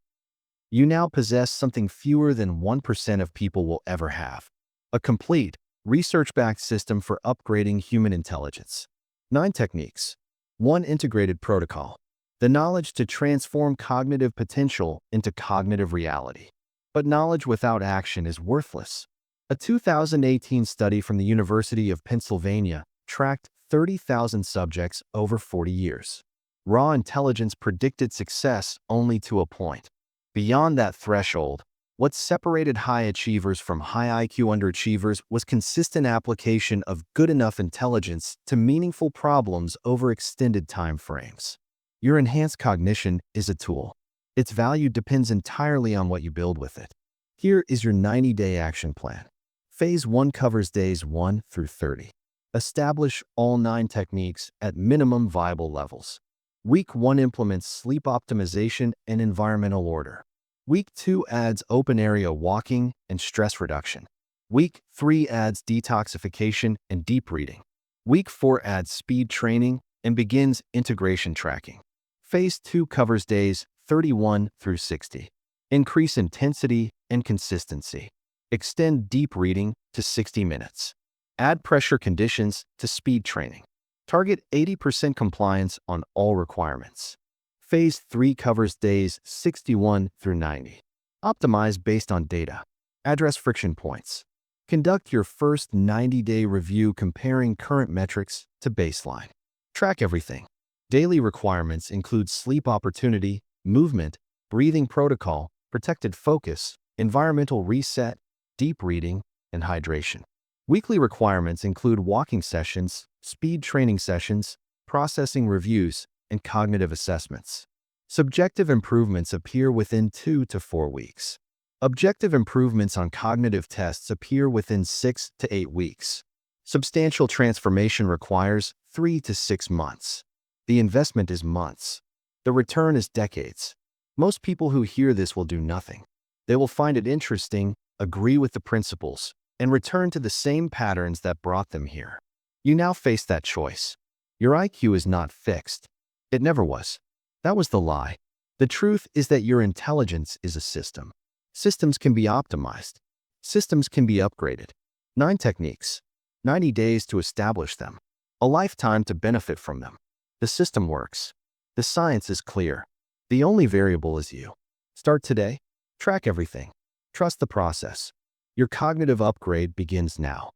You now possess something fewer than 1% of people will ever have. A complete, research-backed system for upgrading human intelligence. 9 techniques. 1 integrated protocol. The knowledge to transform cognitive potential into cognitive reality. But knowledge without action is worthless. A 2018 study from the University of Pennsylvania tracked 30,000 subjects over 40 years. Raw intelligence predicted success only to a point. Beyond that threshold, what separated high achievers from high IQ underachievers was consistent application of good enough intelligence to meaningful problems over extended time frames. Your enhanced cognition is a tool. Its value depends entirely on what you build with it. Here is your 90-day action plan. Phase 1 covers days 1 through 30. Establish all 9 techniques at minimum viable levels. Week 1 implements sleep optimization and environmental order. Week 2 adds open area walking and stress reduction. Week 3 adds detoxification and deep reading. Week 4 adds speed training and begins integration tracking. Phase 2 covers days 31 through 60. Increase intensity and consistency. Extend deep reading to 60 minutes. Add pressure conditions to speed training. Target 80% compliance on all requirements. Phase 3 covers days 61 through 90. Optimize based on data. Address friction points. Conduct your first 90-day review comparing current metrics to baseline. Track everything. Daily requirements include sleep opportunity, movement, breathing protocol, protected focus, environmental reset, deep reading, and hydration. Weekly requirements include walking sessions, speed training sessions, processing reviews, and cognitive assessments. Subjective improvements appear within 2 to 4 weeks. Objective improvements on cognitive tests appear within 6 to 8 weeks. Substantial transformation requires 3 to 6 months. The investment is months. The return is decades. Most people who hear this will do nothing. They will find it interesting, agree with the principles, and return to the same patterns that brought them here. You now face that choice. Your IQ is not fixed. It never was. That was the lie. The truth is that your intelligence is a system. Systems can be optimized. Systems can be upgraded. 9 techniques. 90 days to establish them. A lifetime to benefit from them. The system works. The science is clear. The only variable is you. Start today. Track everything. Trust the process. Your cognitive upgrade begins now.